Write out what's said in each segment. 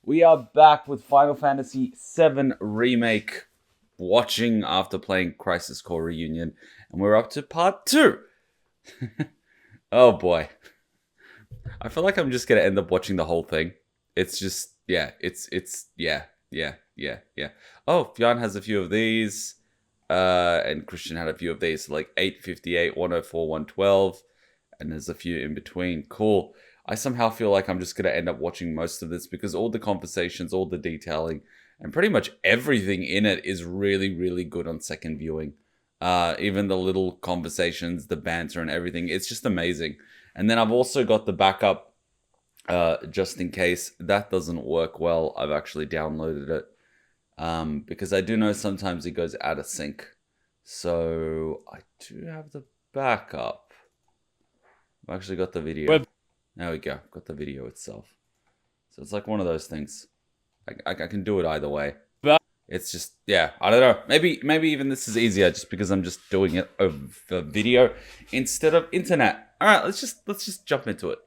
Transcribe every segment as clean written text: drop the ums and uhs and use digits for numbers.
We are back with Final Fantasy VII Remake, watching after playing Crisis Core Reunion, and we're up to part 2. Oh boy. I feel like I'm just going to end up watching the whole thing. It's just, yeah. Oh, Fionn has a few of these, and Christian had a few of these, like 858, 104, 112, and there's a few in between. Cool. I somehow feel like I'm just going to end up watching most of this because all the conversations, all the detailing, and pretty much everything in it is really, really good on second viewing. Even the little conversations, the banter and everything, it's just amazing. And then I've also got the backup, just in case that doesn't work well. I've actually downloaded it because I do know sometimes it goes out of sync. So I do have the backup. I've actually got the video. There we go. Got the video itself. So it's like one of those things. I can do it either way. It's just, yeah, I don't know. Maybe even this is easier just because I'm just doing it over video instead of internet. All right, let's just jump into it.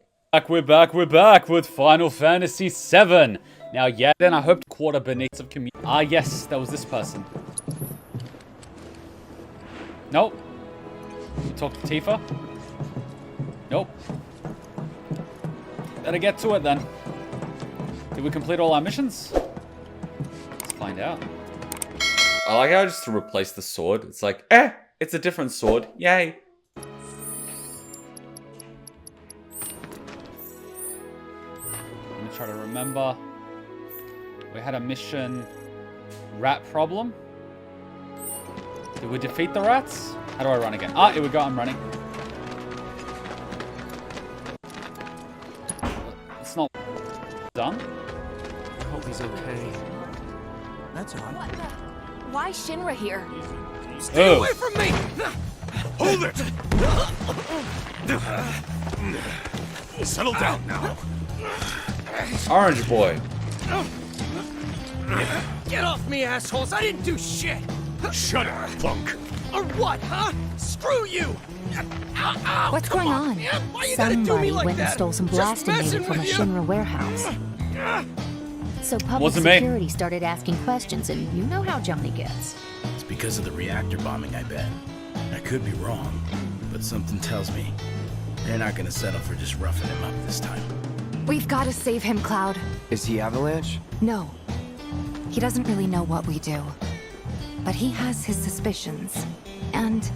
We're back with Final Fantasy VII. Now, yeah, then I hope quarter beneath of community. Ah, yes, that was this person. Nope. You talk to Tifa? Nope. Better get to it then. Did we complete all our missions? Let's find out. I like how just to replace the sword. It's like, it's a different sword. Yay. Let me try to remember. We had a mission, rat problem. Did we defeat the rats? How do I run again? Ah, here we go, I'm running. It's not done. I hope he's okay. That's odd. Why Shinra here? Stay away from me! Hold it! Settle down now. Orange boy. Get off me, assholes! I didn't do shit! Shut up, punk! Or what, huh? Screw you! What's going on? Why you gotta do me Somebody like went and that? stole some Just blasting data messing from a with you. Shinra warehouse. So public Wasn't me. security started asking questions, and you know how Johnny gets. It's because of the reactor bombing, I bet. I could be wrong, but something tells me they're not gonna settle for just roughing him up this time. We've got to save him, Cloud. Is he Avalanche? No. He doesn't really know what we do. But he has his suspicions. And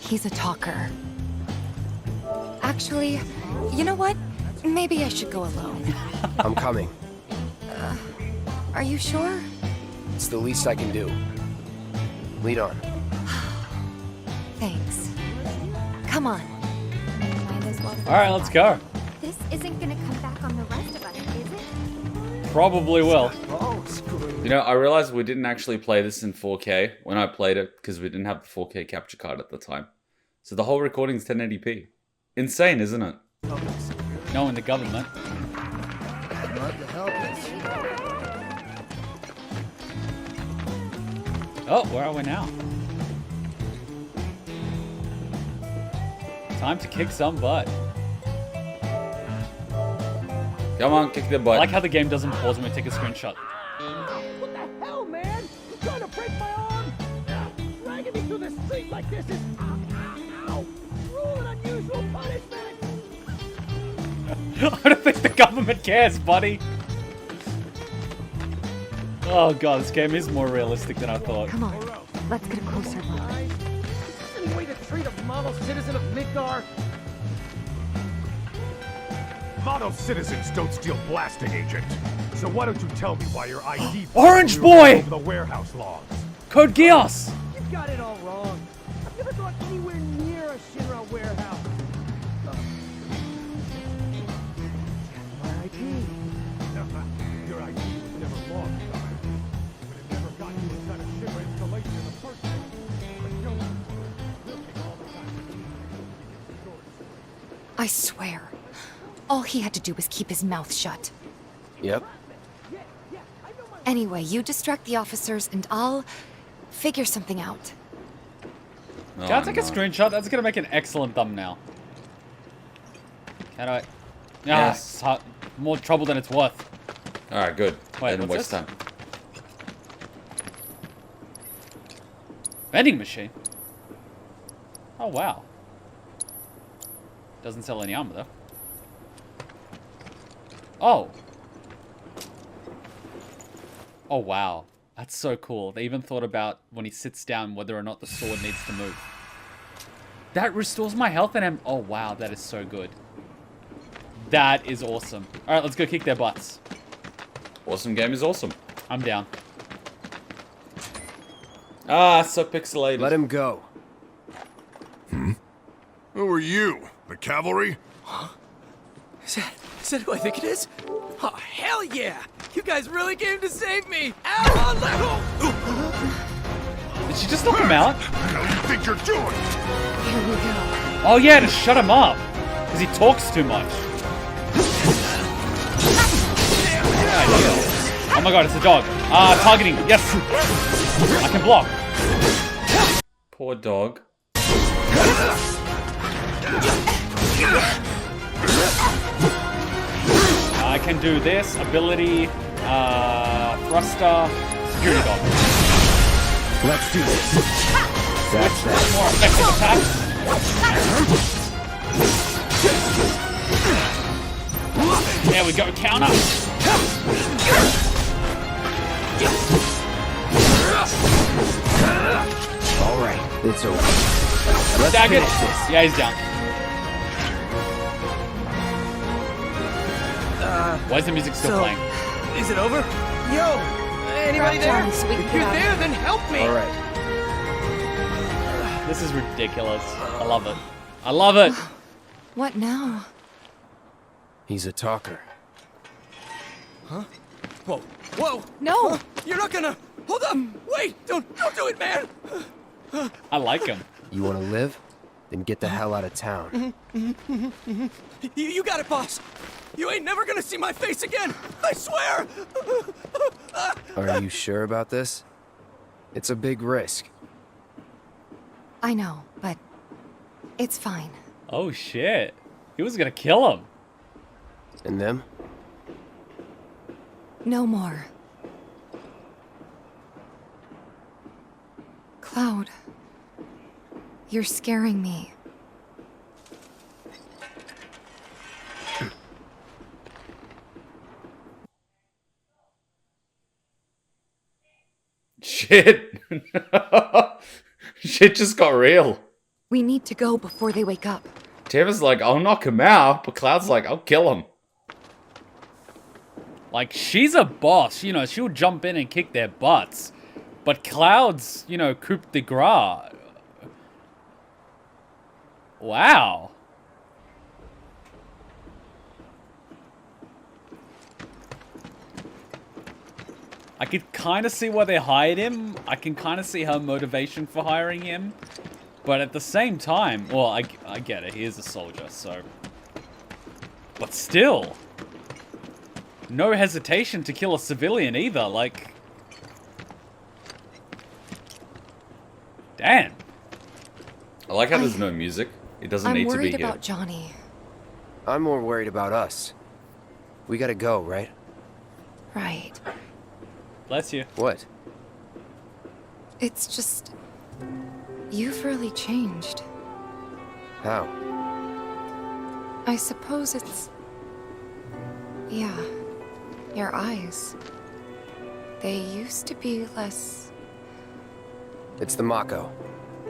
he's a talker. Actually, you know what? Maybe I should go alone. I'm coming. Are you sure? It's the least I can do. Lead on. Thanks. Come on. Might as well. All right, let's go. This isn't gonna come back on the rest of us, is it? Probably will. Oh, screw You know, I realized we didn't actually play this in 4K when I played it because we didn't have the 4K capture card at the time. So the whole recording's 1080p. Insane, isn't it? Knowing the government. Oh, where are we now? Time to kick some butt. Come on, kick the I butt. like how the game doesn't pause when we take a screenshot. What the hell, man? You trying to break my arm? Dragging me through the street like this is ow, cruel and unusual punishment. I don't think the government cares, buddy. Oh god, this game is more realistic than I thought. Come on. Let's get a closer look. Is this any way to treat a model citizen of Midgar? Model citizens don't steal blasting, Agent. So why don't you tell me why your ID Orange flew boy! over the warehouse logs? Code Geass! You've got it all wrong. I've never gone anywhere near a Shinra warehouse. My ID. Your ID was never lost, Guy. But it never got you inside a Shinra installation in the first place. But don't we'll take all the time. I swear. All he had to do was keep his mouth shut. Yep. Anyway, you distract the officers and I'll figure something out. Oh, Can I take a no. screenshot? That's gonna make an excellent thumbnail. Can I? Yes. More trouble than it's worth. Alright, good. Wait, Didn't what's waste this? time. Vending machine. Oh, wow. Doesn't sell any armor, though. Oh. Oh, wow. That's so cool. They even thought about when he sits down whether or not the sword needs to move. That restores my health and oh, wow. That is so good. That is awesome. All right, let's go kick their butts. Awesome game is awesome. I'm down. Ah, so pixelated. Let him go. Who are you? The cavalry? Is that who I think it is? Oh, hell yeah! You guys really came to save me! Ow! Did she just knock him out? What the hell do you think you're doing? Here we go. Oh, yeah, to shut him up. Because he talks too much. Oh my god, it's a dog. Targeting. Yes. I can block. Poor dog. I can do this. Ability. Thruster. Security dog. Let's do this. That's that. More effective attack. There we go. Counter. All right, it's over. Let's Dagger. finish this. Yeah, he's down. Why is the music still playing? Is it over? Yo! Anybody there? Johnny, so we can If get you're out of there, here. then help me! All right. This is ridiculous. I love it. I love it. What now? He's a talker. Whoa! Whoa! No! You're not gonna... Hold up! Wait! Don't do it, man! I like him. You want to live? Then get the hell out of town. You got it, boss! You ain't never gonna see my face again! I swear! Are you sure about this? It's a big risk. I know, but it's fine. Oh shit. He was gonna kill him. And them? No more. Cloud, you're scaring me. Shit. Shit just got real. We need to go before they wake up. Tifa's like, I'll knock him out, but Cloud's like, I'll kill him. Like, she's a boss, you know, she'll jump in and kick their butts. But Cloud's, you know, coup de grace. Wow. I could kind of see why they hired him. I can kind of see her motivation for hiring him. But at the same time, well, I get it. He is a soldier, so... But still... No hesitation to kill a civilian either, like... Damn. I like how there's no music. It doesn't I'm need to be worried here. about Johnny. I'm more worried about us. We gotta go, right? Right. Bless you. What? It's just... You've really changed. How? I suppose it's... Yeah. Your eyes. They used to be less... It's the Mako.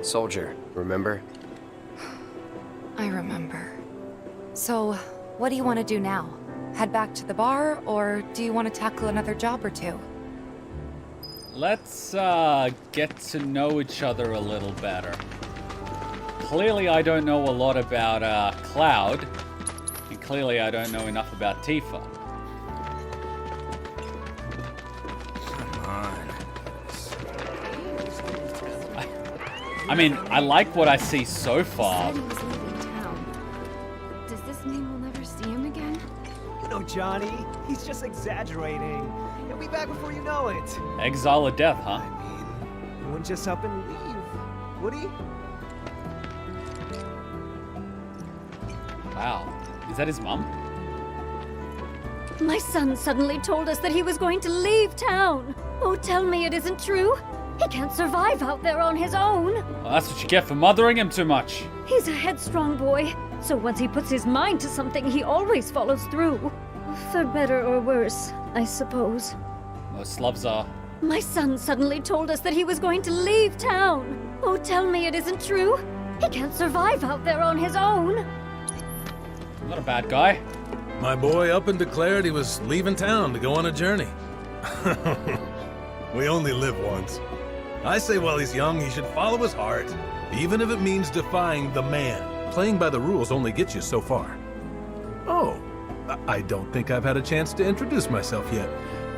Soldier, remember? I remember. So, what do you want to do now? Head back to the bar, or do you want to tackle another job or two? Let's, get to know each other a little better. Clearly I don't know a lot about, Cloud. And clearly I don't know enough about Tifa. Come on. I mean, I like what I see so far. Said he was leaving town. Does this mean we'll never see him again? You know, Johnny, he's just exaggerating. He'll be back before you know it. Exile or death, huh? I mean, he wouldn't just up and leave, would he? Wow. Is that his mum? My son suddenly told us that he was going to leave town. Oh, tell me it isn't true. He can't survive out there on his own. Well, that's what you get for mothering him too much. He's a headstrong boy, so once he puts his mind to something, he always follows through. For better or worse, I suppose. Most loves are. My son suddenly told us that he was going to leave town. Oh, tell me it isn't true. He can't survive out there on his own. Not a bad guy. My boy up and declared he was leaving town to go on a journey. We only live once. I say while he's young, he should follow his heart, even if it means defying the man. Playing by the rules only gets you so far. Oh, I don't think I've had a chance to introduce myself yet.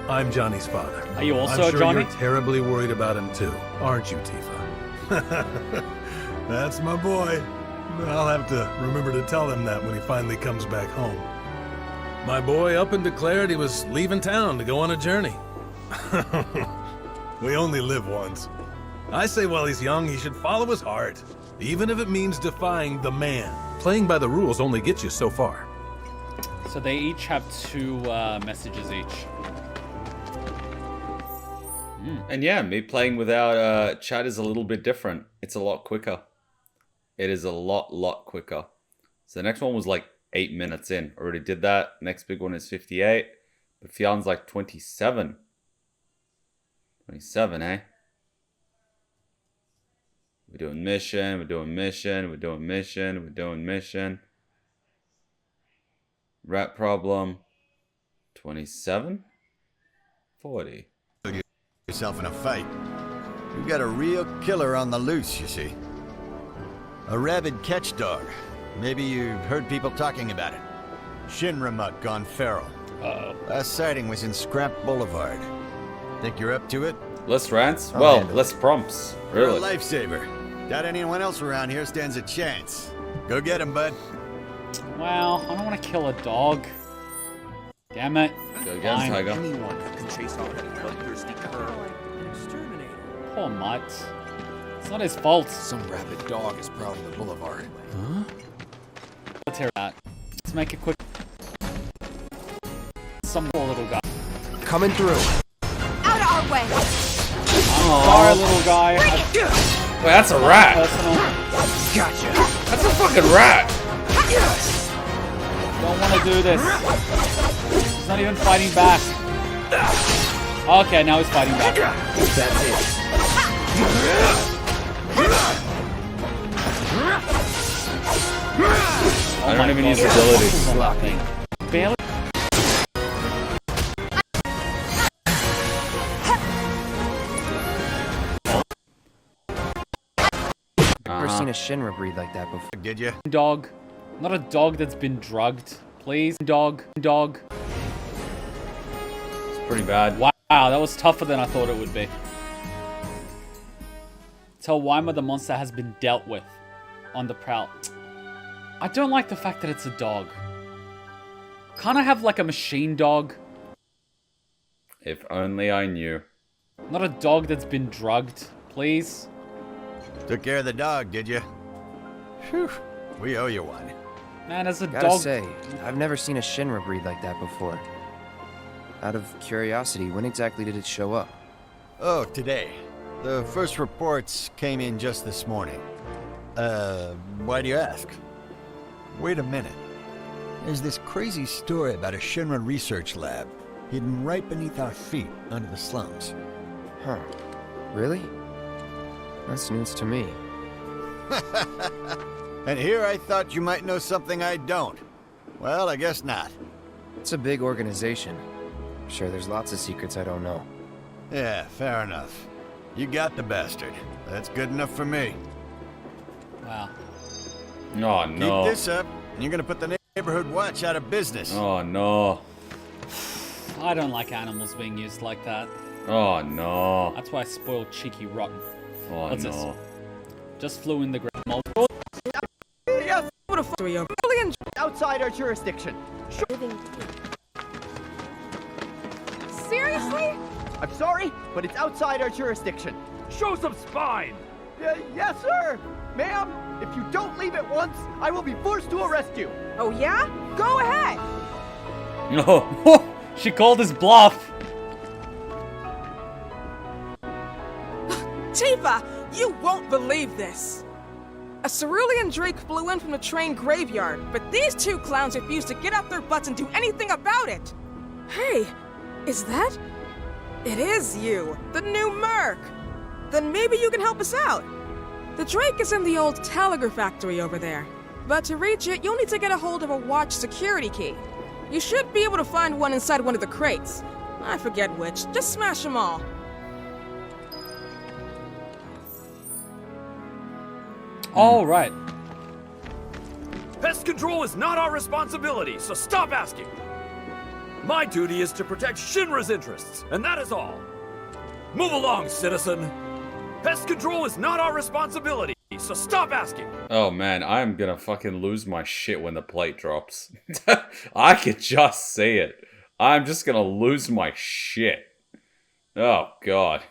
I'm Johnny's father. Are you also I'm sure Johnny? You're terribly worried about him too, aren't you, Tifa? That's my boy. I'll have to remember to tell him that when he finally comes back home. My boy up and declared he was leaving town to go on a journey. We only live once. I say while he's young, he should follow his heart, even if it means defying the man. Playing by the rules only gets you so far. So they each have 2 messages each. And yeah, me playing without chat is a little bit different. It's a lot quicker. It is a lot quicker. So the next one was like 8 minutes in. Already did that. Next big one is 58. But Fion's like 27. 27, eh? We're doing mission, we're doing mission, we're doing mission, we're doing mission. Rat problem. 27? 40. Yourself in a fight. You've got a real killer on the loose, you see. A rabid catch dog. Maybe you've heard people talking about it. Shinramuk gone feral. Uh-oh. Last sighting was in Scrap Boulevard. Think you're up to it? Less rants? I'll Well, handle less prompts. You're Really. a lifesaver. Doubt anyone else around here stands a chance. Go get him, bud. Well, I don't want to kill a dog. Damn it. Go again, Fine. Tiger. Anyone who can chase off that bloodthirsty cur. An exterminator. Poor Mutt. It's not his fault. Some rabid dog is prowling the boulevard. Let's hear that. Let's make it quick. Some poor little guy. Coming through. Out of our way! Sorry, little guy. Wait, that's a rat. Personal. Gotcha. That's a fucking rat. Don't want to do this. He's not even fighting back. Okay, now he's fighting back. That's it. I don't even use ability. Slapping. Barely. Never seen a Shinra breed like that before. Did you? Dog. Not a dog that's been drugged. Please. Dog. Dog. It's pretty bad. Wow, that was tougher than I thought it would be. Tell Weimar the monster has been dealt with. On the prowl. I don't like the fact that it's a dog. Can't I have like a machine dog? If only I knew. Not a dog that's been drugged. Please. Took care of the dog, did you? Phew. We owe you one. Man, as a Gotta dog. say, I've never seen a Shinra breed like that before. Out of curiosity, when exactly did it show up? Oh, today. The first reports came in just this morning. Why do you ask? Wait a minute. There's this crazy story about a Shinra research lab hidden right beneath our feet under the slums. Huh. Really? That's news to me. And here I thought you might know something I don't. Well, I guess not. It's a big organization. Sure, there's lots of secrets I don't know. Yeah, fair enough. You got the bastard. That's good enough for me. Wow. Oh no. Keep this up, and you're gonna put the neighborhood watch out of business. Oh no. I don't like animals being used like that. Oh no. That's why I spoiled Cheeky Rotten. Oh What's no. this? Just flew in the ground. Yes, what a f***ing alien outside our jurisdiction. Seriously? I'm sorry, but it's outside our jurisdiction. Show some spine! Yes, sir! Ma'am, if you don't leave at once, I will be forced to arrest you. Oh yeah? Go ahead! No. She called his bluff. Tifa, you won't believe this. A cerulean drake flew in from the train graveyard, but these two clowns refused to get up their butts and do anything about it. Hey, is that? It is you, the new Merc. Then maybe you can help us out. The drake is in the old telegraph factory over there. But to reach it, you'll need to get a hold of a watch security key. You should be able to find one inside one of the crates. I forget which. Just smash them all. All right. Pest control is not our responsibility, so stop asking. My duty is to protect Shinra's interests, and that is all. Move along, citizen. Pest control is not our responsibility, so stop asking. Oh man, I'm gonna fucking lose my shit when the plate drops. I could just see it. I'm just gonna lose my shit. Oh god.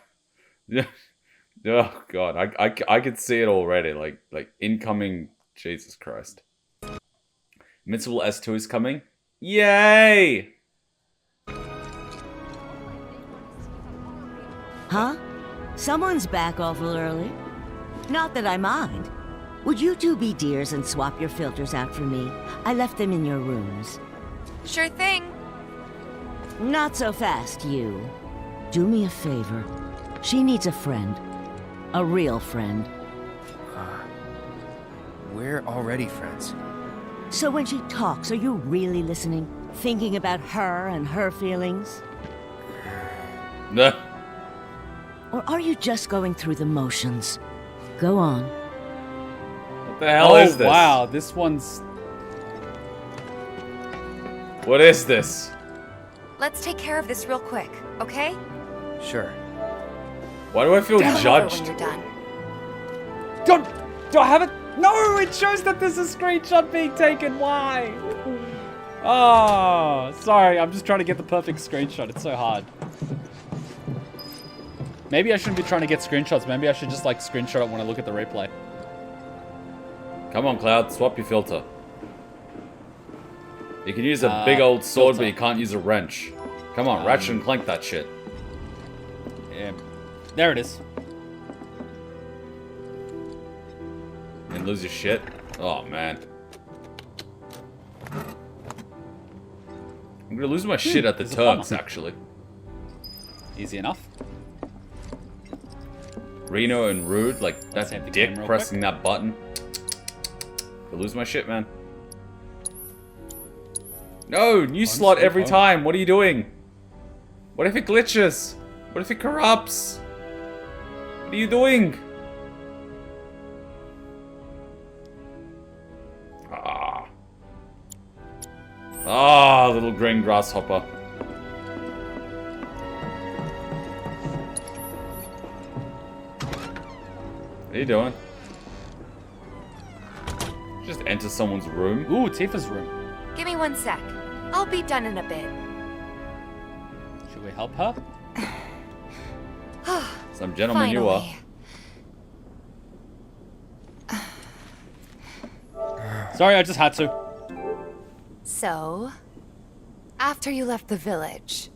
Oh god, I could see it already. Like incoming. Jesus Christ. Invincible S2 is coming. Yay! Huh? Someone's back awful early. Not that I mind. Would you two be dears and swap your filters out for me? I left them in your rooms. Sure thing. Not so fast, you. Do me a favor. She needs a friend. A real friend. We're already friends. So when she talks, are you really listening? Thinking about her and her feelings? Nah. Or are you just going through the motions? Go on. What the hell is this? Wow, this one's... What is this? Let's take care of this real quick, okay? Sure. Why do I feel Come over judged? when you're done. Do I have it? No, it shows that there's a screenshot being taken. Why? Oh, sorry. I'm just trying to get the perfect screenshot. It's so hard. Maybe I shouldn't be trying to get screenshots. Maybe I should just like screenshot it when I look at the replay. Come on, Cloud, swap your filter. You can use a big old sword, but you can't use a wrench. Come on, Ratchet and Clank that shit. Yeah. There it is. And lose your shit? Oh, man. I'm gonna lose my shit at the Turks, actually. Easy enough. Reno and Rude, like, that's Save the dick game real pressing that button. I lose my shit, man. No, new slot every time. What are you doing? What if it glitches? What if it corrupts? What are you doing? Ah, little green grasshopper. What are you doing? Just enter someone's room. Ooh, Tifa's room. Give me 1 sec. I'll be done in a bit. Should we help her? Some gentleman you are. Sorry, I just had to. So, after you left the village,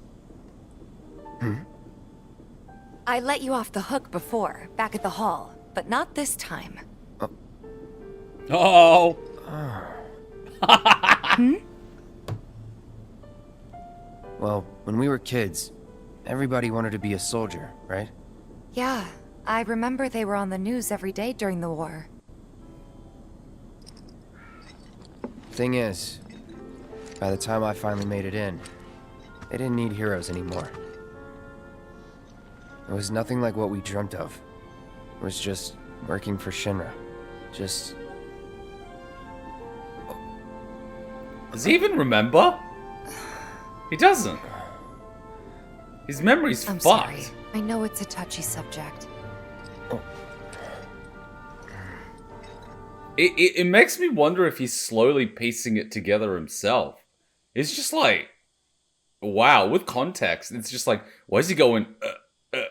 I let you off the hook before, back at the hall, but not this time. Oh. Well, when we were kids, everybody wanted to be a soldier, right? Yeah, I remember they were on the news every day during the war. Thing is, by the time I finally made it in, they didn't need heroes anymore. It was nothing like what we dreamt of. It was just working for Shinra. Just... Does he even remember? He doesn't. His memory's I'm fucked. sorry. I know it's a touchy subject. It makes me wonder if he's slowly piecing it together himself. It's just like, wow, with context, it's just like, why is he going,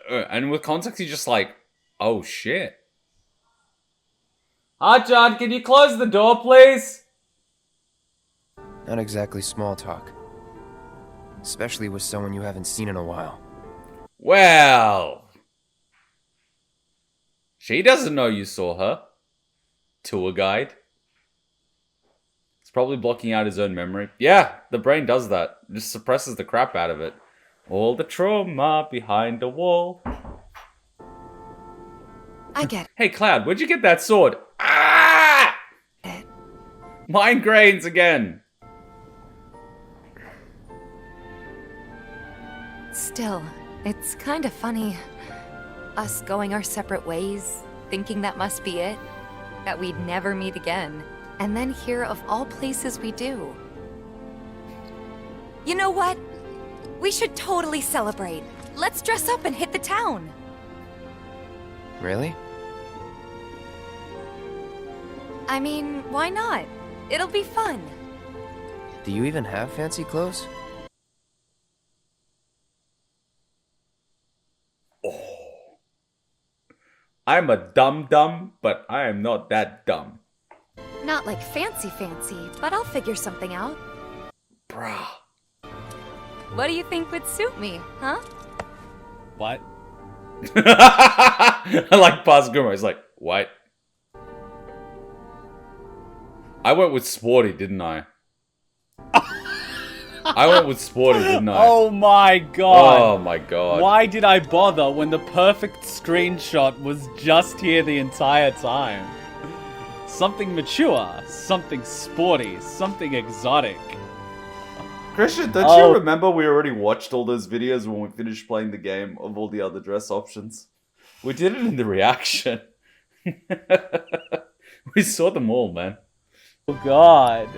and with context, he's just like, oh shit. Hi, John, can you close the door, please? Not exactly small talk. especially with someone you haven't seen in a while. Well, she doesn't know you saw her. Tour guide. It's probably blocking out his own memory. Yeah, the brain does that. It just suppresses the crap out of it. All the trauma behind the wall. I get it. Hey, Cloud, where'd you get that sword? Ah! Migraines again. Still, it's kind of funny. Us going our separate ways, thinking that must be it. That we'd never meet again. And then here, of all places, we do. You know what? We should totally celebrate. Let's dress up and hit the town. Really? I mean, why not? It'll be fun. Do you even have fancy clothes? I'm a dum-dum, but I am not that dumb. Not like fancy, but I'll figure something out. Bruh. What do you think would suit me, huh? What? I like Paz Guma. He's like, what? I went with sporty, didn't I? I went with sporty, didn't I? Oh my god. Oh my god. Why did I bother when the perfect screenshot was just here the entire time? Something mature, something sporty, something exotic. Christian, don't you remember we already watched all those videos when we finished playing the game of all the other dress options? We did it in the reaction. We saw them all, man. Oh god.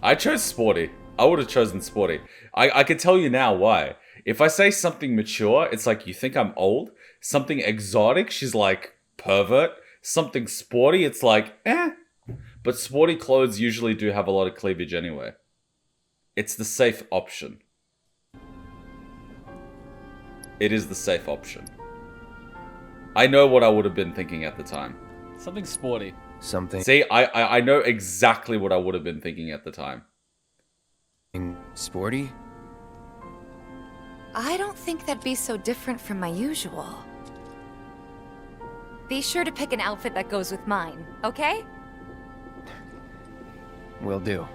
I chose sporty. I would have chosen sporty. I can tell you now why. If I say something mature, it's like you think I'm old. Something exotic, she's like pervert. Something sporty, it's like eh. But sporty clothes usually do have a lot of cleavage anyway. It's the safe option. It is the safe option. I know what I would have been thinking at the time. Something sporty. Something. See, I know exactly what I would have been thinking at the time. Sporty? I don't think that'd be so different from my usual. Be sure to pick an outfit that goes with mine, okay? Will do.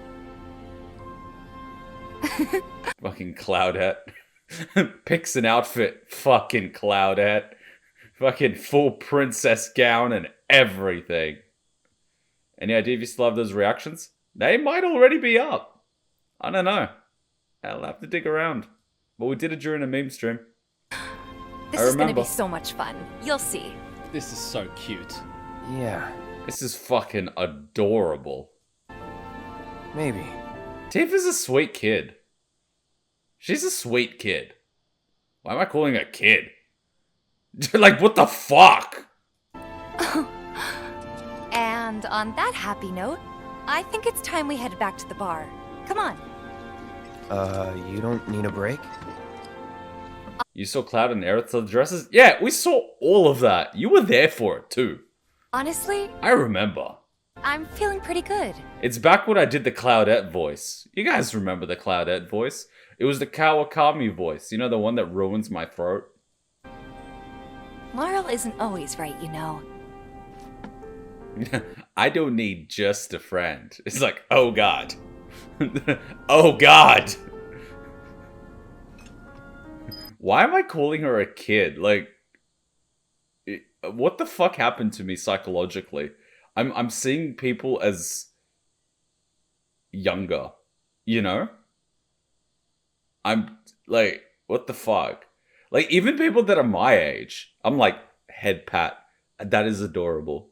Fucking Cloudette. Picks an outfit. Fucking Cloudette. Fucking full princess gown and everything. Any idea if you still have those reactions? They might already be up. I don't know. I'll have to dig around. But we did it during a meme stream. This is gonna be so much fun. You'll see. This is so cute. Yeah. This is fucking adorable. Maybe. Tifa's a sweet kid. She's a sweet kid. Why am I calling her a kid? Like, what the fuck? And on that happy note, I think it's time we head back to the bar. Come on. You don't need a break? You saw Cloud and Aerith's dresses? Yeah, we saw all of that. You were there for it, too. Honestly, I remember. I'm feeling pretty good. It's back when I did the Cloudette voice. You guys remember the Cloudette voice? It was the Kawakami voice. You know, the one that ruins my throat? Laurel isn't always right, you know. I don't need just a friend. It's like, oh god. Oh god. Why am I calling her a kid? Like, what the fuck happened to me psychologically? I'm seeing people as younger, you know? I'm like, what the fuck? Like, even people that are my age, I'm like, head pat. That is adorable.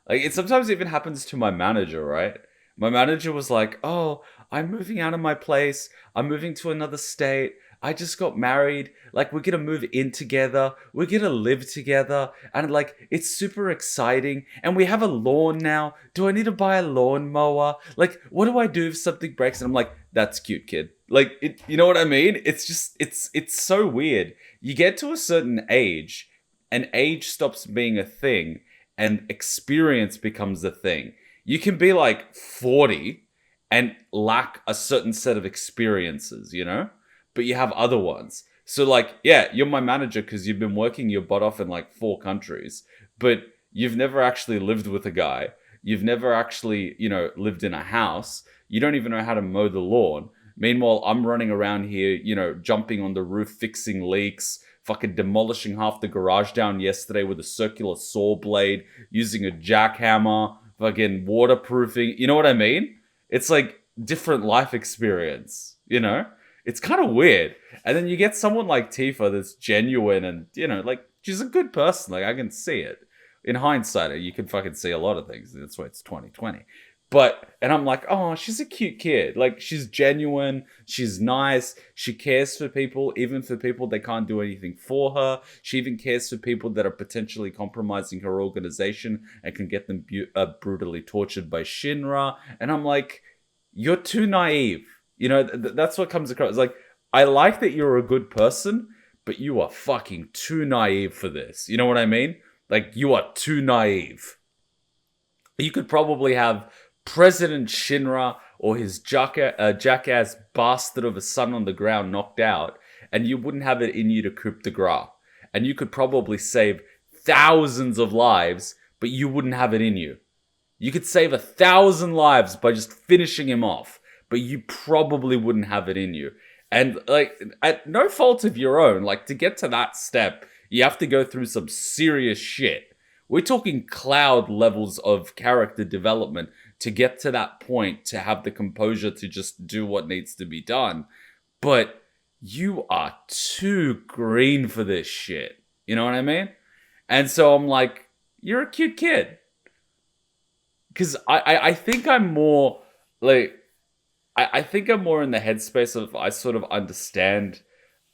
Like, it sometimes even happens to my manager, right? My manager was like, oh, I'm moving out of my place. I'm moving to another state. I just got married. Like, we're gonna move in together. We're gonna live together. And, like, it's super exciting. And we have a lawn now. Do I need to buy a lawnmower? Like, what do I do if something breaks? And I'm like, that's cute, kid. Like, you know what I mean? It's just, it's so weird. You get to a certain age, and age stops being a thing, and experience becomes the thing. You can be like 40 and lack a certain set of experiences, you know? But you have other ones. So like, yeah, you're my manager because you've been working your butt off in like 4 countries, but you've never actually lived with a guy. You've never actually, you know, lived in a house. You don't even know how to mow the lawn. Meanwhile, I'm running around here, you know, jumping on the roof, fixing leaks, fucking demolishing half the garage down yesterday with a circular saw blade, using a jackhammer, fucking waterproofing. You know what I mean? It's like different life experience, you know? It's kind of weird. And then you get someone like Tifa that's genuine and, you know, like, she's a good person. Like, I can see it. In hindsight, you can fucking see a lot of things. That's why it's 2020. But, and I'm like, oh, she's a cute kid. Like, she's genuine. She's nice. She cares for people, even for people that can't do anything for her. She even cares for people that are potentially compromising her organization and can get them brutally tortured by Shinra. And I'm like, you're too naive. You know, that's what comes across. It's like, I like that you're a good person, but you are fucking too naive for this. You know what I mean? Like, you are too naive. You could probably have President Shinra or his jackass bastard of a son on the ground knocked out, and you wouldn't have it in you to coup de grace. And you could probably save thousands of lives, but you wouldn't have it in you. You could save 1,000 lives by just finishing him off, but you probably wouldn't have it in you. And, like, at no fault of your own, like, to get to that step, you have to go through some serious shit. We're talking Cloud levels of character development to get to that point, to have the composure to just do what needs to be done. But you are too green for this shit. You know what I mean? And so I'm like, you're a cute kid. Because I think I'm more, like, I think I'm more in the headspace of, I sort of understand,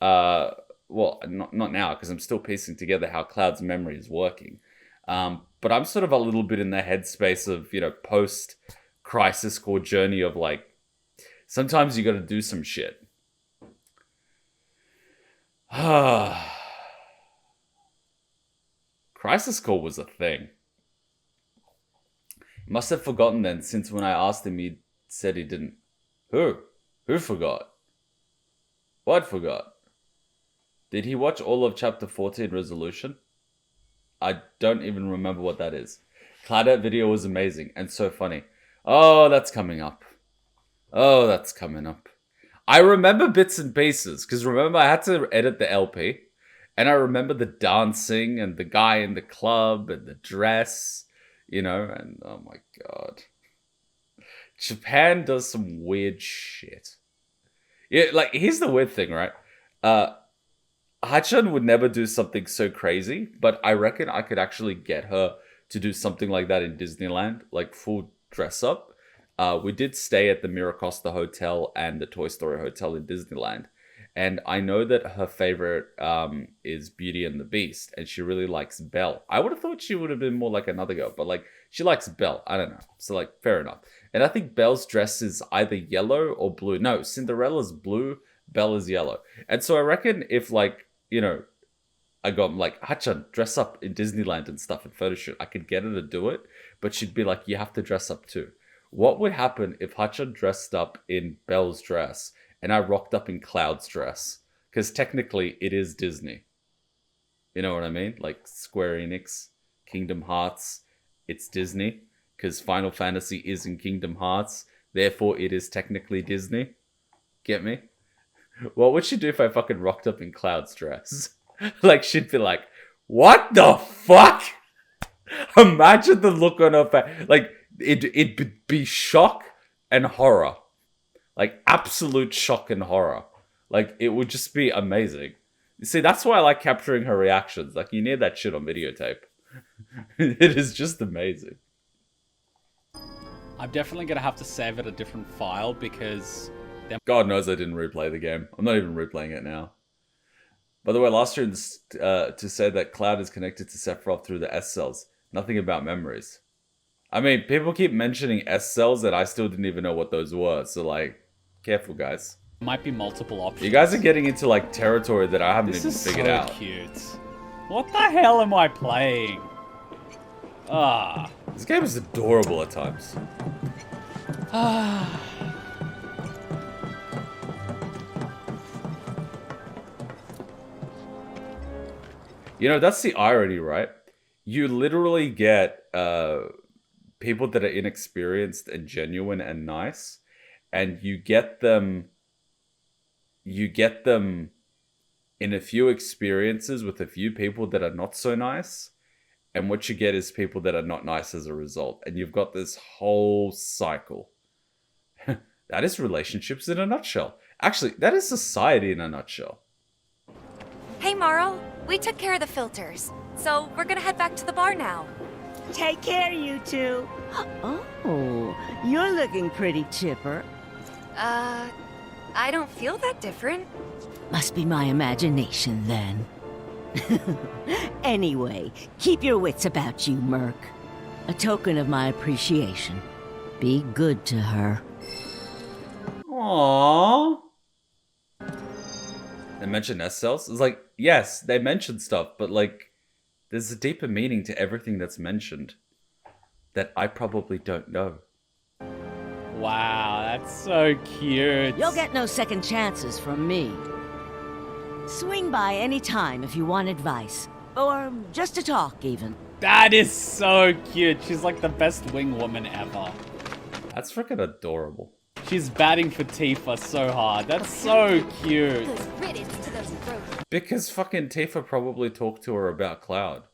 well, not now, because I'm still piecing together how Cloud's memory is working. But I'm sort of a little bit in the headspace of, you know, post-Crisis Core journey of, like, sometimes you got to do some shit. Crisis Core was a thing. Must have forgotten then, since when I asked him, he said he didn't. Who? Who forgot? What forgot? Did he watch all of Chapter 14 Resolution? I don't even remember what that is. Claudette video was amazing and so funny. Oh, that's coming up. Oh, that's coming up. I remember bits and pieces, because remember I had to edit the LP, and I remember the dancing and the guy in the club and the dress, you know, and oh my god. Japan does some weird shit. Yeah, like, here's the weird thing, right? Hachan would never do something so crazy, but I reckon I could actually get her to do something like that in Disneyland, like full dress up. We did stay at the Miracosta Hotel and the Toy Story Hotel in Disneyland, and I know that her favorite is Beauty and the Beast, and she really likes Belle. I would have thought she would have been more like another girl, but like, she likes Belle. I don't know. So like, fair enough. And I think Belle's dress is either yellow or blue. No, Cinderella's blue, Belle is yellow. And so I reckon if, like, you know, I got like, Hachan, dress up in Disneyland and stuff and photo shoot, I could get her to do it, but she'd be like, you have to dress up too. What would happen if Hachan dressed up in Belle's dress and I rocked up in Cloud's dress? Because technically it is Disney. You know what I mean? Like Square Enix, Kingdom Hearts, it's Disney. Because Final Fantasy is in Kingdom Hearts. Therefore, it is technically Disney. Get me? What would she do if I fucking rocked up in Cloud's dress? Like, she'd be like, what the fuck? Imagine the look on her face. Like, it'd be shock and horror. Like, absolute shock and horror. Like, it would just be amazing. You see, that's why I like capturing her reactions. Like, you need that shit on videotape. It is just amazing. I'm definitely going to have to save it a different file because... God knows I didn't replay the game. I'm not even replaying it now. By the way, last year to say that Cloud is connected to Sephiroth through the S cells. Nothing about memories. I mean, people keep mentioning S cells and I still didn't even know what those were. So, like, careful, guys. Might be multiple options. You guys are getting into, like, territory that I haven't even figured out. This is so cute. What the hell am I playing? Ah. This game is adorable at times. Ah. You know, that's the irony, right? You literally get people that are inexperienced and genuine and nice, and you get them in a few experiences with a few people that are not so nice, and what you get is people that are not nice as a result, and you've got this whole cycle. That is relationships in a nutshell. Actually, that is society in a nutshell. Hey, Marl. We took care of the filters, so we're gonna head back to the bar now. Take care, you two. Oh, you're looking pretty chipper. I don't feel that different. Must be my imagination, then. Anyway, keep your wits about you, Merc. A token of my appreciation. Be good to her. Aww. They mention S cells? It's like, yes, they mention stuff, but like, there's a deeper meaning to everything that's mentioned that I probably don't know. Wow, that's so cute. You'll get no second chances from me. Swing by any time if you want advice. Or just to talk, even. That is so cute. She's like the best wing woman ever. That's freaking adorable. She's batting for Tifa so hard. That's so cute. Because fucking Tifa probably talked to her about Cloud.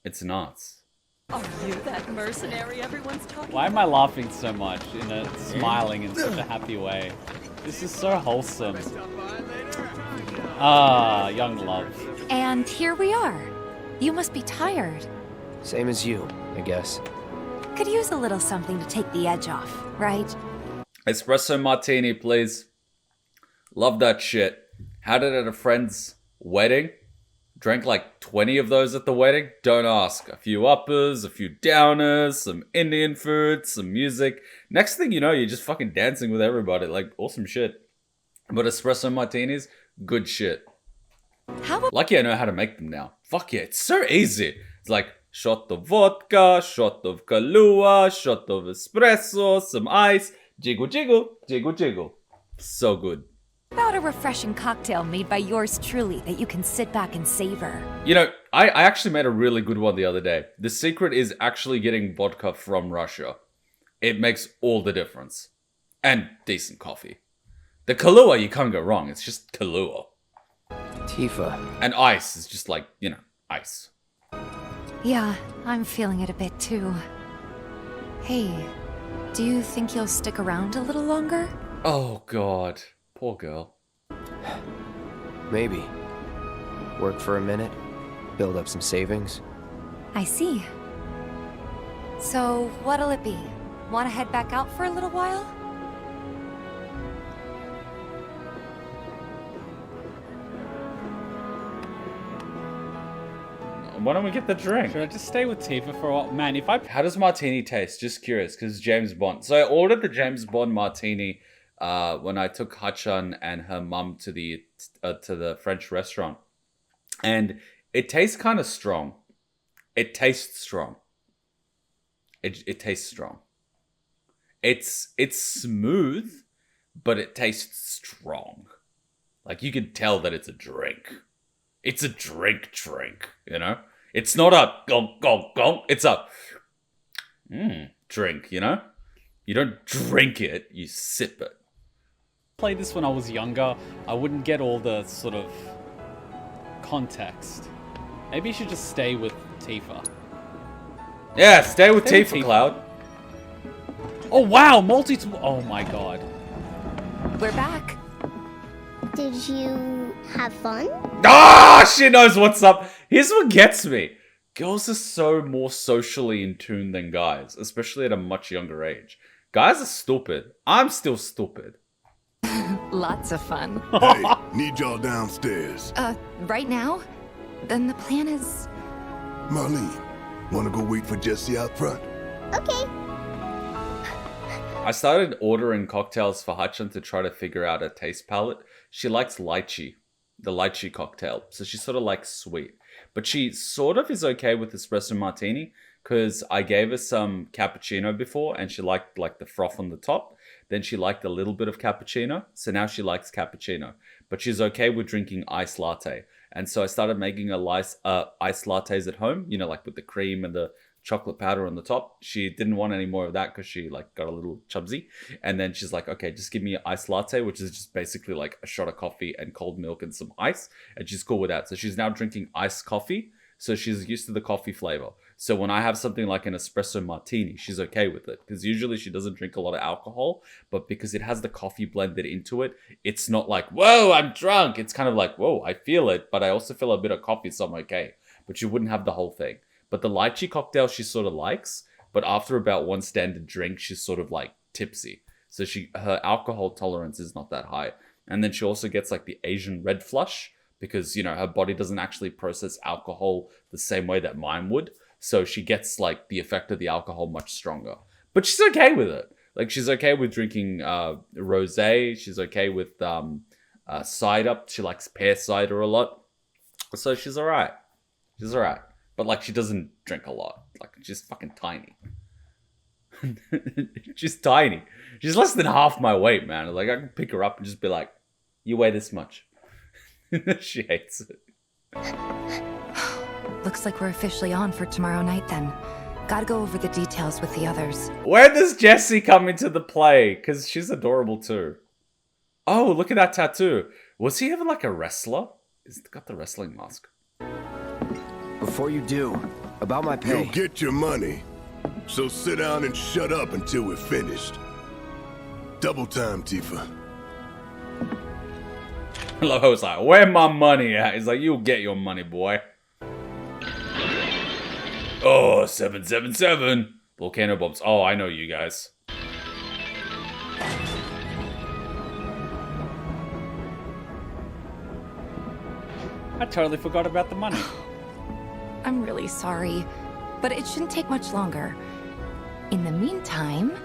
It's nuts. Are you that mercenary everyone's talking Why am I laughing so much smiling in such a happy way? This is so wholesome. Ah, young love. And here we are. You must be tired. Same as you, I guess. Could use a little something to take the edge off, right? Espresso martini, please. Love that shit. Had it at a friend's wedding. Drank like 20 of those at the wedding. Don't ask. A few uppers, a few downers, some Indian food, some music. Next thing you know, you're just fucking dancing with everybody. Like, awesome shit. But espresso martinis, good shit. Lucky I know how to make them now. Fuck yeah, it's so easy. It's like, shot of vodka, shot of Kahlua, shot of espresso, some ice. Jiggle, jiggle, jiggle, jiggle. So good. About a refreshing cocktail made by yours truly that you can sit back and savor. You know, I actually made a really good one the other day. The secret is actually getting vodka from Russia. It makes all the difference. And decent coffee. The Kahlua, you can't go wrong. It's just Kahlua. Tifa. And ice is just like, you know, ice. Yeah, I'm feeling it a bit too. Hey, do you think you'll stick around a little longer? Oh god, poor girl. Maybe. Work for a minute, build up some savings. I see. So, what'll it be? Want to head back out for a little while? Why don't we get the drink? Should I just stay with Tifa for a while? Man, if I... How does martini taste? Just curious, because James Bond. So I ordered the James Bond martini when I took Hachan and her mum to the French restaurant. And it tastes kind of strong. It tastes strong. It tastes strong. It's smooth, but it tastes strong. Like, you can tell that it's a drink. It's a drink, you know? It's not a gong, gong, gong. It's a drink, you know? You don't drink it, you sip it. Played this when I was younger, I wouldn't get all the sort of context. Maybe you should just stay with Tifa. Yeah, stay with Tifa, Cloud. Oh wow, oh my god. We're back. Did you have fun? Ah, she knows what's up. Here's what gets me. Girls are so more socially in tune than guys, especially at a much younger age. Guys are stupid. I'm still stupid. Lots of fun. Hey, need y'all downstairs. Right now? Then the plan is... Marlene, wanna go wait for Jesse out front? Okay. I started ordering cocktails for Hachan to try to figure out her taste palette. She likes lychee, the lychee cocktail. So she sort of likes sweet. But she sort of is okay with espresso martini because I gave her some cappuccino before and she liked like the froth on the top. Then she liked a little bit of cappuccino. So now she likes cappuccino. But she's okay with drinking iced latte. And so I started making her iced lattes at home, you know, like with the cream and the chocolate powder on the top. She didn't want any more of that because she like got a little chubsy. And then she's like, okay, just give me an iced latte, which is just basically like a shot of coffee and cold milk and some ice. And she's cool with that. So she's now drinking iced coffee. So she's used to the coffee flavor. So when I have something like an espresso martini, she's okay with it. Because usually she doesn't drink a lot of alcohol. But because it has the coffee blended into it, it's not like, whoa, I'm drunk. It's kind of like, whoa, I feel it. But I also feel a bit of coffee, so I'm okay. But you wouldn't have the whole thing. But the lychee cocktail she sort of likes. But after about one standard drink, she's sort of like tipsy. So her alcohol tolerance is not that high. And then she also gets like the Asian red flush. Because, you know, her body doesn't actually process alcohol the same way that mine would. So she gets, like, the effect of the alcohol much stronger. But she's okay with it. Like, she's okay with drinking rosé. She's okay with cider. She likes pear cider a lot. So she's all right. She's all right. But, like, she doesn't drink a lot. Like, she's fucking tiny. She's tiny. She's less than half my weight, man. Like, I can pick her up and just be like, you weigh this much. She hates it. Looks like we're officially on for tomorrow night then. Gotta go over the details with the others. Where does Jessie come into the play? Because she's adorable too. Oh, look at that tattoo. Was he even like a wrestler? He's got the wrestling mask. Before you do, about my pay. You'll get your money. So sit down and shut up until we're finished. Double time, Tifa. Loho's like, where my money at? He's like, you'll get your money, boy. Oh, 777. Volcano bombs. Oh, I know you guys. I totally forgot about the money. I'm really sorry, but it shouldn't take much longer. In the meantime,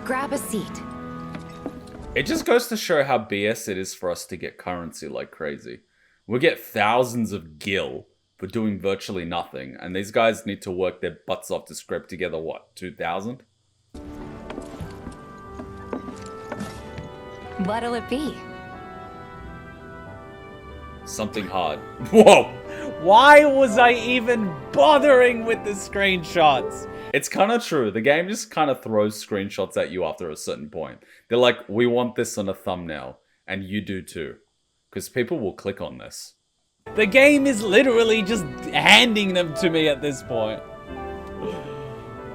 grab a seat. It just goes to show how BS it is for us to get currency like crazy. We get thousands of gil for doing virtually nothing, and these guys need to work their butts off to scrape together, what, 2,000? What'll it be? Something hard. Whoa! Why was I even bothering with the screenshots? It's kind of true. The game just kind of throws screenshots at you after a certain point. They're like, we want this on a thumbnail, and you do too. Because people will click on this. The game is literally just handing them to me at this point.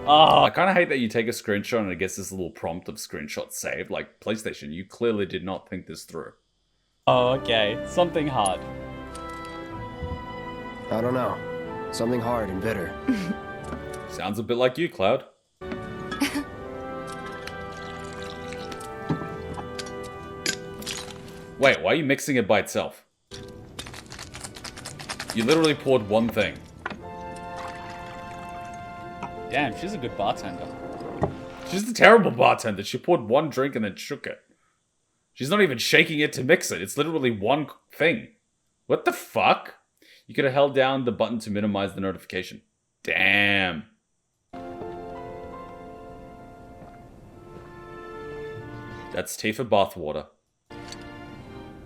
Oh. I kind of hate that you take a screenshot and it gets this little prompt of screenshot saved. Like, PlayStation, you clearly did not think this through. Oh, okay. Something hard. I don't know. Something hard and bitter. Sounds a bit like you, Cloud. Wait, why are you mixing it by itself? You literally poured one thing. Damn, she's a good bartender. She's a terrible bartender. She poured one drink and then shook it. She's not even shaking it to mix it. It's literally one thing. What the fuck? You could have held down the button to minimize the notification. Damn. That's Tifa bathwater.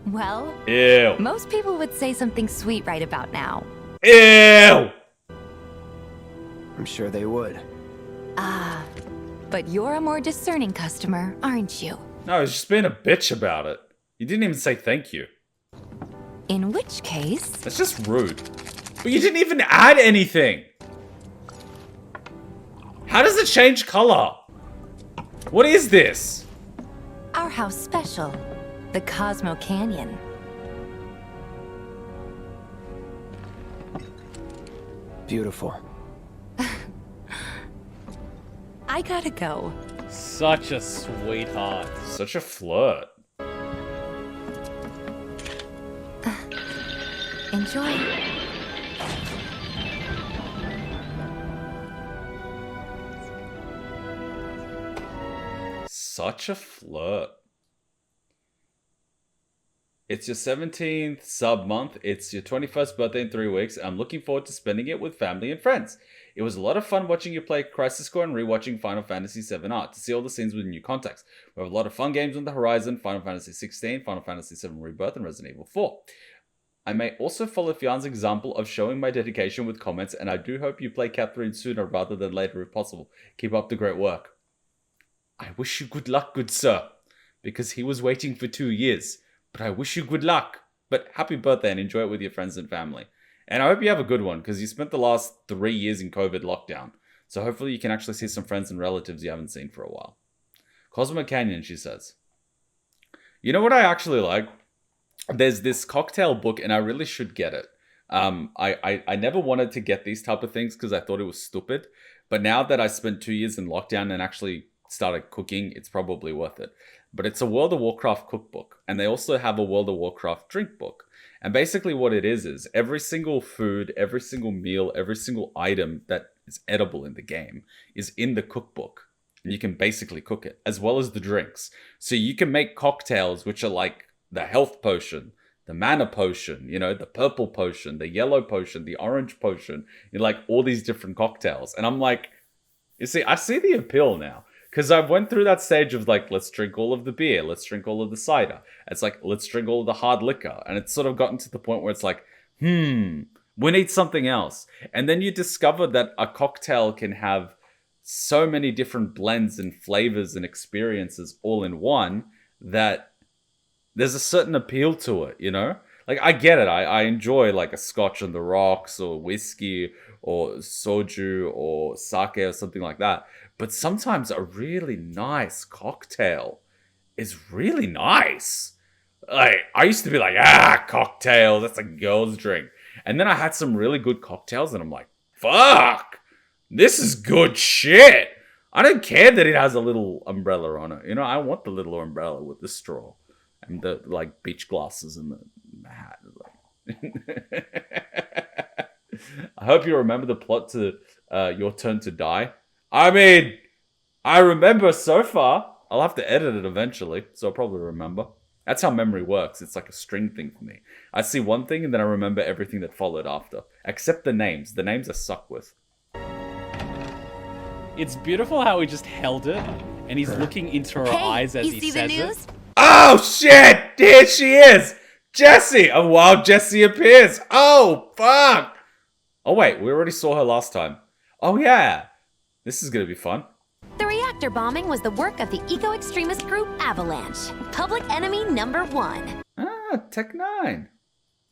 Well, ew. Most people would say something sweet right about now. Ew! I'm sure they would. Ah, but you're a more discerning customer, aren't you? No, I was just being a bitch about it. You didn't even say thank you. In which case... That's just rude. But you didn't even add anything! How does it change color? What is this? Our house special. The Cosmo Canyon. Beautiful. I gotta go. Such a sweetheart. Such a flirt. Enjoy. Such a flirt. It's your 17th sub month. It's your 21st birthday in 3 weeks. I'm looking forward to spending it with family and friends. It was a lot of fun watching you play Crisis Core and rewatching Final Fantasy VII Art to see all the scenes with new context. We have a lot of fun games on the horizon: Final Fantasy XVI, Final Fantasy VII Rebirth, and Resident Evil 4. I may also follow Fion's example of showing my dedication with comments, and I do hope you play Catherine sooner rather than later if possible. Keep up the great work. I wish you good luck, good sir, because he was waiting for 2 years. But I wish you good luck. But happy birthday and enjoy it with your friends and family. And I hope you have a good one, because you spent the last 3 years in COVID lockdown. So hopefully you can actually see some friends and relatives you haven't seen for a while. Cosmo Canyon, she says. You know what I actually like? There's this cocktail book, and I really should get it. I never wanted to get these type of things because I thought it was stupid. But now that I spent 2 years in lockdown and actually started cooking, it's probably worth it. But it's a World of Warcraft cookbook, and they also have a World of Warcraft drink book. And basically what it is every single food, every single meal, every single item that is edible in the game is in the cookbook. And you can basically cook it, as well as the drinks. So you can make cocktails which are like the health potion, the mana potion, you know, the purple potion, the yellow potion, the orange potion, like all these different cocktails. And I'm like, you see, I see the appeal now. Because I went through that stage of like, let's drink all of the beer, let's drink all of the cider. It's like, let's drink all of the hard liquor. And it's sort of gotten to the point where it's like, we need something else. And then you discover that a cocktail can have so many different blends and flavors and experiences all in one that there's a certain appeal to it, you know? Like, I get it. I enjoy like a scotch on the rocks or whiskey or soju or sake or something like that. But sometimes a really nice cocktail is really nice. Like, I used to be like, cocktail, that's a girl's drink. And then I had some really good cocktails and I'm like, fuck, this is good shit. I don't care that it has a little umbrella on it. You know, I want the little umbrella with the straw and the like beach glasses and the hat. I hope you remember the plot to Your Turn to Die. I mean, I remember so far. I'll have to edit it eventually, so I'll probably remember. That's how memory works. It's like a string thing for me. I see one thing and then I remember everything that followed after. Except the names. The names I suck with. It's beautiful how he just held it and he's looking into her eyes as he says it. Oh shit! Here she is! Jessie! A wild Jessie appears! Oh, fuck! Oh wait, we already saw her last time. Oh yeah! This is gonna be fun. The reactor bombing was the work of the eco-extremist group Avalanche. Public enemy number 1. Ah, Tech 9.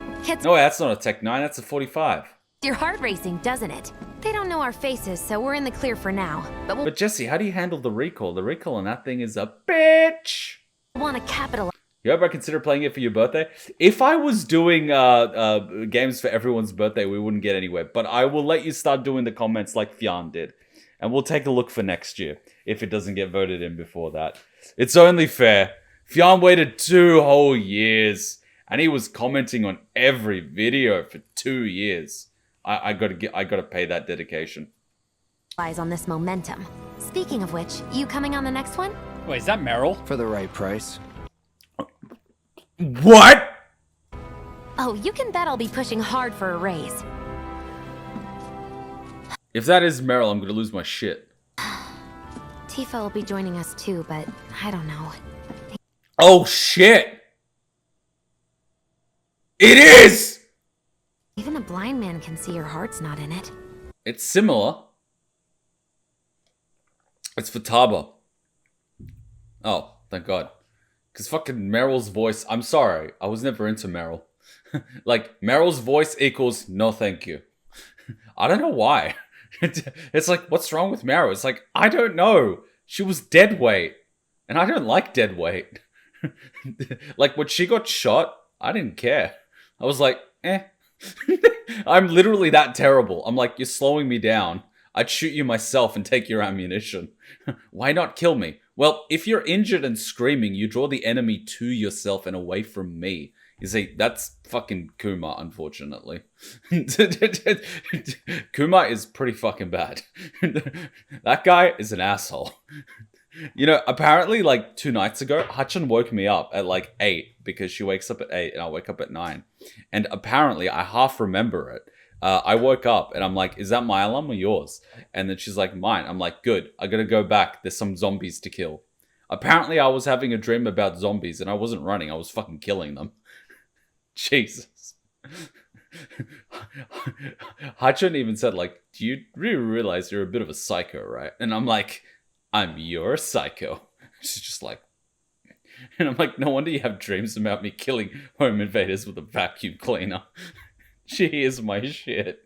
It's No, that's not a Tech 9, that's a 45. your heart racing, doesn't it? They don't know our faces, so we're in the clear for now. But Jessie, how do you handle the recall? The recall on that thing is a bitch! Want to capitalize. You ever consider playing it for your birthday? If I was doing games for everyone's birthday, we wouldn't get anywhere. But I will let you start doing the comments like Fionn did. And we'll take a look for next year, if it doesn't get voted in before that. It's only fair. Fionn waited 2 whole years, and he was commenting on every video for 2 years. I gotta pay that dedication. On this momentum. Speaking of which, you coming on the next one? Wait, is that Meryl? For the right price. What? Oh, you can bet I'll be pushing hard for a raise. If that is Meryl, I'm gonna lose my shit. Tifa will be joining us too, but I don't know. Oh shit! It is! Even a blind man can see your heart's not in it. It's similar. It's for Taba. Oh, thank God. Because fucking Meryl's voice... I'm sorry, I was never into Meryl. Like, Meryl's voice equals no thank you. I don't know why. It's like, what's wrong with Meryl? It's like, I don't know. She was dead weight. And I don't like dead weight. Like, when she got shot, I didn't care. I was like, eh. I'm literally that terrible. I'm like, you're slowing me down. I'd shoot you myself and take your ammunition. Why not kill me? Well, if you're injured and screaming, you draw the enemy to yourself and away from me. You see, that's fucking Kuma, unfortunately. Kuma is pretty fucking bad. That guy is an asshole. You know, apparently, like 2 nights ago, Hachan woke me up at like 8 because she wakes up at 8 and I wake up at 9. And apparently, I half remember it. I woke up and I'm like, is that my alarm or yours? And then she's like, mine. I'm like, good. I gotta go back. There's some zombies to kill. Apparently, I was having a dream about zombies and I wasn't running. I was fucking killing them. Jesus. Hachan even said, like, do you really realize you're a bit of a psycho, right? And I'm like, I'm your psycho. She's just like, and I'm like, no wonder you have dreams about me killing home invaders with a vacuum cleaner. She is my shit.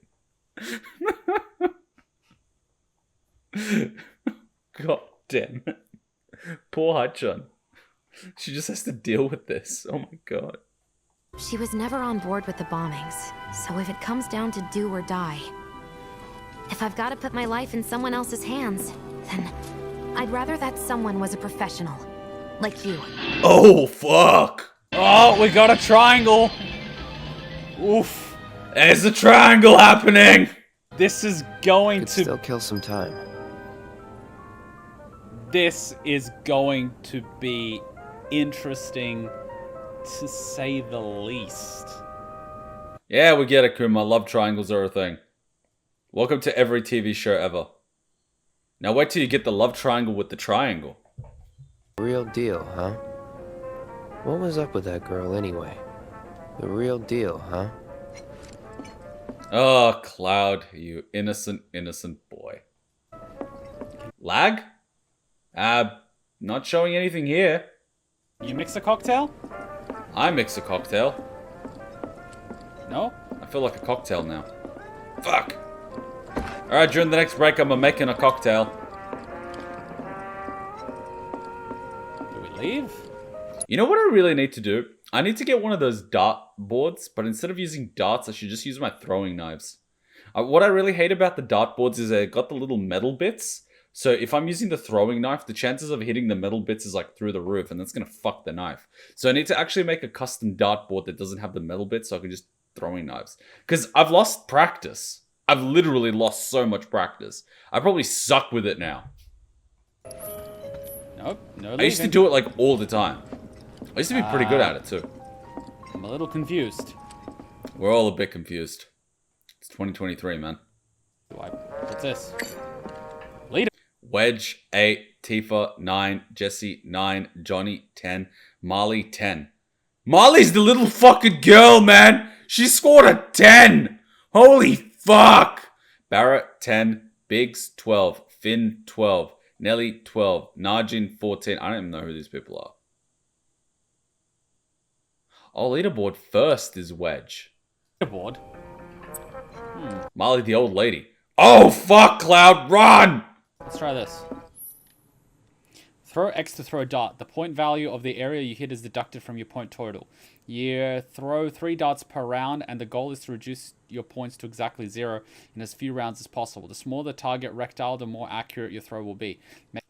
God damn it. Poor Hachan. She just has to deal with this. Oh my god. She was never on board with the bombings, so if it comes down to do or die, if I've got to put my life in someone else's hands, then I'd rather that someone was a professional, like you. Oh, fuck! Oh, we got a triangle! Oof. There's a triangle happening! This is going Could to... still kill some time. This is going to be interesting, to say the least. Yeah, we get it, Kuma. Love triangles are a thing. Welcome to every TV show ever. Now wait till you get the love triangle with the triangle. Real deal, huh? What was up with that girl anyway? The real deal, huh? Oh, Cloud, you innocent, innocent boy. Lag? Not showing anything here. You mix a cocktail? I mix a cocktail. No? I feel like a cocktail now. Fuck! Alright, during the next break, I'm making a cocktail. Do we leave? You know what I really need to do? I need to get one of those dart boards, but instead of using darts, I should just use my throwing knives. What I really hate about the dart boards is they got the little metal bits. So if I'm using the throwing knife, the chances of hitting the metal bits is like through the roof, and that's gonna fuck the knife. So I need to actually make a custom dart board that doesn't have the metal bits, so I can just throwing knives. Because I've lost practice. I've literally lost so much practice. I probably suck with it now. Nope, no leaving. I used to do it like all the time. I used to be pretty good at it too. I'm a little confused. We're all a bit confused. It's 2023, man. What's this? Leader. Wedge 8, Tifa 9, Jesse 9, Johnny 10, Marley 10. Marley's the little fucking girl, man. She scored a 10. Holy fuck. Barrett 10, Biggs 12, Finn 12, Nelly 12, Najin 14. I don't even know who these people are. Oh, leaderboard first is Wedge. Leaderboard? Marley the old lady. Oh, fuck, Cloud, run! Let's try this. Throw X to throw a dart. The point value of the area you hit is deducted from your point total. You throw 3 darts per round, and the goal is to reduce your points to exactly 0 in as few rounds as possible. The smaller the target rectile, the more accurate your throw will be.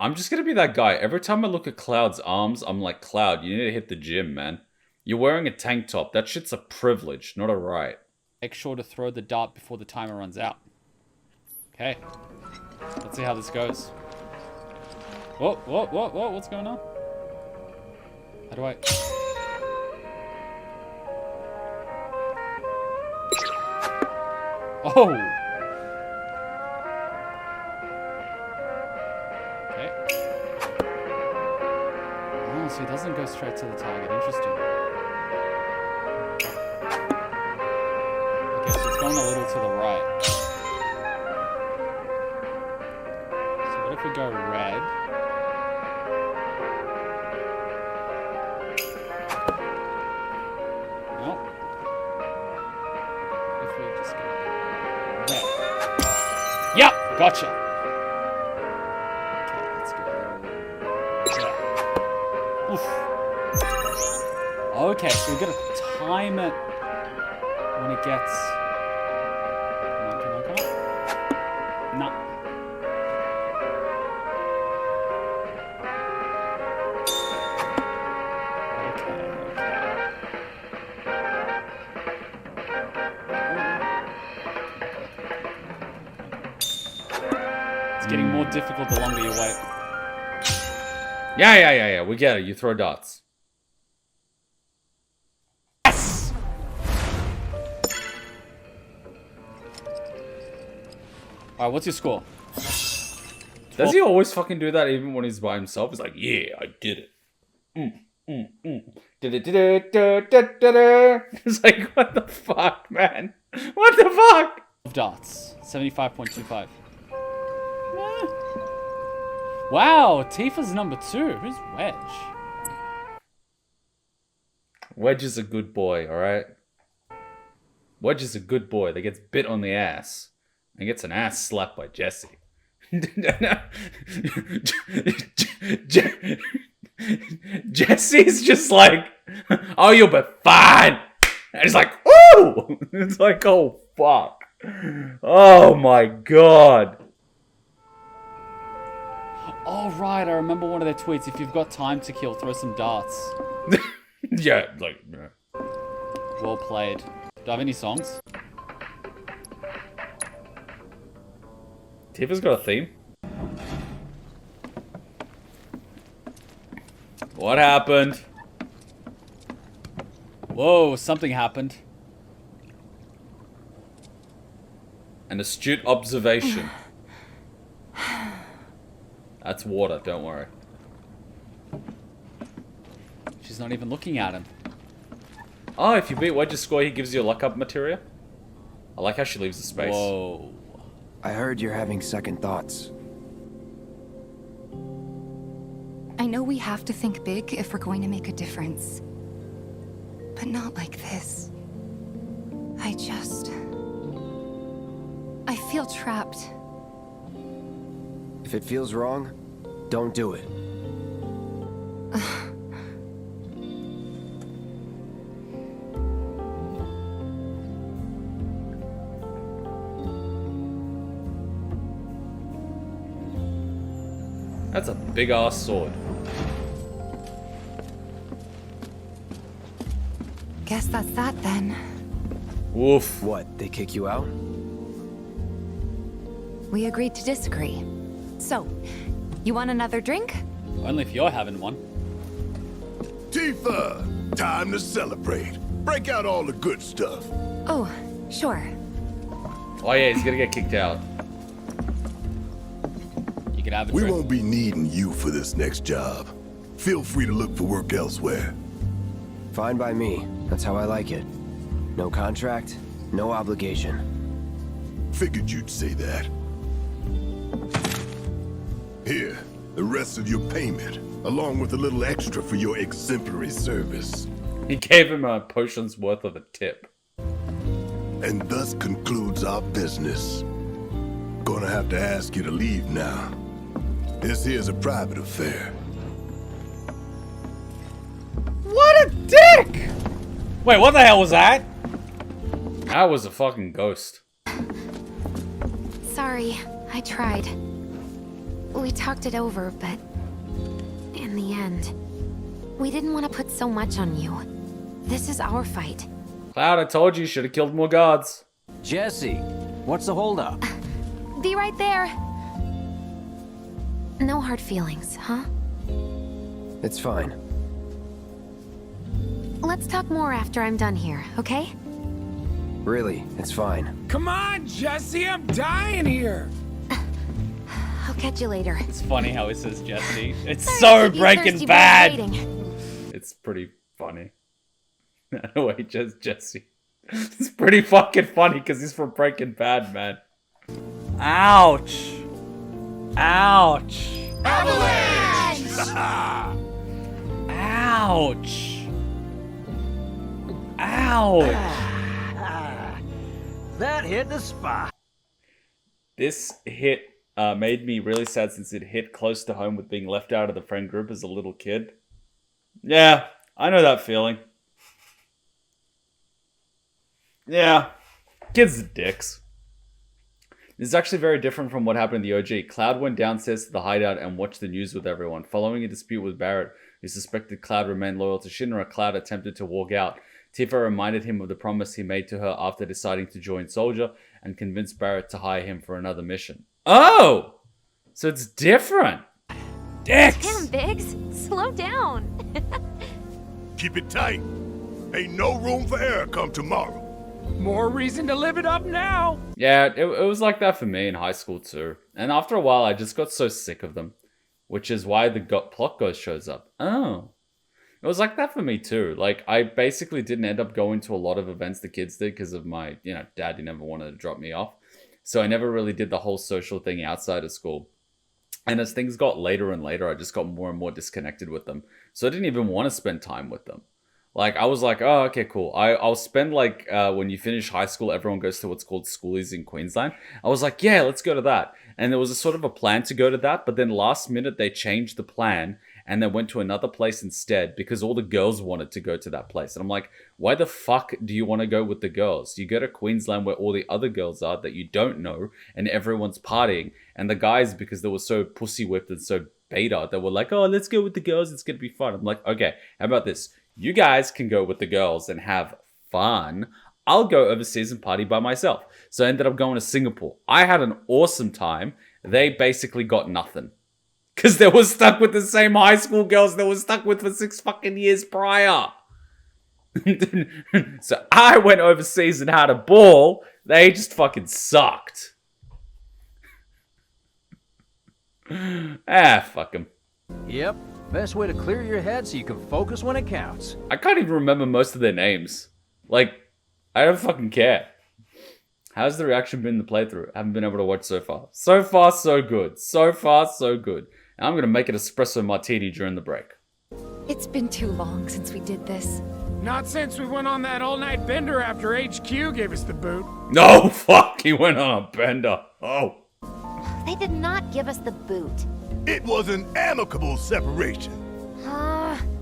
I'm just gonna be that guy. Every time I look at Cloud's arms, I'm like, Cloud, you need to hit the gym, man. You're wearing a tank top. That shit's a privilege, not a right. Make sure to throw the dart before the timer runs out. Okay. Let's see how this goes. Whoa, whoa, whoa, whoa, what's going on? How do I... Oh! Okay. Oh, so he doesn't go straight to the target. Interesting. Okay, so it's going a little to the right. So what if we go red? Nope. What if we just go red? Yep, gotcha. Okay, let's go red. Oof. Okay, so we gotta time it when it gets... Come on, come on, come on. No. It's getting more difficult the longer you wait. Yeah. We get it. You throw darts. Yes! Alright, what's your score? Does he always fucking do that even when he's by himself? He's like, yeah, I did it. It's like, what the fuck, man? What the fuck? Darts. 75.25. Wow, Tifa's number 2. Who's Wedge? Wedge is a good boy, alright? Wedge is a good boy that gets bit on the ass and gets an ass slapped by Jesse. Jesse's just like, oh, you'll be fine. And he's like, ooh! It's like, oh, fuck. Oh, my God. Oh, right, I remember one of their tweets. If you've got time to kill, throw some darts. Yeah, like... Yeah. Well played. Do I have any songs? Tifa's got a theme. What happened? Whoa, something happened. An astute observation. That's water, don't worry. She's not even looking at him. Oh, if you beat Wedge's score, he gives you a luck up materia. I like how she leaves the space. Whoa. I heard you're having second thoughts. I know we have to think big if we're going to make a difference. But not like this. I feel trapped. If it feels wrong, don't do it. That's a big ass sword. Guess that's that then. Woof. What, they kick you out? We agreed to disagree. So, you want another drink? Only if you're having one. Tifa! Time to celebrate. Break out all the good stuff. Oh, sure. Oh yeah, he's gonna get kicked out. You can have a We drink. won't be needing you for this next job. Feel free to look for work elsewhere. Fine by me. That's how I like it. No contract, no obligation. Figured you'd say that. Here, the rest of your payment, along with a little extra for your exemplary service. He gave him a potion's worth of a tip. And thus concludes our business. Gonna have to ask you to leave now. This here's a private affair. What a dick! Wait, what the hell was that? That was a fucking ghost. Sorry, I tried. We talked it over, but in the end, we didn't want to put so much on you. This is our fight. Cloud, I told you should have killed more guards. Jesse, what's the holdup? Be right there. No hard feelings, huh? It's fine. Let's talk more after I'm done here, okay? Really, it's fine. Come on, Jesse, I'm dying here. I'll catch you later. It's funny how he says Jesse. It's Sorry so to keep you Breaking thirsty Bad. while waiting. It's pretty funny. Wait, just Jesse. It's pretty fucking funny because he's from Breaking Bad, man. Ouch. Ouch. Avalanche! Ouch. Ouch. That hit the spot. This hit made me really sad since it hit close to home with being left out of the friend group as a little kid. Yeah, I know that feeling. Yeah, kids are dicks. This is actually very different from what happened in the OG. Cloud went downstairs to the hideout and watched the news with everyone. Following a dispute with Barrett, who suspected Cloud remained loyal to Shinra, Cloud attempted to walk out. Tifa reminded him of the promise he made to her after deciding to join Soldier and convinced Barrett to hire him for another mission. Oh! So it's different. Dicks! Damn, Biggs. Slow down. Keep it tight. Ain't no room for error come tomorrow. More reason to live it up now. Yeah, it was like that for me in high school too. And after a while, I just got so sick of them. Which is why the plot ghost shows up. Oh. It was like that for me too. Like, I basically didn't end up going to a lot of events the kids did because of my, dad, he never wanted to drop me off. So I never really did the whole social thing outside of school. And as things got later and later, I just got more and more disconnected with them. So I didn't even want to spend time with them. Like, I was like, oh, okay, cool. I'll spend, like, when you finish high school, everyone goes to what's called schoolies in Queensland. I was like, yeah, let's go to that. And there was a sort of a plan to go to that, but then last minute they changed the plan and then went to another place instead because all the girls wanted to go to that place. And I'm like, why the fuck do you want to go with the girls? You go to Queensland where all the other girls are that you don't know and everyone's partying. And the guys, because they were so pussy whipped and so beta, they were like, oh, let's go with the girls. It's going to be fun. I'm like, okay, how about this? You guys can go with the girls and have fun. I'll go overseas and party by myself. So I ended up going to Singapore. I had an awesome time. They basically got nothing. Because they were stuck with the same high school girls they were stuck with for 6 fucking years prior. So I went overseas and had a ball. They just fucking sucked. Fuck them. Yep. Best way to clear your head so you can focus when it counts. I can't even remember most of their names. Like, I don't fucking care. How's the reaction been in the playthrough? I haven't been able to watch so far. So far, so good. So far, so good. And I'm going to make an espresso martini during the break. It's been too long since we did this. Not since we went on that all-night bender after HQ gave us the boot. No, fuck, he went on a bender. Oh. They did not give us the boot. It was an amicable separation.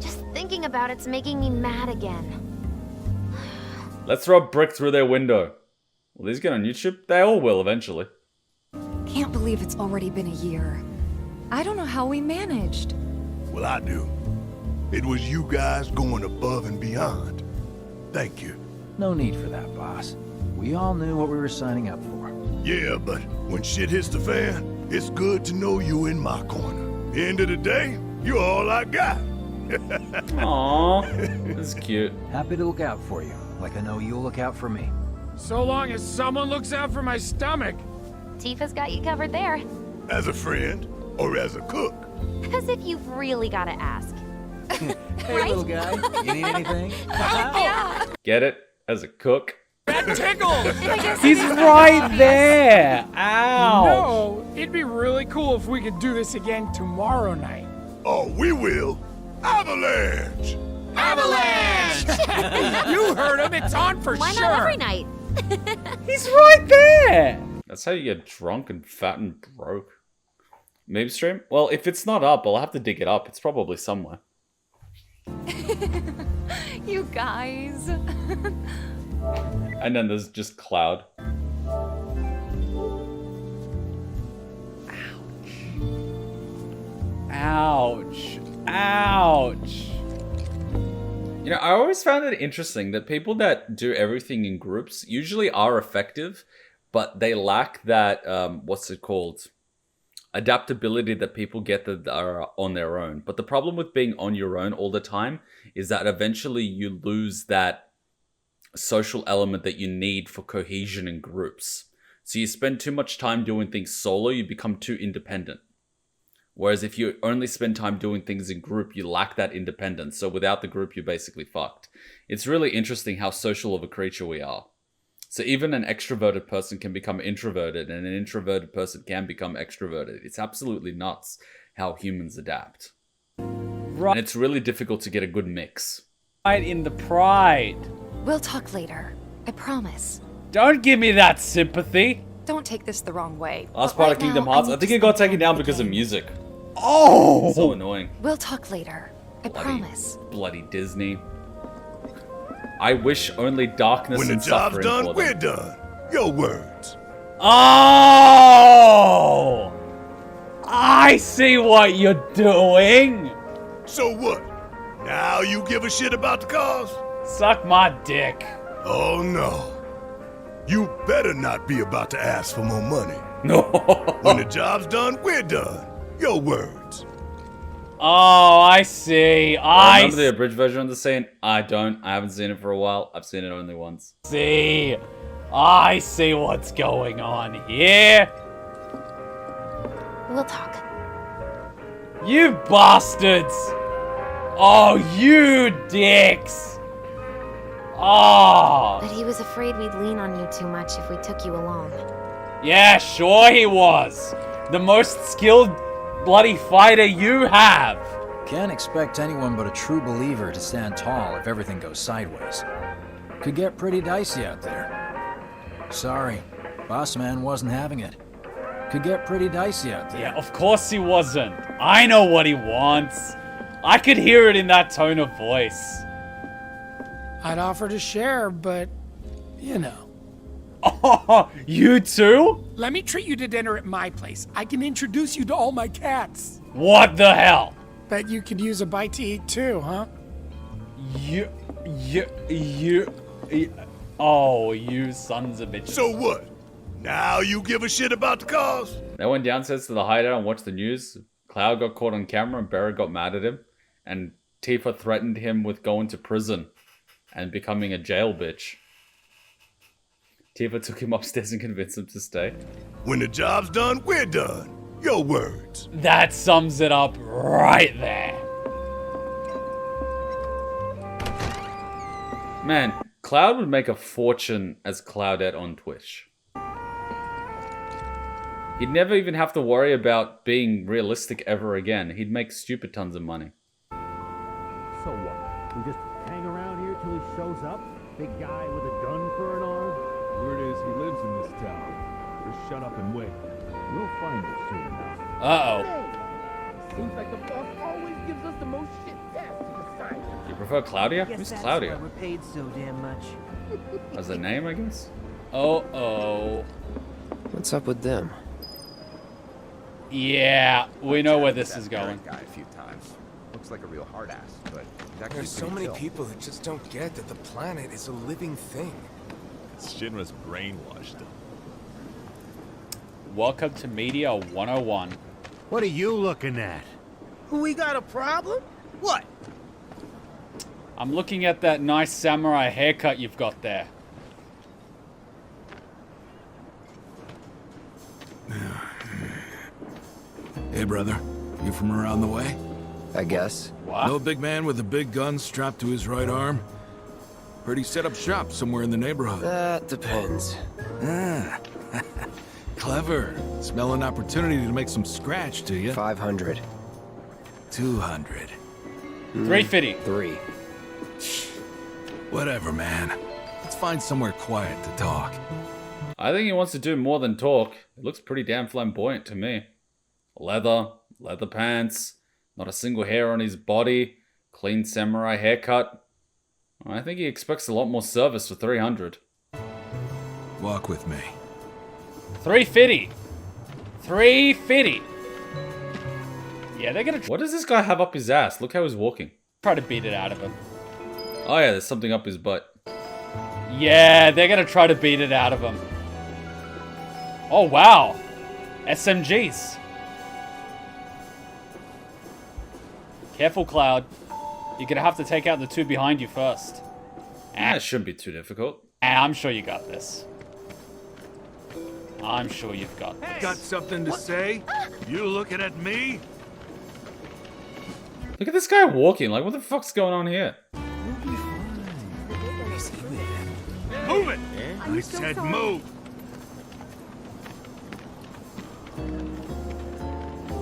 Just thinking about it's making me mad again. Let's throw a brick through their window. Will these get on YouTube? They all will eventually. Can't believe it's already been a year. I don't know how we managed. Well, I do. It was you guys going above and beyond. Thank you. No need for that, boss. We all knew what we were signing up for. Yeah, but when shit hits the fan, it's good to know you in my corner. End of the day, you're all I got. Aww, that's cute. Happy to look out for you, like I know you'll look out for me. So long as someone looks out for my stomach. Tifa's got you covered there. As a friend or as a cook? As if you've really got to ask. Hey, little guy, you need anything? Yeah. Get it? As a cook? That tickles! He's right there! Ow! No, it'd be really cool if we could do this again tomorrow night. Oh, we will. Avalanche! Avalanche! You heard him, it's on for Why sure. not every night? He's right there! That's how you get drunk and fat and broke. Maybe stream? Well, if it's not up, I'll have to dig it up. It's probably somewhere. You guys. And then there's just Cloud. Ouch. Ouch. You know, I always found it interesting that people that do everything in groups usually are effective, but they lack that, what's it called? Adaptability that people get that are on their own. But the problem with being on your own all the time is that eventually you lose that social element that you need for cohesion in groups. So you spend too much time doing things solo, you become too independent. Whereas if you only spend time doing things in group, you lack that independence. So without the group, you're basically fucked. It's really interesting how social of a creature we are. So even an extroverted person can become introverted, and an introverted person can become extroverted. It's absolutely nuts how humans adapt. Right. And it's really difficult to get a good mix. Right in the pride. We'll talk later. I promise. Don't give me that sympathy. Don't take this the wrong way. Last but part right of Kingdom now, Hearts, I need think to it got spend taken time down with because the of game. music. Oh! So annoying. We'll talk later. I promise. Bloody Disney. I wish only darkness When the and job's suffering done, for we're them. done. Your words. Oh! I see what you're doing. So what? Now you give a shit about the cause? Suck my dick. Oh no. You better not be about to ask for more money. No. When the job's done, we're done. Your words. Oh, I see. I remember the abridged version of the scene? I don't. I haven't seen it for a while. I've seen it only once. see. I see what's going on here. We'll talk. You bastards! Oh, you dicks! Oh! But he was afraid we'd lean on you too much if we took you along. Yeah, sure he was. The most skilled bloody fighter you have. Can't expect anyone but a true believer to stand tall if everything goes sideways. Could get pretty dicey out there. Sorry, boss man wasn't having it. Could get pretty dicey out there. Yeah, of course he wasn't. I know what he wants. I could hear it in that tone of voice. I'd offer to share, but, you know. Oh, you too? Let me treat you to dinner at my place. I can introduce you to all my cats. What the hell? Bet you could use a bite to eat too, huh? Oh, you sons of bitches. So what? Now you give a shit about the cause? They went downstairs to the hideout and watched the news. Cloud got caught on camera and Barrett got mad at him. And Tifa threatened him with going to prison and becoming a jail bitch. Tifa took him upstairs and convinced him to stay. When the job's done, we're done. Your words. That sums it up right there. Man, Cloud would make a fortune as Cloudette on Twitch. He'd never even have to worry about being realistic ever again. He'd make stupid tons of money. So what? We just hang around here till he shows up? Big guy with a gun for an arm? Word is he lives in this town. Just shut up and wait. We'll find it soon enough. Uh-oh. Seems like the boss always gives us the most shit tasks to decide. You prefer Claudia? Who's Claudia? We're paid so damn much. As a name, I guess? Oh. What's up with them? Yeah, we know where this is going. Guy a few times. Looks like a real hard ass, but There's so many people that just don't get that the planet is a living thing. Shinra's brainwashed them. Welcome to Media 101. What are you looking at? We got a problem? What? I'm looking at that nice samurai haircut you've got there. Hey, brother. You from around the way? I guess. What? No big man with a big gun strapped to his right arm? Heard he set up shop somewhere in the neighborhood. That depends. Ah. Clever. Smell an opportunity to make some scratch, do you? 500. 200. 350. 3. Whatever, man. Let's find somewhere quiet to talk. I think he wants to do more than talk. It looks pretty damn flamboyant to me. Leather pants, not a single hair on his body, clean samurai haircut. I think he expects a lot more service for 300. Walk with me. 350. 350. Yeah, they're gonna What does this guy have up his ass? Look how he's walking. try to beat it out of him. Oh yeah, there's something up his butt. Yeah, they're gonna try to beat it out of him. Oh, wow. SMGs. Careful, Cloud. You're gonna have to take out the two behind you first. It shouldn't be too difficult. I'm sure you got this. I'm sure you've got this. Got something to say? You looking at me? Look at this guy walking. Like, what the fuck's going on here? Move it! I said move!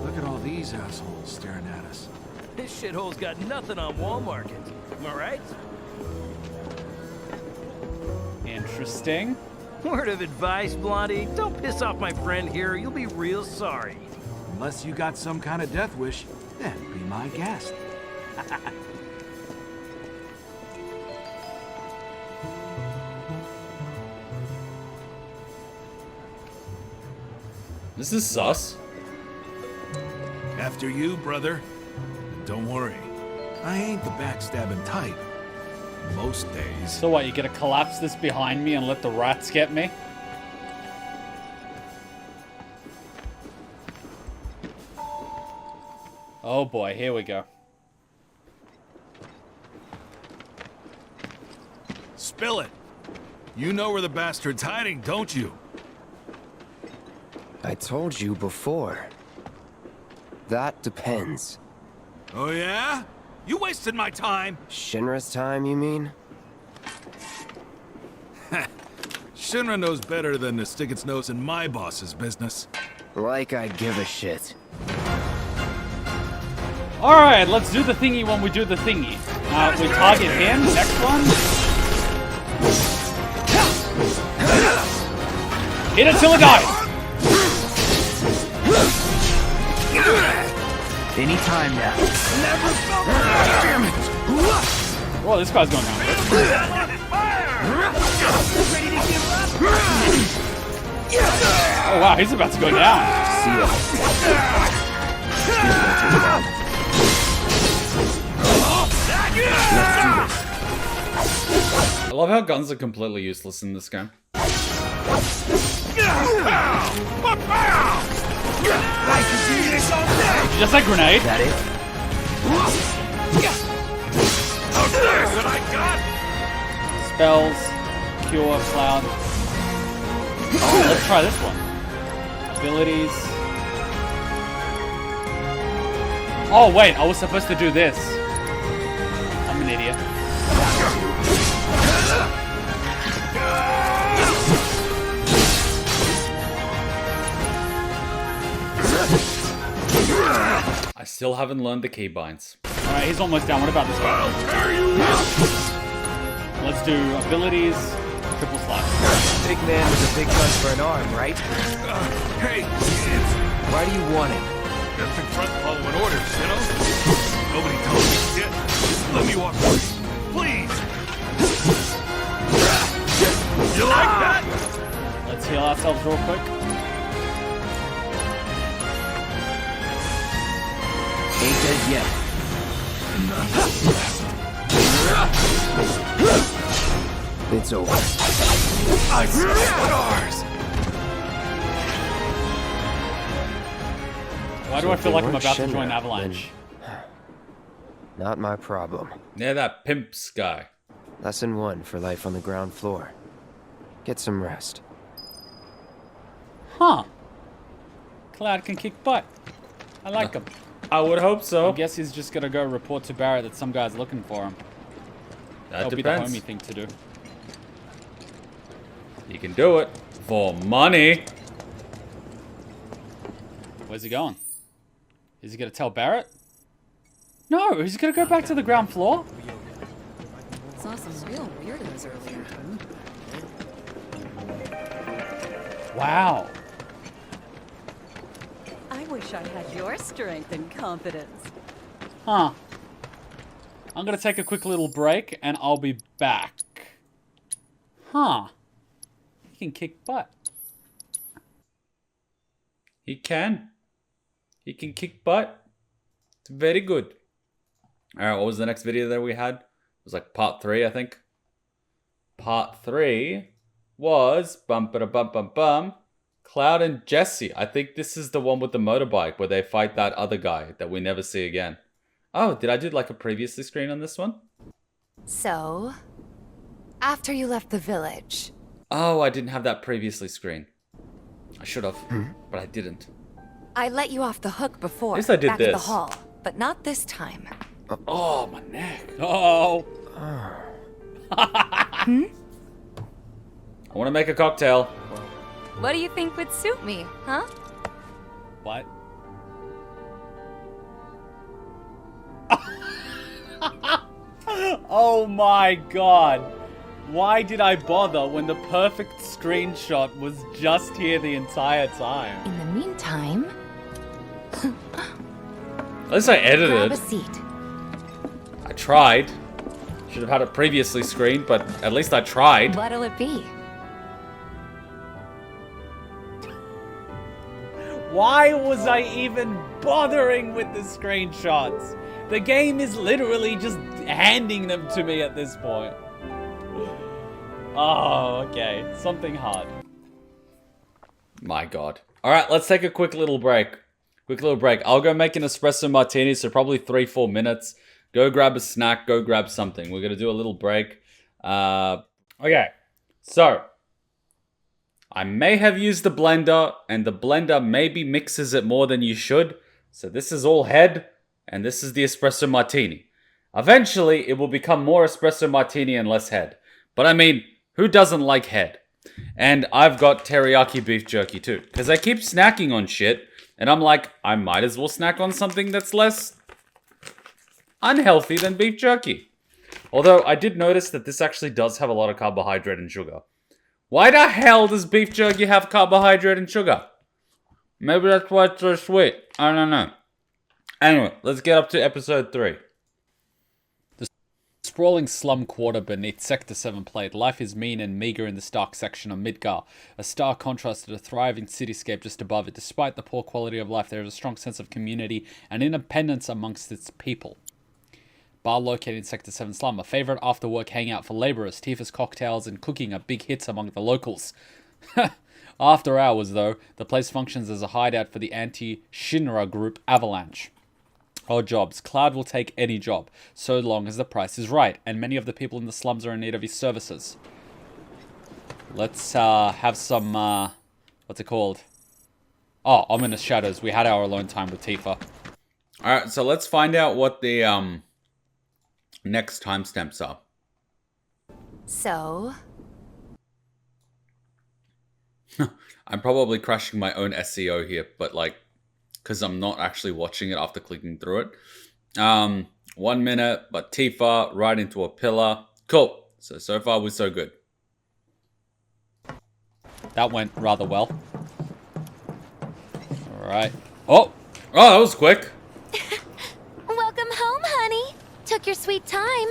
Look at all these assholes staring at us. This shithole's got nothing on Wall Market. Am I right? Interesting. Word of advice, Blondie. Don't piss off my friend here. You'll be real sorry. Unless you got some kind of death wish, then be my guest. This is sus. After you, brother. Don't worry. I ain't the backstabbing type. Most days. So what, you gonna collapse this behind me and let the rats get me? Oh boy, here we go. Spill it. You know where the bastard's hiding, don't you? I told you before. That depends. Oh yeah? You wasted my time. Shinra's time, you mean? Shinra knows better than to stick its nose in my boss's business. Like I give a shit. Alright, let's do the thingy when we do the thingy. We target him, next one. Hit it till it dies! Anytime now. Never felt damn it! Whoa, this guy's going down. Oh wow, he's about to go down. See ya. I love how guns are completely useless in this game. Just a grenade. That it? What I got? Spells, cure, cloud. Oh, let's try this one. Abilities. Oh wait, I was supposed to do this. I'm an idiot. I still haven't learned the keybinds. Alright, he's almost down. What about this guy? Let's do abilities, triple slash. Big man with a big gun for an arm, right? Hey, kids. Why do you want it? Just in front following orders, you know? Nobody tells me shit. Just let me walk away. Please. You like that? Let's heal ourselves real quick. Ain't dead yet. It's over. I swear ours. Why do I feel like I'm about to join Avalanche? Not my problem. Yeah, that pimps guy. Lesson 1 for life on the ground floor. Get some rest. Huh. Cloud can kick butt. I like him. I would hope so. I guess he's just gonna go report to Barrett that some guy's looking for him. That That'll depends. be the homie thing to do. You can do it. For money. Where's he going? Is he gonna tell Barrett? No, he's gonna go back to the ground floor. Saw some real weirdos earlier. Wow. I wish I had your strength and confidence. Huh. I'm gonna take a quick little break and I'll be back. Huh. He can kick butt. He can. He can kick butt. It's very good. Alright, what was the next video that we had? It was like part 3, I think. Part 3 was bum Cloud and Jesse. I think this is the one with the motorbike where they fight that other guy that we never see again. Oh, did I do like a previously screen on this one? So, after you left the village. Oh, I didn't have that previously screen. I should have, but I didn't. I let you off the hook before. Yes, I did back at the this. hall, but not this time. Oh, my neck. Oh. Hmm? I want to make a cocktail. What do you think would suit me, huh? What? Oh my god. Why did I bother when the perfect screenshot was just here the entire time? In the meantime, At least I edited. grab a seat. I tried. Should have had it previously screened, but at least I tried. What'll it be? Why was I even bothering with the screenshots? The game is literally just handing them to me at this point. Oh, okay. Something hard. My god. Alright, let's take a quick little break. Quick little break. I'll go make an espresso martini, so probably 3-4 minutes. Go grab a snack. Go grab something. We're going to do a little break. Okay. So, I may have used the blender, and the blender maybe mixes it more than you should. So this is all head, and this is the espresso martini. Eventually, it will become more espresso martini and less head. But I mean, who doesn't like head? And I've got teriyaki beef jerky too. Because I keep snacking on shit, and I'm like, I might as well snack on something that's less unhealthy than beef jerky. Although, I did notice that this actually does have a lot of carbohydrate and sugar. Why the hell does beef jerky have carbohydrate and sugar? Maybe that's why it's so sweet. I don't know. Anyway, let's get up to episode 3. The sprawling slum quarter beneath Sector 7 plate. Life is mean and meager in the stark section of Midgar. A stark contrast to the thriving cityscape just above it. Despite the poor quality of life, there is a strong sense of community and independence amongst its people. Bar located in Sector 7 slum, a favorite after-work hangout for laborers. Tifa's cocktails and cooking are big hits among the locals. After hours, though, the place functions as a hideout for the anti-Shinra group Avalanche. Odd jobs. Cloud will take any job, so long as the price is right, and many of the people in the slums are in need of his services. Let's have some, what's it called? Oh, Ominous Shadows. We had our alone time with Tifa. Alright, so let's find out what the, next timestamps are. So? I'm probably crashing my own SEO here, but like, because I'm not actually watching it after clicking through it. 1 minute, but Tifa right into a pillar. Cool. So far we're so good. That went rather well. Alright. Oh, that was quick. Welcome home, honey. Took your sweet time.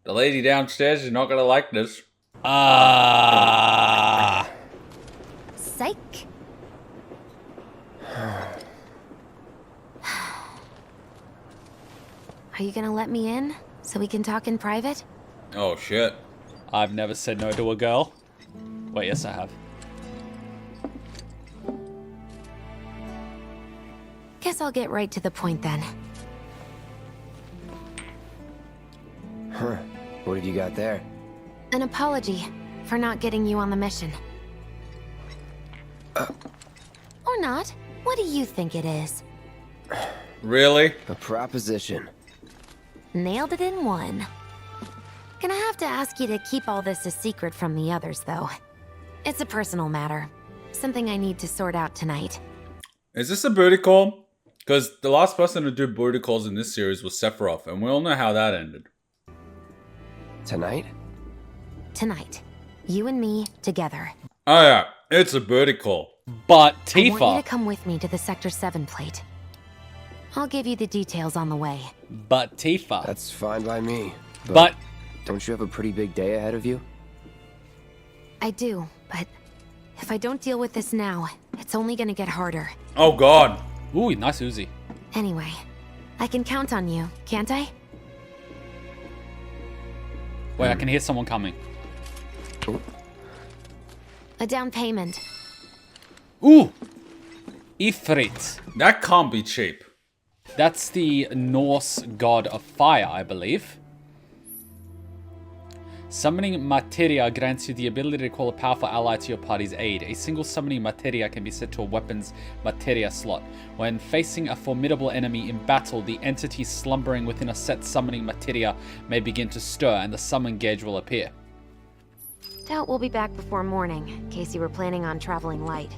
The lady downstairs is not going to like this. Psych. Are you gonna let me in so we can talk in private? Oh, shit. I've never said no to a girl. Wait, yes I have. Guess I'll get right to the point then. Huh. What have you got there? An apology for not getting you on the mission. Or not. What do you think it is? Really? A proposition. Nailed it in one. Gonna have to ask you to keep all this a secret from the others, though. It's a personal matter. Something I need to sort out tonight. Is this a booty call? Because the last person to do booty calls in this series was Sephiroth, and we all know how that ended. Tonight? Tonight. You and me, together. Oh yeah, it's a booty call. But I want you to come with me to the Sector 7 plate. I'll give you the details on the way. But Tifa. That's fine by me. But don't you have a pretty big day ahead of you? I do, but if I don't deal with this now, it's only gonna get harder. Oh god. Ooh, nice Uzi. Anyway, I can count on you, can't I? Wait, I can hear someone coming. A down payment. Ooh! Ifrit. That can't be cheap. That's the Norse god of fire, I believe. Summoning Materia grants you the ability to call a powerful ally to your party's aid. A single summoning Materia can be set to a weapon's Materia slot. When facing a formidable enemy in battle, the entity slumbering within a set summoning Materia may begin to stir and the summon gauge will appear. Doubt we'll be back before morning, in case you were planning on traveling light.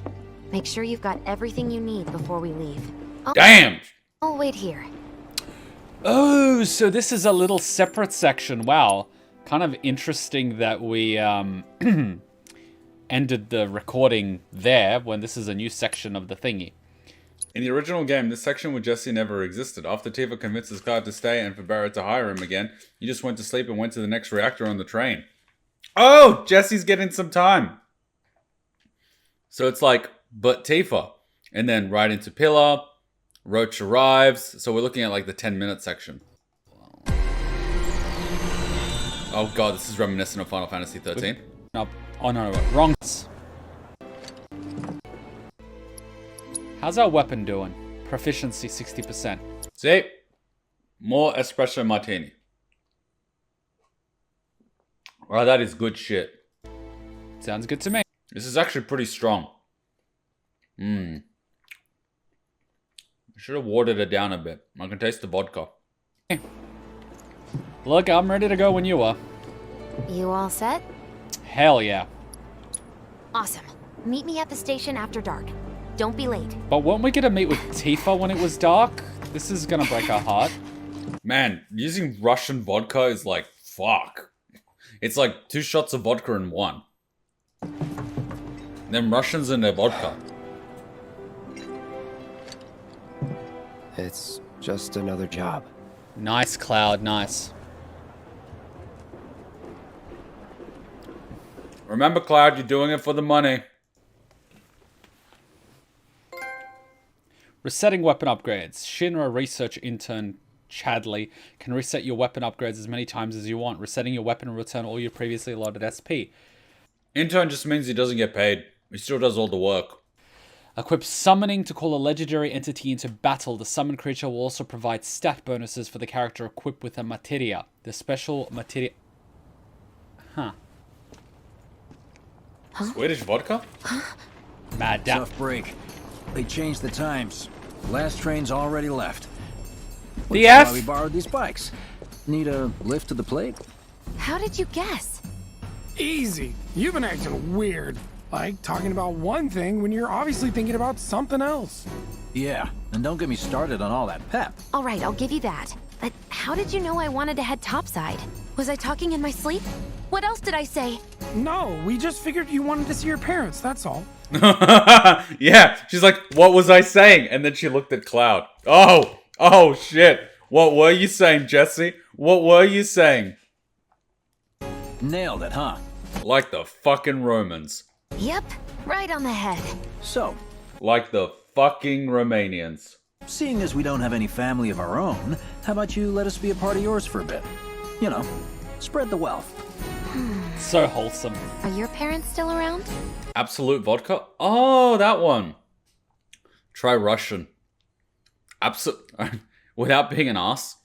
Make sure you've got everything you need before we leave. Damn! I'll wait here. Oh, so this is a little separate section. Wow. Kind of interesting that we ended the recording there when this is a new section of the thingy. In the original game, this section with Jesse never existed. After Tifa convinces Cloud to stay and for Barrett to hire him again, he just went to sleep and went to the next reactor on the train. Oh, Jesse's getting some time. So it's like, but Tifa. And then right into Pillar. Roach arrives. So we're looking at like the 10-minute section. Oh god, this is reminiscent of Final Fantasy 13. No, oh no, wrong. How's our weapon doing? Proficiency 60%. See? More espresso martini. Wow, that is good shit. Sounds good to me. This is actually pretty strong. I should have watered it down a bit. I can taste the vodka. Look, I'm ready to go when you are. You all set? Hell yeah. Awesome. Meet me at the station after dark. Don't be late. But weren't we gonna meet with Tifa when it was dark? This is gonna break our heart. Man, using Russian vodka is like, fuck. It's like 2 shots of vodka in one. Them Russians and their vodka. It's just another job. Nice, Cloud, nice. Remember, Cloud, you're doing it for the money. Resetting weapon upgrades. Shinra research intern Chadley can reset your weapon upgrades as many times as you want. Resetting your weapon will return all your previously allotted SP. Intern just means he doesn't get paid. He still does all the work. Equip summoning to call a legendary entity into battle. The summoned creature will also provide stat bonuses for the character equipped with a materia. The special materia... Huh. Swedish vodka? Mad Tough break. They changed the times. Last train's already left. The Which is F? why we borrowed these bikes. Need a lift to the plate? How did you guess? Easy. You've been acting weird. Like talking about one thing when you're obviously thinking about something else. Yeah, and don't get me started on all that pep. All right, I'll give you that. But how did you know I wanted to head topside? Was I talking in my sleep? What else did I say? No, we just figured you wanted to see your parents, that's all. Yeah, she's like, what was I saying? And then she looked at Cloud. Oh shit. What were you saying, Jesse? What were you saying? Nailed it, huh? Like the fucking Romans. Yep, right on the head. So, like the fucking Romanians. Seeing as we don't have any family of our own, how about you let us be a part of yours for a bit? You know, spread the wealth. So wholesome. Are your parents still around? Absolute vodka? Oh, that one. Try Russian. Without being an ass,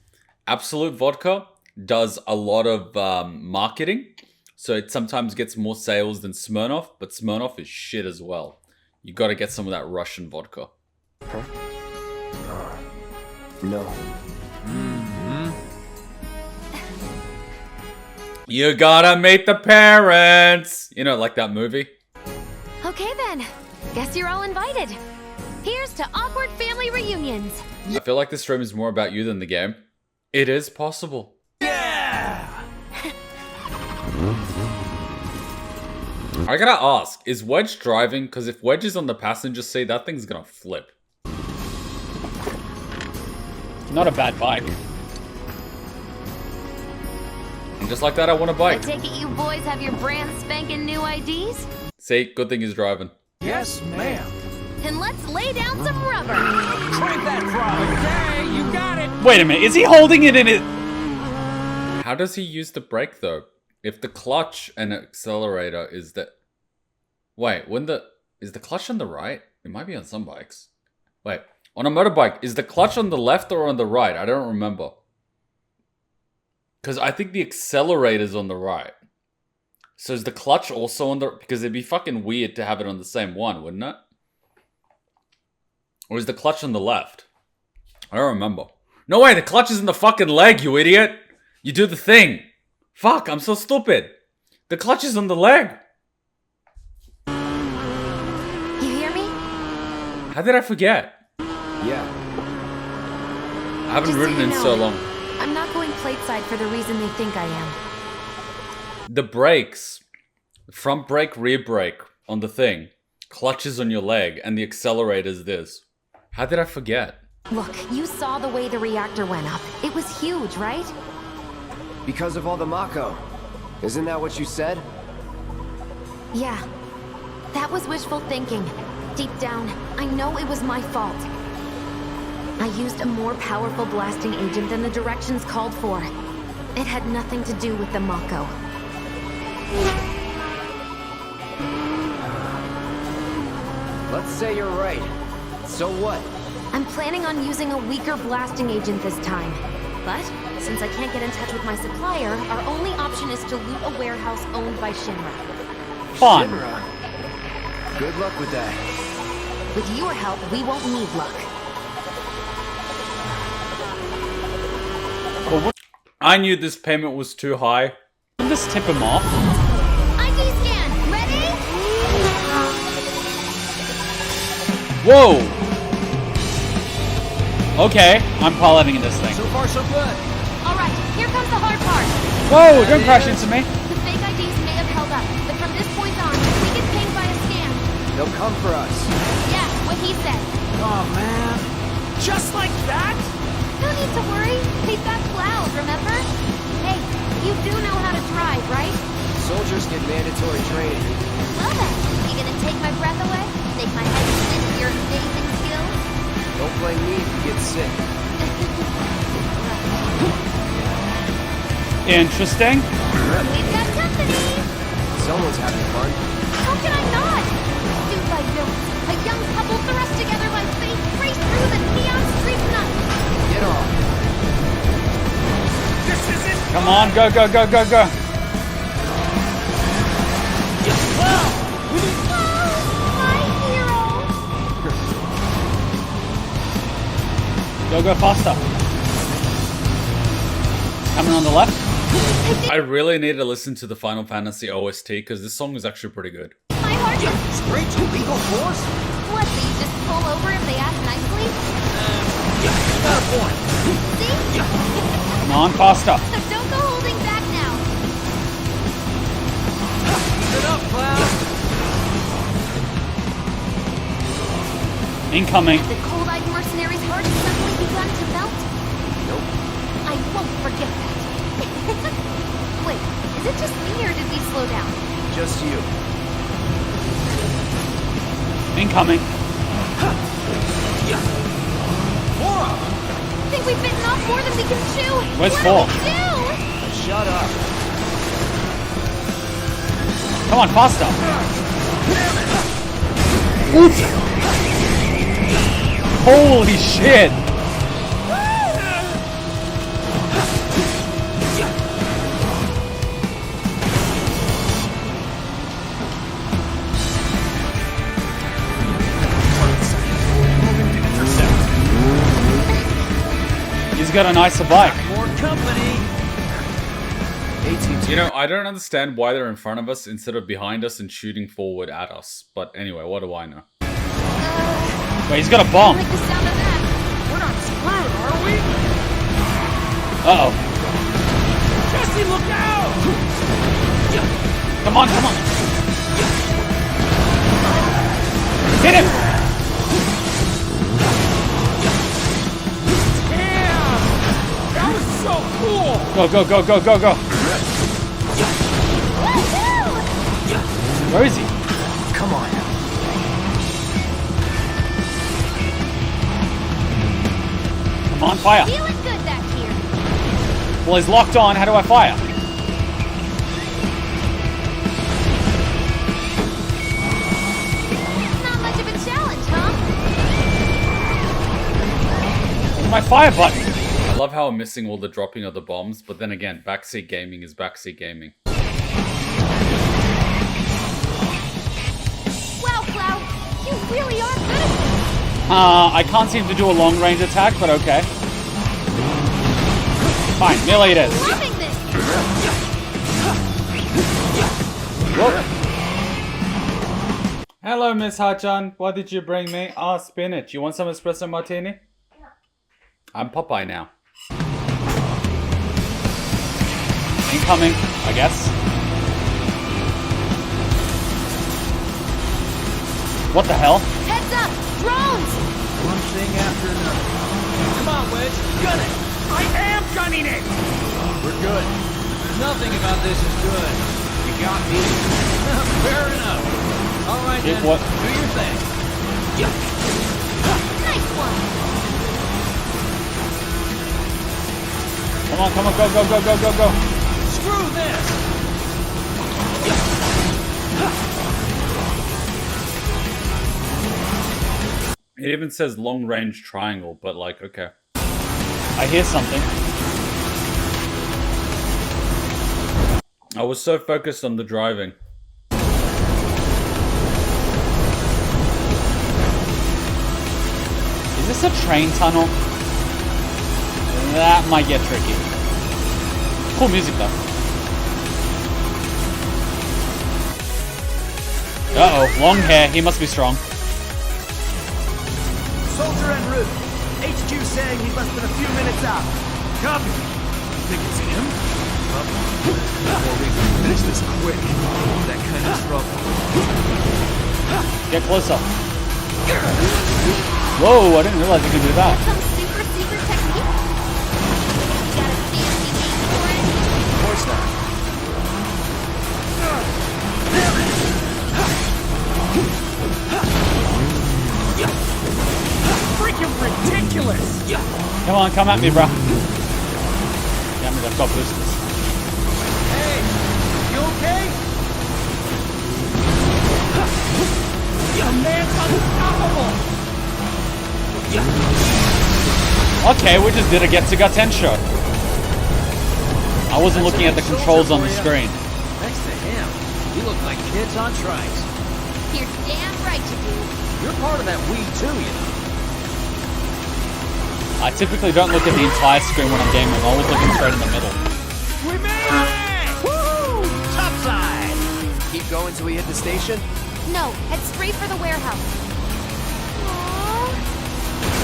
Absolute Vodka does a lot of marketing. So it sometimes gets more sales than Smirnoff, but Smirnoff is shit as well. You gotta get some of that Russian vodka. Huh? No. You gotta meet the parents! You know, like that movie? Okay then. Guess you're all invited. Here's to awkward family reunions. I feel like this stream is more about you than the game. It is possible. I gotta ask, is Wedge driving? Because if Wedge is on the passenger seat, that thing's gonna flip. Not a bad bike. And just like that, I want a I bike. take it you boys have your brand spanking new IDs? See, good thing he's driving. Yes, ma'am. And let's lay down some rubber. Crank that frog. Okay, you got it. Wait a minute, is he holding it in it? How does he use the brake though? If the clutch and accelerator is the... Wait, is the clutch on the right? It might be on some bikes. Wait, on a motorbike, is the clutch on the left or on the right? I don't remember. Because I think the accelerator's on the right. So is the clutch also on the... Because it'd be fucking weird to have it on the same one, wouldn't it? Or is the clutch on the left? I don't remember. No way, the clutch is in the fucking leg, you idiot! You do the thing! Fuck, I'm so stupid! The clutch is on the leg! You hear me? How did I forget? Yeah. I haven't Just ridden so you in know, so long. I'm not going plateside for the reason they think I am. The brakes, front brake, rear brake on the thing, clutch is on your leg, and the accelerator is this. How did I forget? Look, you saw the way the reactor went up. It was huge, right? Because of all the Mako. Isn't that what you said? Yeah. That was wishful thinking. Deep down, I know it was my fault. I used a more powerful blasting agent than the directions called for. It had nothing to do with the Mako. Let's say you're right. So what? I'm planning on using a weaker blasting agent this time. But, since I can't get in touch with my supplier, our only option is to loot a warehouse owned by Shinra. Fun. Shinra? Good luck with that. With your help, we won't need luck. I knew this payment was too high. Can this tip him off? ID scan, ready? Whoa! Okay, I'm piloting this thing. So far, so good. Alright, here comes the hard part. Whoa, don't crash into me. The fake IDs may have held up, but from this point on, we get pinged by a scan. They'll come for us. Yeah, what he said. Oh, man. Just like that? No need to worry. They've got Cloud, remember? Hey, you do know how to drive, right? Soldiers get mandatory training. Well then, you gonna take my breath away? Make my head spin with your amazing skills? Don't blame me if you get sick. Interesting. We've got company! Someone's having fun. How can I not? Sued by villains, a young couple thrust together by fate raced through the neon street night. Get off. This is it. Come on, go, go, go, go, go. Wow. We need... My hero! Go, go faster. Coming on the left. I really need to listen to the Final Fantasy OST because this song is actually pretty good. My heart is... Straight to legal force? What, so you just pull over if they ask nicely? Got a point. See? Come on, faster. So don't go holding back now. Keep it up, Cloud. Incoming. The cold-eyed mercenary's heart has suddenly begun to melt. Nope. I won't forget that. Wait, is it just me or did we slow down? Just you. Incoming. Think we've bitten off more than we can chew. Where's what Paul? do we do? Shut up. Come on, faster. Holy shit. He's got a nicer bike. More company. You know, I don't understand why they're in front of us instead of behind us and shooting forward at us. But anyway, what do I know? Wait, he's got a bomb. I like the sound of that. We're not screwed, are we? Uh-oh. Jesse, look out! Come on, come on. Hit him! Damn! That was so cool! Go, go, go, go, go, go. Where is he? Come on. Come on, fire. Feeling good back here. Well, he's locked on. How do I fire? Not much of a challenge, huh? Where's my fire button? I love how I'm missing all the dropping of the bombs, but then again, backseat gaming is backseat gaming. Wow, Cloud, you really are good at this. I can't seem to do a long range attack, but okay. Fine, melee it is. Loving this. Whoa. Hello, Miss Hachan. What did you bring me? Ah, spinach. You want some espresso martini? I'm Popeye now. Incoming, I guess. What the hell? Heads up, drones. One thing after another. Come on, Wedge, gun it! I am gunning it! We're good. Nothing about this is good. You got me. Fair enough. All right, then. What? Do your thing. Nice one. Come on, come on, go, go, go, go, go, go. Screw this! It even says long range triangle, but like, okay. I hear something. I was so focused on the driving. Is this a train tunnel? That might get tricky. Cool music though. Uh-oh, long hair. He must be strong. Soldier en route. HQ saying he must have been a few minutes out. Copy. Think it's him? Before we finish this quick, that kind of trouble. Get closer. Whoa, I didn't realize you could do that. Some super secret technique? Got a fancy name for it? Of course not. Freaking ridiculous! Come on, come at me, bro. Damn it, I've got boosters. Hey, you okay? Your man's unstoppable! Okay, we just did a Getsuga Tensho. I wasn't looking at the controls on the screen. Next to him, you look like kids on trikes. You're damn right you do. You're part of that we too, you know. I typically don't look at the entire screen when I'm gaming. I'm always looking straight in the middle. We made it! Woo! Topside! Keep going till we hit the station? No, head straight for the warehouse. Aww.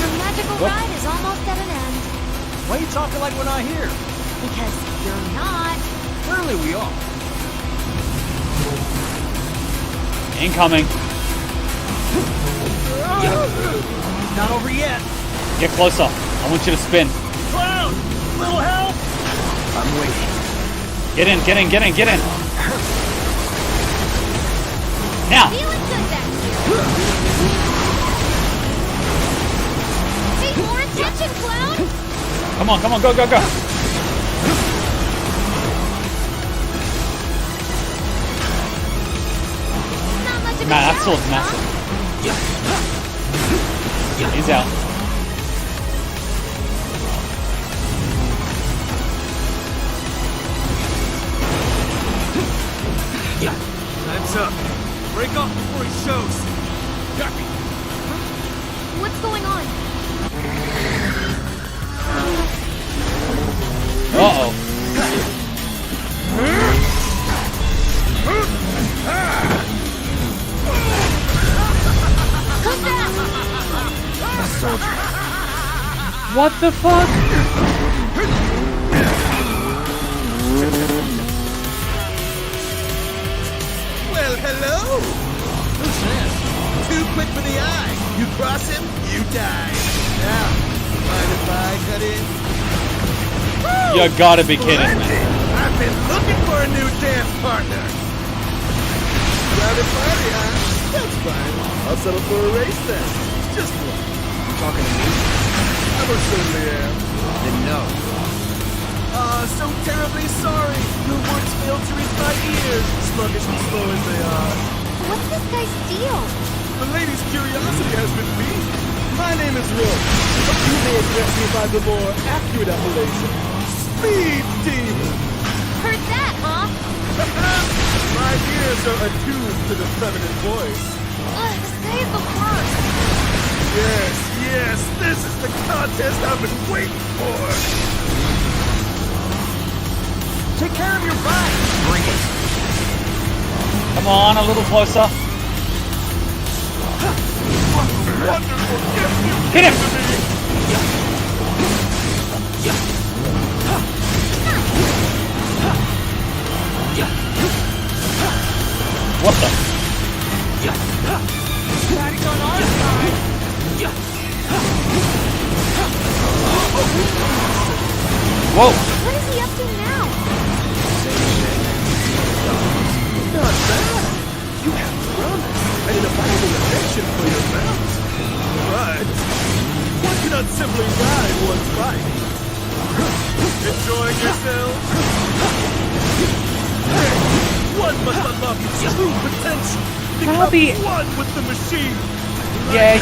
Your magical ride is almost at an end. Why are you talking like we're not here? Because you're not. Clearly we are. Incoming. It's not over yet. Get closer. I want you to spin. Clown! Little help! I'm waiting. Get in, get in, get in, get in. Now. Feeling good back here. Pay more attention, clown! Come on, come on, go, go, go. Not much of a Nah, that challenge, sword's huh? massive. He's out. Time's up. Break off before he shows. Copy. What's going on? Uh-oh. Who's that? What the fuck? Well, hello! Who's this? Too quick for the eye. You cross him, you die. Now, mind if I cut in? You gotta be kidding me. I've been looking for a new dance partner. Crowded party, huh? That's fine. I'll settle for a race then. Just one. You talking to me? I most certainly am. Then no. So terribly sorry. Your words fail to reach my ears, sluggish and slow as they are. What's this guy's deal? The lady's curiosity has been piqued. My name is Rook, but you may address me by the more accurate appellation, Speed Demon. Heard that, huh? My ears are attuned to the feminine voice. Ugh, this guy is the worst. Yes, yes, this is the contest I've been waiting for. Take care of your bike. Bring it. Come on, a little closer. Wonderful gift you Hit him! What the? Daddy's on our side. Whoa! What is he up to now? Not bad. You have promise and an abiding affection for your mount. But one cannot simply ride one's bike. Enjoying yourself? Hey, one must unlock its true potential. Become Bobby. one with the machine. Yeah.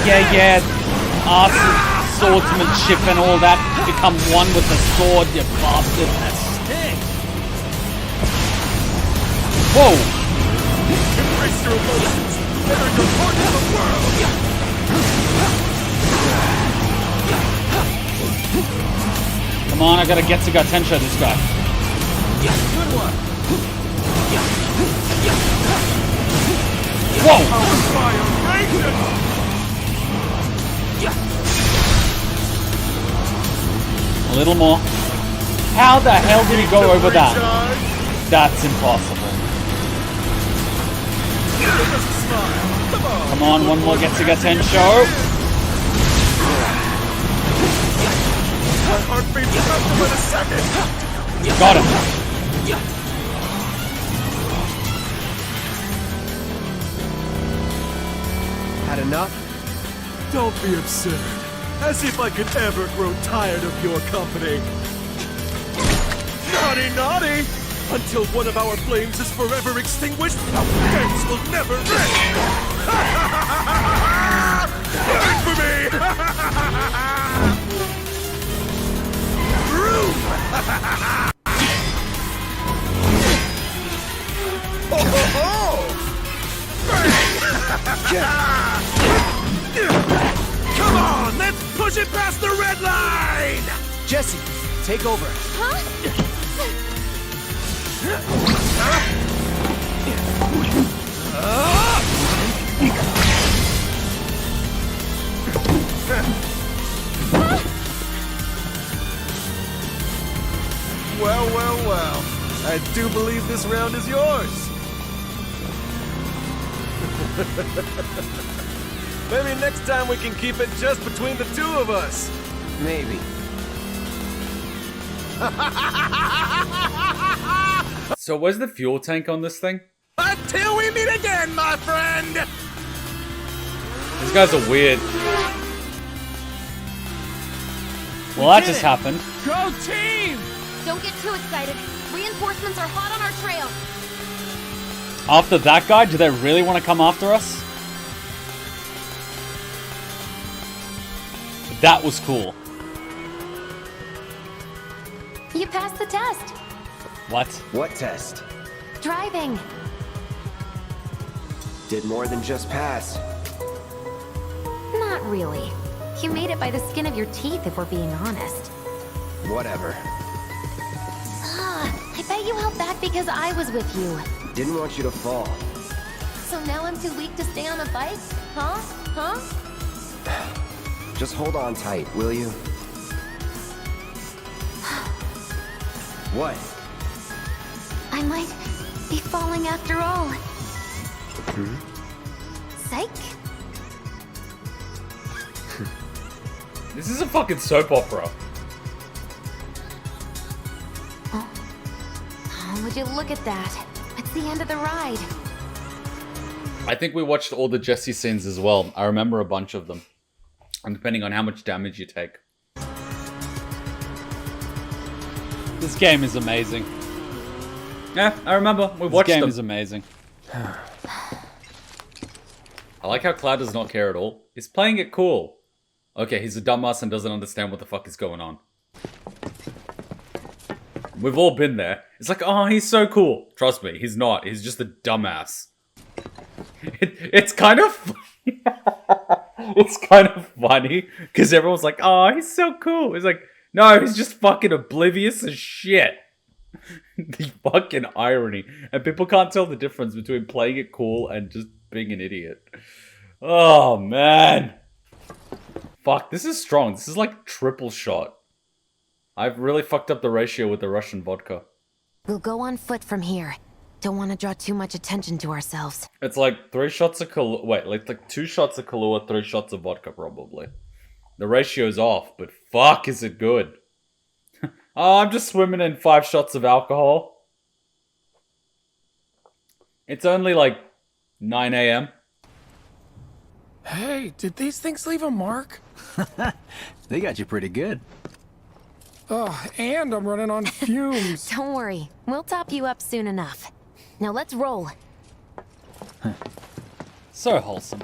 swordsmanship and all that. Become one with the sword, you bastard. That stinks. Whoa! Embrace your emotions. They're your part of the world. Come on, I gotta get to Tensho this guy. Good one. Whoa! A little more. How the hell did he go over that? That's impossible. Come on, one more get to Tensho. My heart beats faster in a second. Got him. Had enough? Don't be absurd. As if I could ever grow tired of your company. Naughty, naughty! Until one of our flames is forever extinguished, our games will never end! Wait for me! Come on, let's push it past the red line! Jesse, take over. Well, well, well. I do believe this round is yours. Maybe next time we can keep it just between the two of us. Maybe. So where's the fuel tank on this thing? Until we meet again, my friend! These guys are weird. Well, that just happened. Go team! Don't get too excited. Reinforcements are hot on our trail. After that guy, do they really want to come after us? That was cool. You passed the test. What? What test? Driving. Did more than just pass. Not really. You made it by the skin of your teeth, if we're being honest. Whatever. I bet you held back because I was with you. Didn't want you to fall. So now I'm too weak to stay on a bike? Huh? Huh? Just hold on tight, will you? What? I might be falling after all. Psych. This is a fucking soap opera. Oh, would you look at that? It's the end of the ride. I think we watched all the Jesse scenes as well. I remember a bunch of them. And depending on how much damage you take. This game is amazing. Yeah, I remember. We watched This game them. is amazing. I like how Cloud does not care at all. He's playing it cool. Okay, he's a dumbass and doesn't understand what the fuck is going on. We've all been there. It's like, oh, he's so cool. Trust me, he's not. He's just a dumbass. It's kind of... It's kind of funny, because everyone's like, oh, he's so cool. It's like, no, he's just fucking oblivious as shit. The fucking irony. And people can't tell the difference between playing it cool and just being an idiot. Oh, man. Fuck, this is strong. This is like triple shot. I've really fucked up the ratio with the Russian vodka. We'll go on foot from here. Don't want to draw too much attention to ourselves. It's like 3 shots of Kahlua. Wait, like 2 shots of Kahlua, 3 shots of vodka, probably. The ratio's off, but fuck, is it good. Oh, I'm just swimming in 5 shots of alcohol. It's only like 9 a.m. Hey, did these things leave a mark? They got you pretty good. Oh, and I'm running on fumes. Don't worry. We'll top you up soon enough. Now let's roll. So wholesome.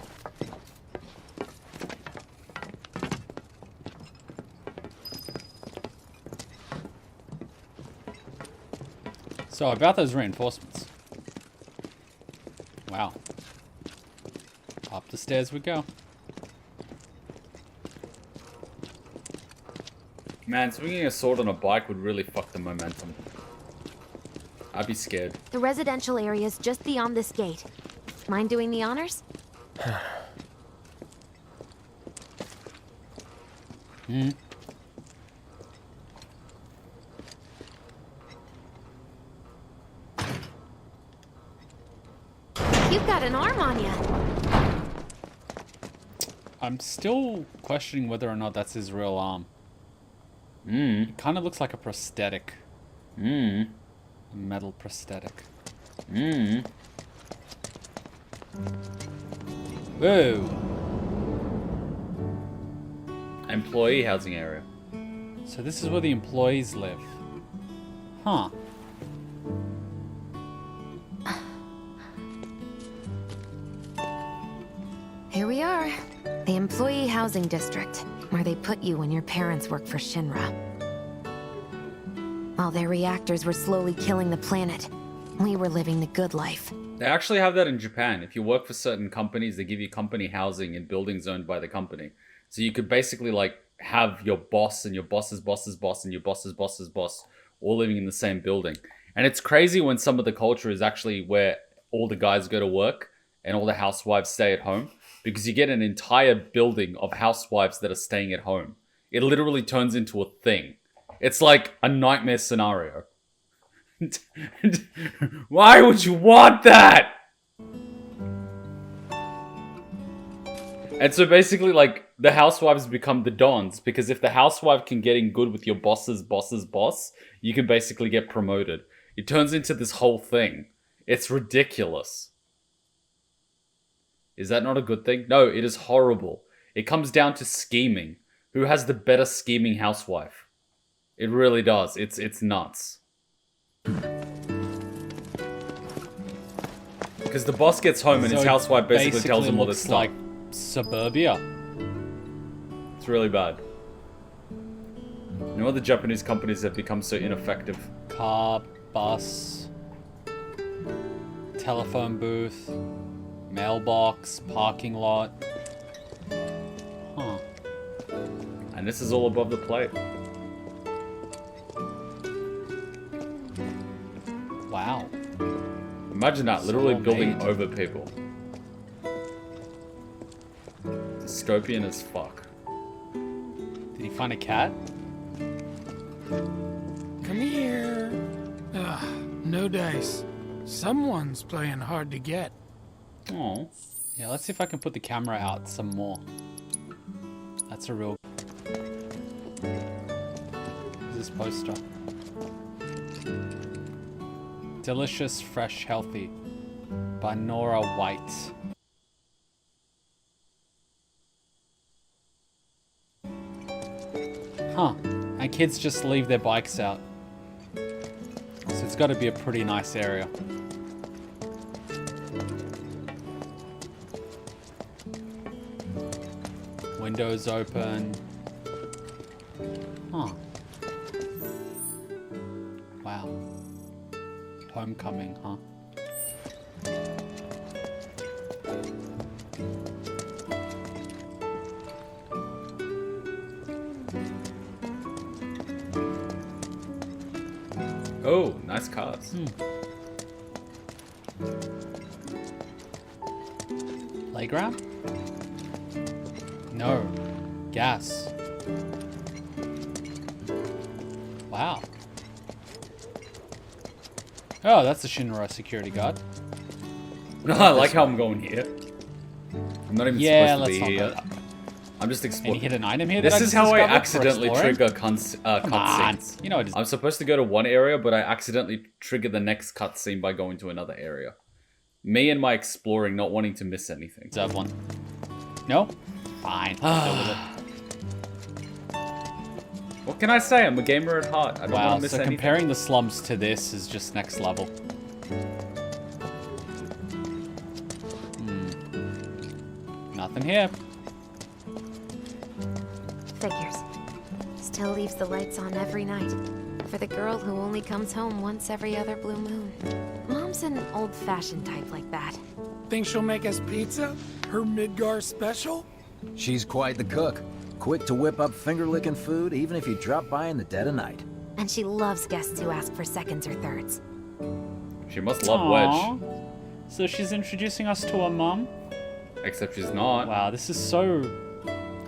So, about those reinforcements. Wow. Up the stairs we go. Man, swinging a sword on a bike would really fuck the momentum. I'd be scared. The residential area is just beyond this gate. Mind doing the honors? Hmm. You've got an arm on you. I'm still questioning whether or not that's his real arm. It kind of looks like a prosthetic. A metal prosthetic. Whoa. Employee housing area. So this is where the employees live. Huh. Here we are. The employee housing district, where they put you when your parents work for Shinra. While their reactors were slowly killing the planet, we were living the good life. They actually have that in Japan. If you work for certain companies, they give you company housing in buildings owned by the company. So you could basically like have your boss and your boss's boss's boss and your boss's boss's boss all living in the same building. And it's crazy when some of the culture is actually where all the guys go to work and all the housewives stay at home, because you get an entire building of housewives that are staying at home. It literally turns into a thing. It's like a nightmare scenario. Why would you want that? And so basically, like, the housewives become the dons, because if the housewife can get in good with your boss's boss's boss, you can basically get promoted. It turns into this whole thing. It's ridiculous. Is that not a good thing? No, it is horrible. It comes down to scheming. Who has the better scheming housewife? It really does. It's nuts. Because the boss gets home and his housewife basically tells him all this stuff. Like suburbia. It's really bad. No other Japanese companies have become so ineffective. Car, bus, telephone booth, mailbox, parking lot. Huh. And this is all above the plate. Wow. Imagine that, literally building over people. Dystopian as fuck. Did he find a cat? Come here. Ugh, no dice. Someone's playing hard to get. Oh. Yeah, let's see if I can put the camera out some more. That's a real... What's this poster? Delicious, Fresh, Healthy by Nora White. Huh. And kids just leave their bikes out. So it's got to be a pretty nice area. Windows open. Huh. Wow. Homecoming, huh? Oh, nice cars. Playground? No. Gas. Wow. Oh, that's the Shinra security guard. No, I like how I'm going here. I'm not even supposed to be here. Go. I'm just exploring. And you hit an item here. This is how I accidentally trigger cutscenes. You know, it is. I'm supposed to go to one area, but I accidentally trigger the next cutscene by going to another area. Me and my exploring, not wanting to miss anything. Deserve one. No? Fine. Deal with it. What can I say? I'm a gamer at heart. I don't want to miss anything. Comparing the slums to this is just next level. Nothing here. Figures. Still leaves the lights on every night. For the girl who only comes home once every other blue moon. Mom's an old-fashioned type like that. Think she'll make us pizza? Her Midgar special? She's quite the cook. Quick to whip up finger-licking food, even if you drop by in the dead of night. And she loves guests who ask for seconds or thirds. She must love Wedge. So she's introducing us to her mum? Except she's not. Wow, this is so...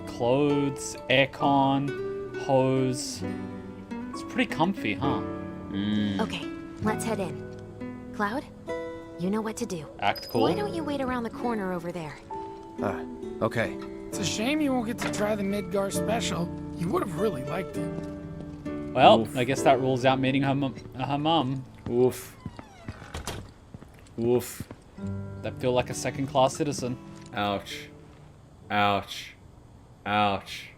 Clothes, aircon, hose... It's pretty comfy, huh? Okay, let's head in. Cloud, you know what to do. Act cool. Why don't you wait around the corner over there? Okay. It's a shame you won't get to try the Midgar special. You would have really liked it. Well, oof. I guess that rules out meeting her mum. Oof. Oof. That feel like a second-class citizen. Ouch. Ouch. Ouch.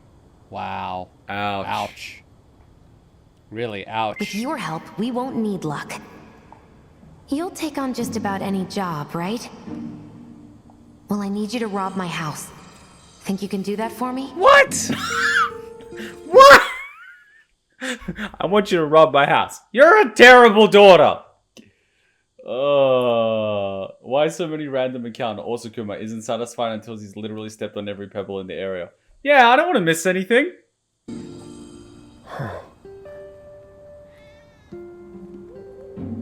Wow. Ouch. Ouch. Really, ouch. With your help, we won't need luck. You'll take on just about any job, right? Well, I need you to rob my house. Think you can do that for me? What? What? I want you to rob my house. You're a terrible daughter. Why so many random encounter? Also, Kuma isn't satisfied until he's literally stepped on every pebble in the area. Yeah, I don't want to miss anything.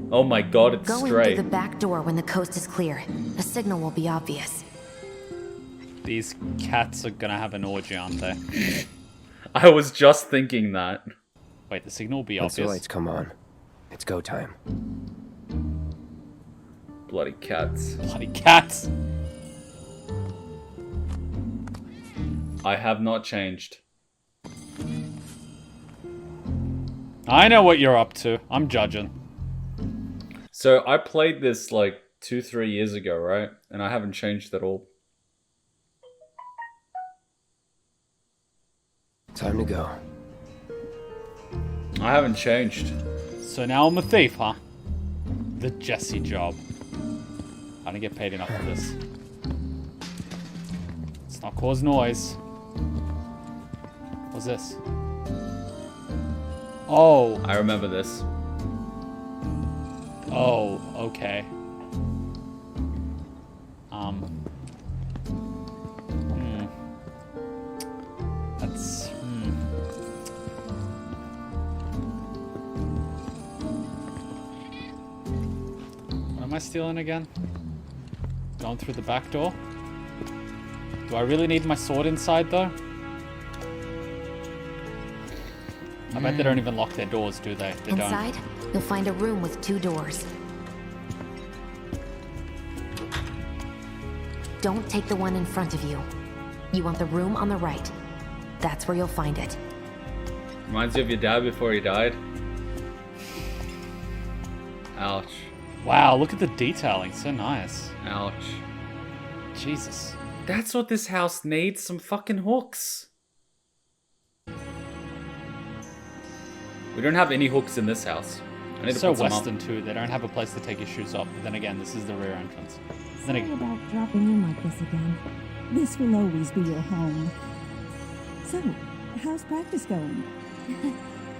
Oh my god, it's straight. Go in through the back door when the coast is clear. A signal will be obvious. These cats are gonna have an orgy, aren't they? I was just thinking that. Wait, the signal will be Once obvious? the lights come on, it's go time. Bloody cats. Bloody cats! I have not changed. I know what you're up to. I'm judging. So I played this like 2-3 years ago, right? And I haven't changed at all. Time to go. I haven't changed. So now I'm a thief, huh? The Jesse job. I don't get paid enough for this. Let's not cause noise. What's this? Oh. I remember this. Oh, okay. That's... What am I stealing again? Going through the back door? Do I really need my sword inside, though? I bet they don't even lock their doors, do they? They Inside, don't. you'll find a room with 2 doors. Don't take the one in front of you. You want the room on the right. That's where you'll find it. Reminds you of your dad before he died. Ouch. Wow, look at the detailing. So nice. Ouch. Jesus. That's what this house needs. Some fucking hooks. We don't have any hooks in this house. I need to so put some Western up. too. They don't have a place to take your shoes off. But then again, this is the rear entrance. Sorry about dropping in like this again. This will always be your home. So, how's practice going?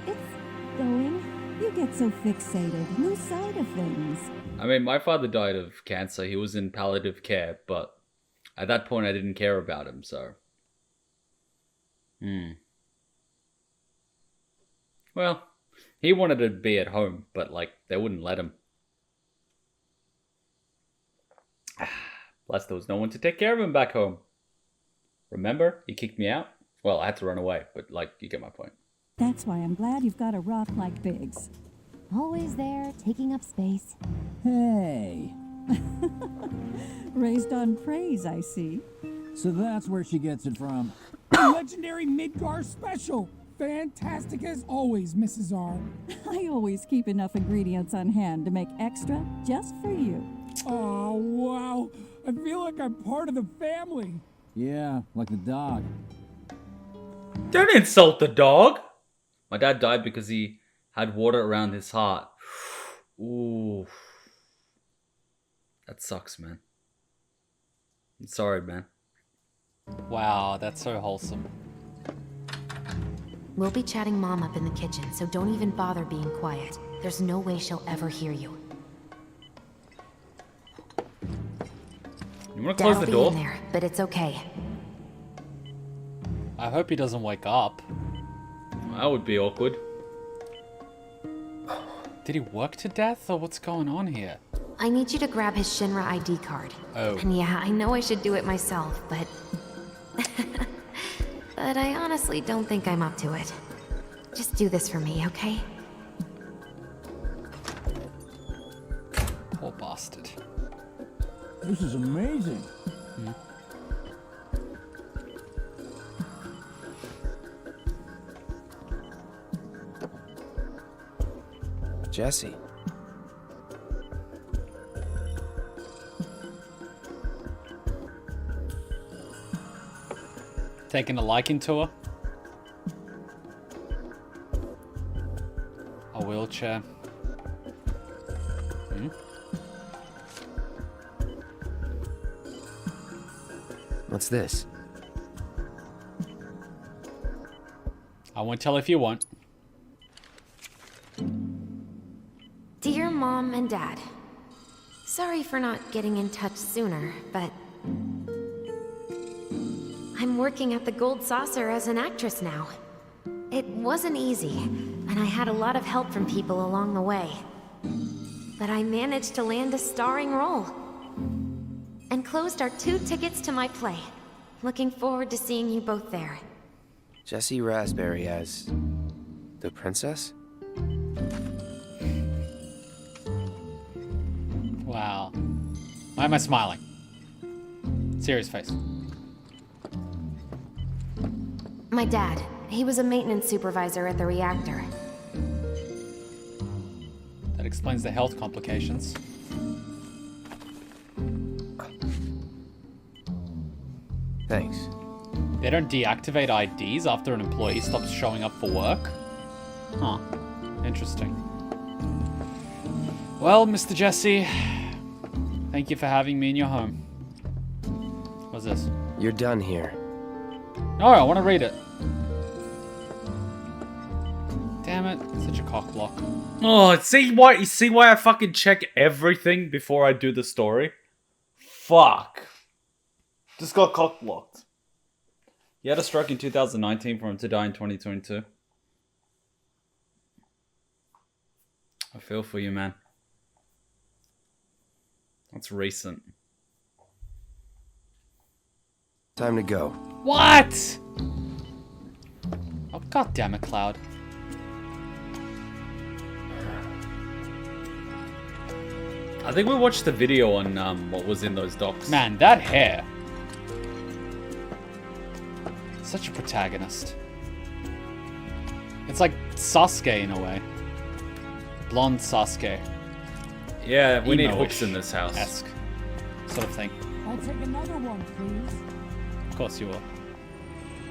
It's going. You get so fixated. Lose sight of things. I mean, my father died of cancer. He was in palliative care, but at that point I didn't care about him, so. Well, he wanted to be at home, but like, they wouldn't let him. Plus, there was no one to take care of him back home. Remember? He kicked me out? Well, I had to run away, but like, you get my point. That's why I'm glad you've got a rock like Biggs. Always there, taking up space. Hey. Raised on praise, I see. So that's where she gets it from. Legendary Midgar special. Fantastic as always, Mrs. R. I always keep enough ingredients on hand to make extra just for you. Oh, wow. I feel like I'm part of the family. Yeah, like the dog. Don't insult the dog! My dad died because he had water around his heart. Ooh. That sucks, man. I'm sorry, man. Wow, that's so wholesome. We'll be chatting Mom up in the kitchen, so don't even bother being quiet. There's no way she'll ever hear you. You want to close the Dad'll door? be in there, but it's okay. I hope he doesn't wake up. That would be awkward. Did he work to death, or what's going on here? I need you to grab his Shinra ID card. Oh. And yeah, I know I should do it myself, but... but I honestly don't think I'm up to it. Just do this for me, okay? Poor bastard. This is amazing. Jesse. Taking a liking to her. A wheelchair. What's this? I won't tell if you want. Dear Mom and Dad, sorry for not getting in touch sooner, but I'm working at the Gold Saucer as an actress now. It wasn't easy, and I had a lot of help from people along the way. But I managed to land a starring role. Enclosed are 2 tickets to my play. Looking forward to seeing you both there. Jesse Raspberry as the princess? Wow. Why am I smiling? Serious face. My dad, he was a maintenance supervisor at the reactor. That explains the health complications. Thanks. They don't deactivate IDs after an employee stops showing up for work? Huh. Interesting. Well, Mr. Jesse, thank you for having me in your home. What's this? You're done here. No, I want to read it. Damn it, such a cockblock. Oh, you see why I fucking check everything before I do the story? Fuck. Just got cockblocked. He had a stroke in 2019 for him to die in 2022. I feel for you, man. That's recent. Time to go. What? Oh, god damn it, Cloud. I think we watched the video on what was in those docs. Man, that hair. Such a protagonist. It's like Sasuke in a way. Blonde Sasuke. Yeah, we need Emo-ish hooks in this house. Esque sort of thing. I'll take another one, please. Of course you will.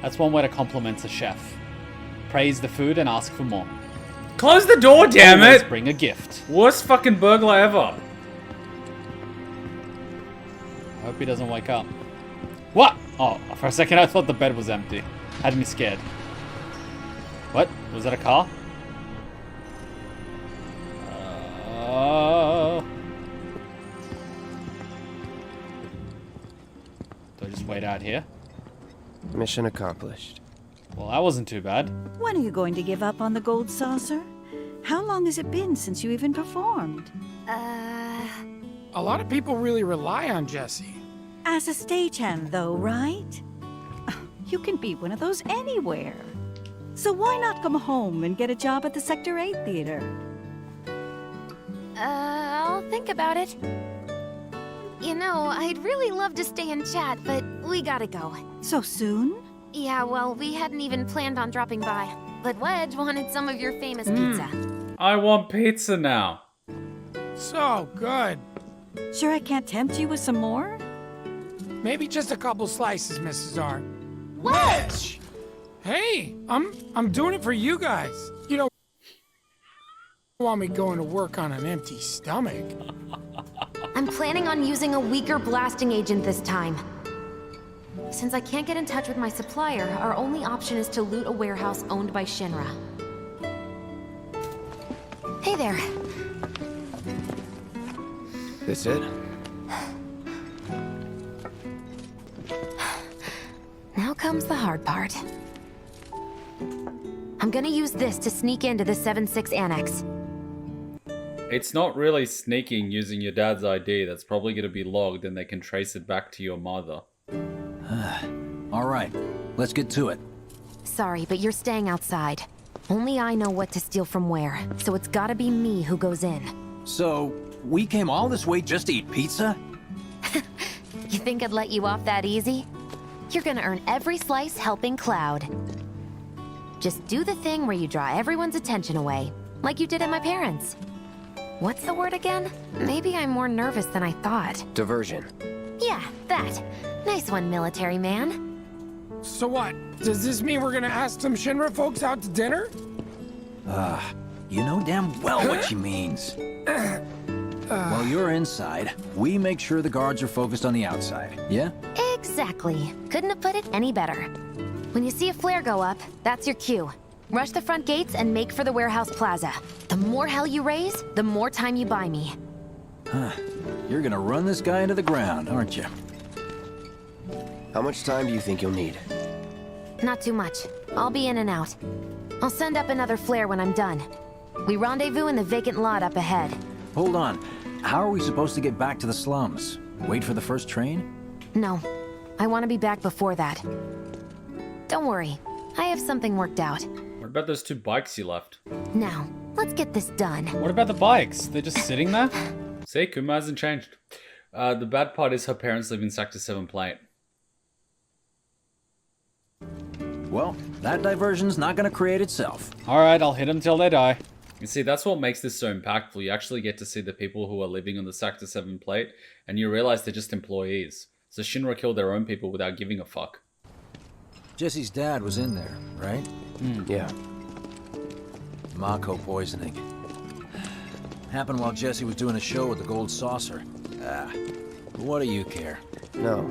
That's one way to compliment a chef. Praise the food and ask for more. Close the door, damn Always it! Bring a gift. Worst fucking burglar ever. I hope he doesn't wake up. What? Oh, for a second I thought the bed was empty. Had me scared. What? Was that a car? Do I just wait out here? Mission accomplished. Well, that wasn't too bad. When are you going to give up on the Gold Saucer? How long has it been since you even performed? A lot of people really rely on Jesse. As a stagehand, though, right? You can be one of those anywhere. So why not come home and get a job at the Sector 8 theater? I'll think about it. You know, I'd really love to stay and chat, but we gotta go. So soon? Yeah, well, we hadn't even planned on dropping by. But Wedge wanted some of your famous pizza. I want pizza now. So good. Sure I can't tempt you with some more? Maybe just a couple slices, Mrs. R. Wedge! Hey, I'm doing it for you guys. You don't want me going to work on an empty stomach. I'm planning on using a weaker blasting agent this time. Since I can't get in touch with my supplier, our only option is to loot a warehouse owned by Shinra. Hey there. This it? Now comes the hard part. I'm gonna use this to sneak into the 7-6 annex. It's not really sneaking using your dad's ID. That's probably going to be logged and they can trace it back to your mother. All right, let's get to it. Sorry, but you're staying outside. Only I know what to steal from where, so it's gotta be me who goes in. So, we came all this way just to eat pizza? You think I'd let you off that easy? You're gonna earn every slice helping Cloud. Just do the thing where you draw everyone's attention away, like you did at my parents'. What's the word again? Maybe I'm more nervous than I thought. Diversion. Yeah, that. Nice one, military man. So what? Does this mean we're gonna ask some Shinra folks out to dinner? You know damn well what she means. While you're inside, we make sure the guards are focused on the outside, yeah? Exactly. Couldn't have put it any better. When you see a flare go up, that's your cue. Rush the front gates and make for the warehouse plaza. The more hell you raise, the more time you buy me. You're gonna run this guy into the ground, aren't you? How much time do you think you'll need? Not too much. I'll be in and out. I'll send up another flare when I'm done. We rendezvous in the vacant lot up ahead. Hold on. How are we supposed to get back to the slums? Wait for the first train? No. I want to be back before that. Don't worry. I have something worked out. What about those 2 bikes you left? Now, let's get this done. What about the bikes? They're just sitting there? See, Kuma hasn't changed. The bad part is her parents live in Sector 7 Plate. Well, that diversion's not gonna create itself. Alright, I'll hit them till they die. You see, that's what makes this so impactful. You actually get to see the people who are living on the Sector 7 Plate, and you realize they're just employees. So Shinra killed their own people without giving a fuck. Jesse's dad was in there, right? Yeah. Mako poisoning. Happened while Jesse was doing a show with the Gold Saucer. What do you care? No.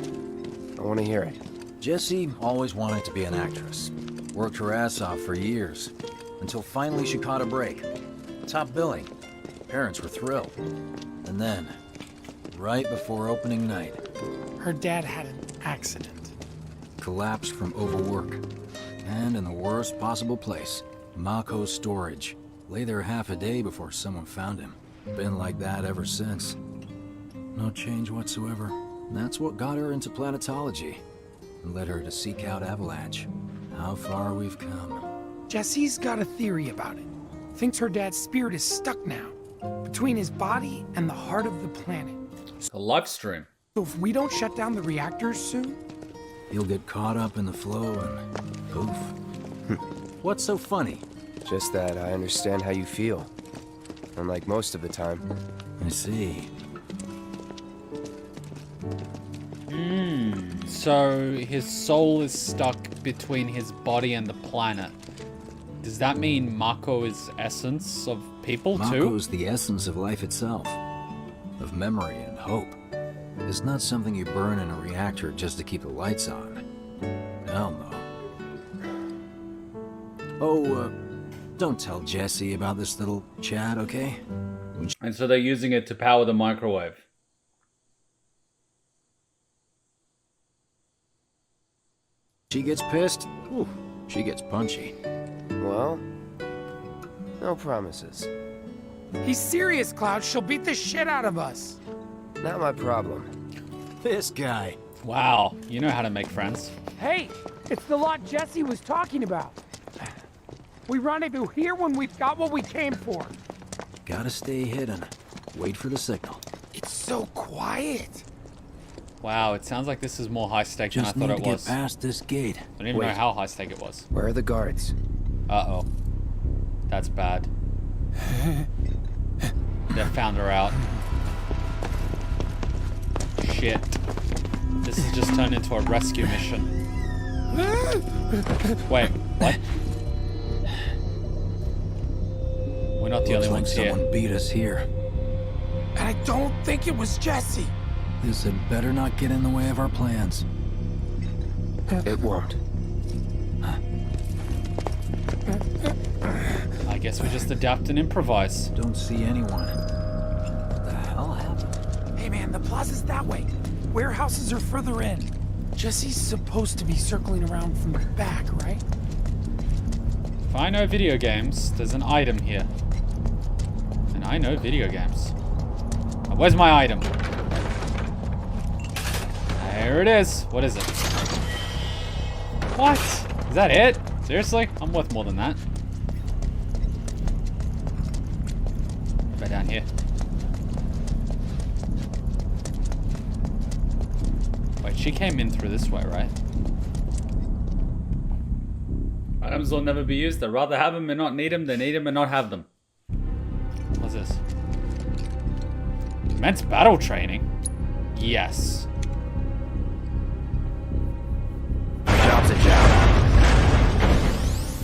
I want to hear it. Jessie always wanted to be an actress. Worked her ass off for years. Until finally she caught a break. Top billing. Parents were thrilled. And then, right before opening night... Her dad had an accident. Collapsed from overwork. And in the worst possible place, Mako's storage. Lay there half a day before someone found him. Been like that ever since. No change whatsoever. That's what got her into planetology. And led her to seek out Avalanche. How far we've come. Jesse's got a theory about it. Thinks her dad's spirit is stuck now. Between his body and the heart of the planet. A live stream. So if we don't shut down the reactors soon... He'll get caught up in the flow and poof. What's so funny? Just that I understand how you feel. Unlike most of the time. I see. So his soul is stuck between his body and the planet. Does that mean Mako is essence of people too? Mako's the essence of life itself. Of memory and hope. It's not something you burn in a reactor just to keep the lights on. Hell no. Oh, don't tell Jesse about this little chat, okay? And so they're using it to power the microwave. She gets pissed, ooh, she gets punchy. Well, no promises. He's serious, Cloud. She'll beat the shit out of us. Not my problem. This guy. Wow, you know how to make friends. Hey, it's the lot Jesse was talking about. We rendezvous here when we've got what we came for. Gotta stay hidden. Wait for the signal. It's so quiet. Wow, it sounds like this is more high stake than I Just thought need it to was. get past this gate. I don't even know how high stake it was. Where are the guards? Uh-oh. That's bad. They found her out. Shit. This has just turned into a rescue mission. Wait, what? We're not the only ones here. Someone beat us here. And I don't think it was Jesse. This had better not get in the way of our plans. It won't. I guess we just adapt and improvise. Don't see anyone. What the hell happened? Hey man, the plaza's that way. Warehouses are further in. Jesse's supposed to be circling around from the back, right? If I know video games, there's an item here. And I know video games. Now, where's my item? There it is. What is it? What? Is that it? Seriously? I'm worth more than that. What about down here? Wait, she came in through this way, right? Items will never be used. I'd rather have them and not need them than need them and not have them. What's this? Immense battle training? Yes. Job's a job.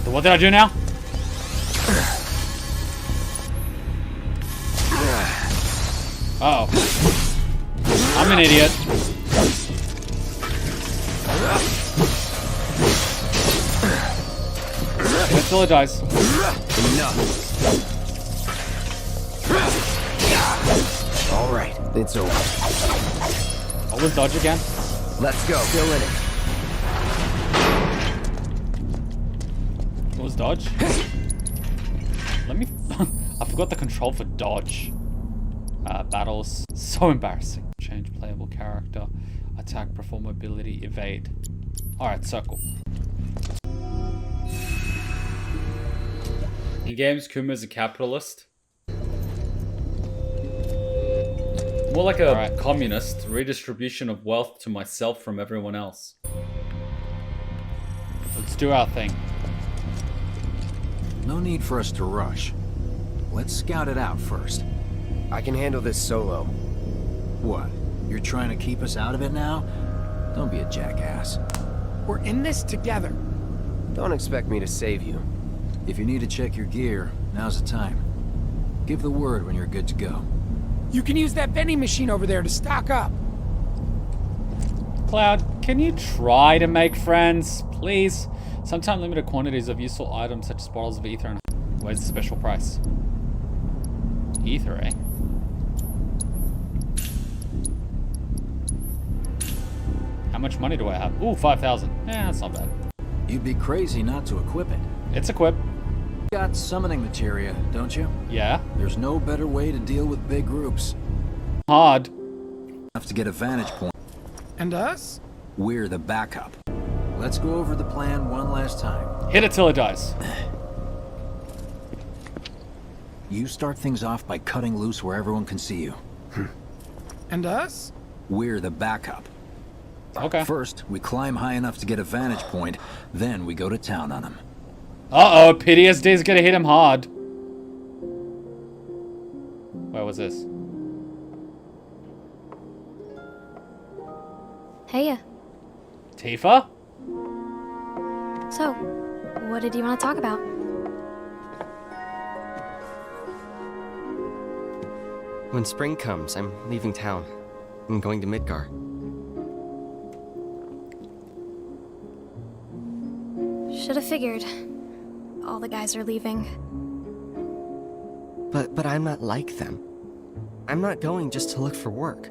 So what did I do now? Uh-oh. I'm an idiot. Until it dies. Enough. All right, it's over. Always dodge again. Let's go. Still in it. What was dodge? Let me... I forgot the control for dodge. Battles. So embarrassing. Change playable character. Attack, perform ability, evade. Alright, circle. In games, Kuma's a capitalist. More like a communist. Redistribution of wealth to myself from everyone else. Let's do our thing. No need for us to rush. Let's scout it out first. I can handle this solo. What? You're trying to keep us out of it now? Don't be a jackass. We're in this together. Don't expect me to save you. If you need to check your gear, now's the time. Give the word when you're good to go. You can use that vending machine over there to stock up. Cloud, can you try to make friends, please? Sometimes limited quantities of useful items such as bottles of ether and... Where's the special price? Ether, eh? How much money do I have? Ooh, 5,000. That's not bad. You'd be crazy not to equip it. It's equipped. You got summoning materia, don't you? Yeah. There's no better way to deal with big groups. Hard. Have to get a vantage point. And us? We're the backup. Let's go over the plan one last time. Hit it till it dies. You start things off by cutting loose where everyone can see you. And us? We're the backup. Okay. First, we climb high enough to get a vantage point, then we go to town on them. Uh-oh, PTSD's gonna hit him hard. Where was this? Heya. Tifa? So, what did you want to talk about? When spring comes, I'm leaving town. I'm going to Midgar. Should have figured. All the guys are leaving. But I'm not like them. I'm not going just to look for work.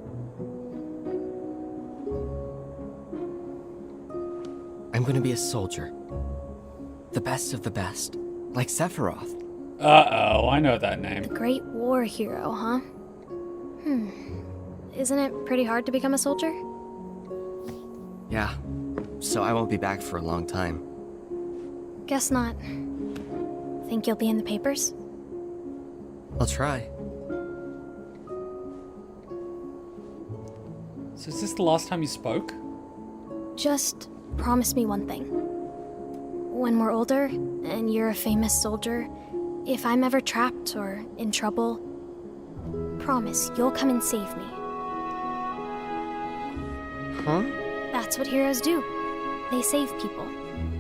I'm going to be a soldier. The best of the best. Like Sephiroth. Uh-oh, I know that name. The Great War Hero, huh? Isn't it pretty hard to become a soldier? Yeah. So I won't be back for a long time. Guess not. Think you'll be in the papers? I'll try. So is this the last time you spoke? Just promise me one thing. When we're older, and you're a famous soldier, if I'm ever trapped or in trouble, promise you'll come and save me. Huh? That's what heroes do. They save people.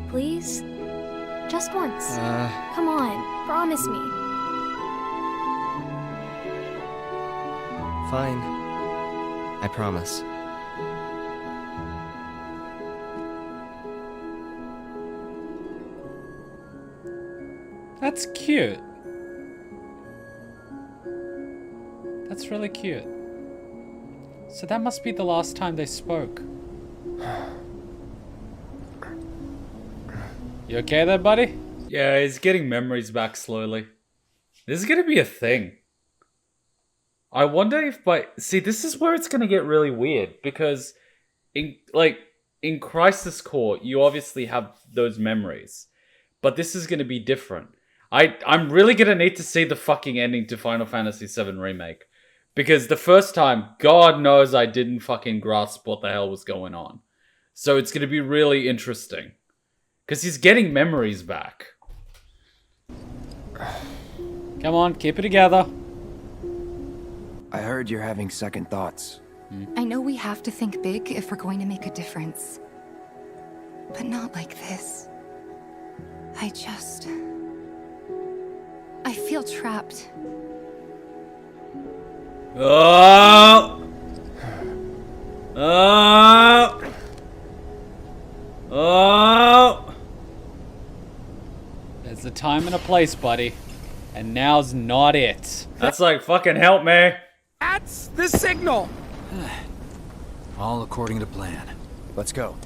Please? Just once. Come on, promise me. Fine. I promise. That's cute. That's really cute. So that must be the last time they spoke. You okay there, buddy? Yeah, he's getting memories back slowly. This is gonna be a thing. I wonder if see, this is where it's gonna get really weird, because in Crisis Core, you obviously have those memories. But this is gonna be different. I'm really gonna need to see the fucking ending to Final Fantasy VII Remake. Because the first time, God knows I didn't fucking grasp what the hell was going on. So it's gonna be really interesting. Because he's getting memories back. Come on, keep it together. I heard you're having second thoughts. I know we have to think big if we're going to make a difference. But not like this. I feel trapped. Oh! Oh! Oh! There's a time and a place, buddy. And now's not it. That's like, fucking help me. That's the signal. All according to plan. Let's go.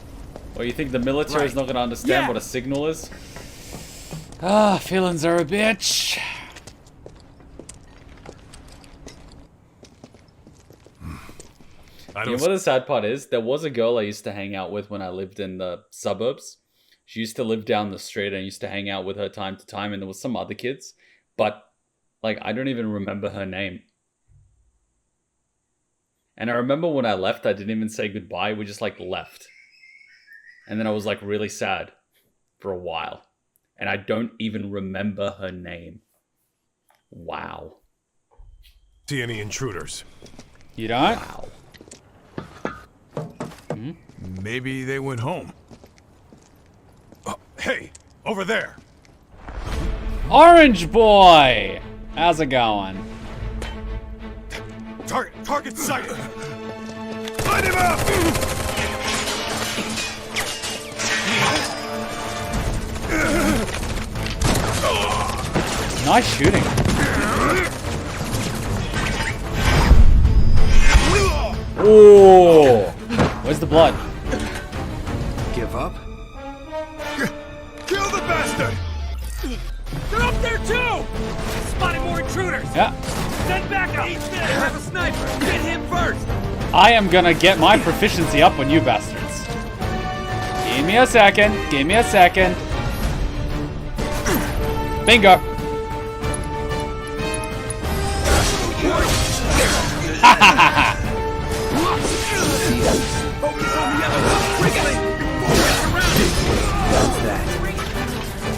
Well, you think the military is not going to understand what a signal is? Ah, feelings are a bitch. You know what the sad part is? There was a girl I used to hang out with when I lived in the suburbs. She used to live down the street, and I used to hang out with her time to time, and there was some other kids. But, like, I don't even remember her name. And I remember when I left, I didn't even say goodbye. We just, like, left. And then I was, like, really sad for a while. And I don't even remember her name. Wow. See any intruders? You don't? Wow. Maybe they went home. Oh, hey, over there. Orange boy! How's it going? Target sighted. Light him up! Nice shooting. Oh! Where's the blood? Give up? Kill the bastard! They're up there too! Spotted more intruders! Yeah. Send backup! They have a sniper! Get him first! I am gonna get my proficiency up on you bastards. Give me a second. Give me a second. Bingo. Ha ha ha ha!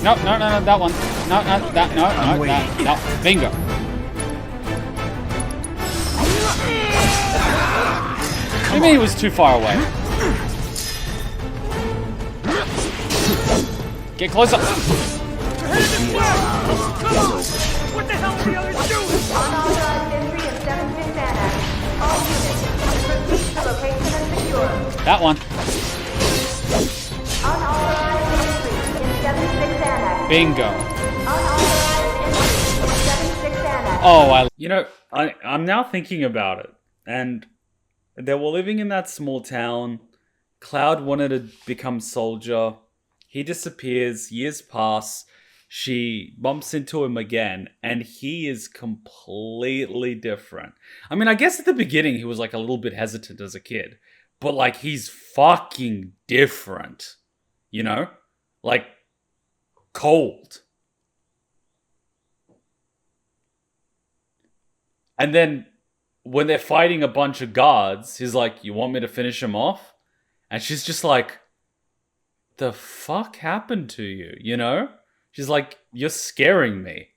No, that one. No, that, no. Bingo. I mean, he was too far away. Get closer. What the hell are the others doing? Unauthorized entry in 7-6 Annex. All units, proceed to location and secure. That one. Unauthorized entry in 7-6 Annex. Bingo. Unauthorized entry in 7-6 Annex. Oh, You know, I'm now thinking about it, and they were living in that small town. Cloud wanted to become soldier. He disappears. Years pass. She bumps into him again, and he is completely different. I mean, I guess at the beginning he was like a little bit hesitant as a kid, but like he's fucking different, you know? Like, cold. And then when they're fighting a bunch of guards, he's like, "You want me to finish him off?" And she's just like, "The fuck happened to you?" You know? She's like, "You're scaring me."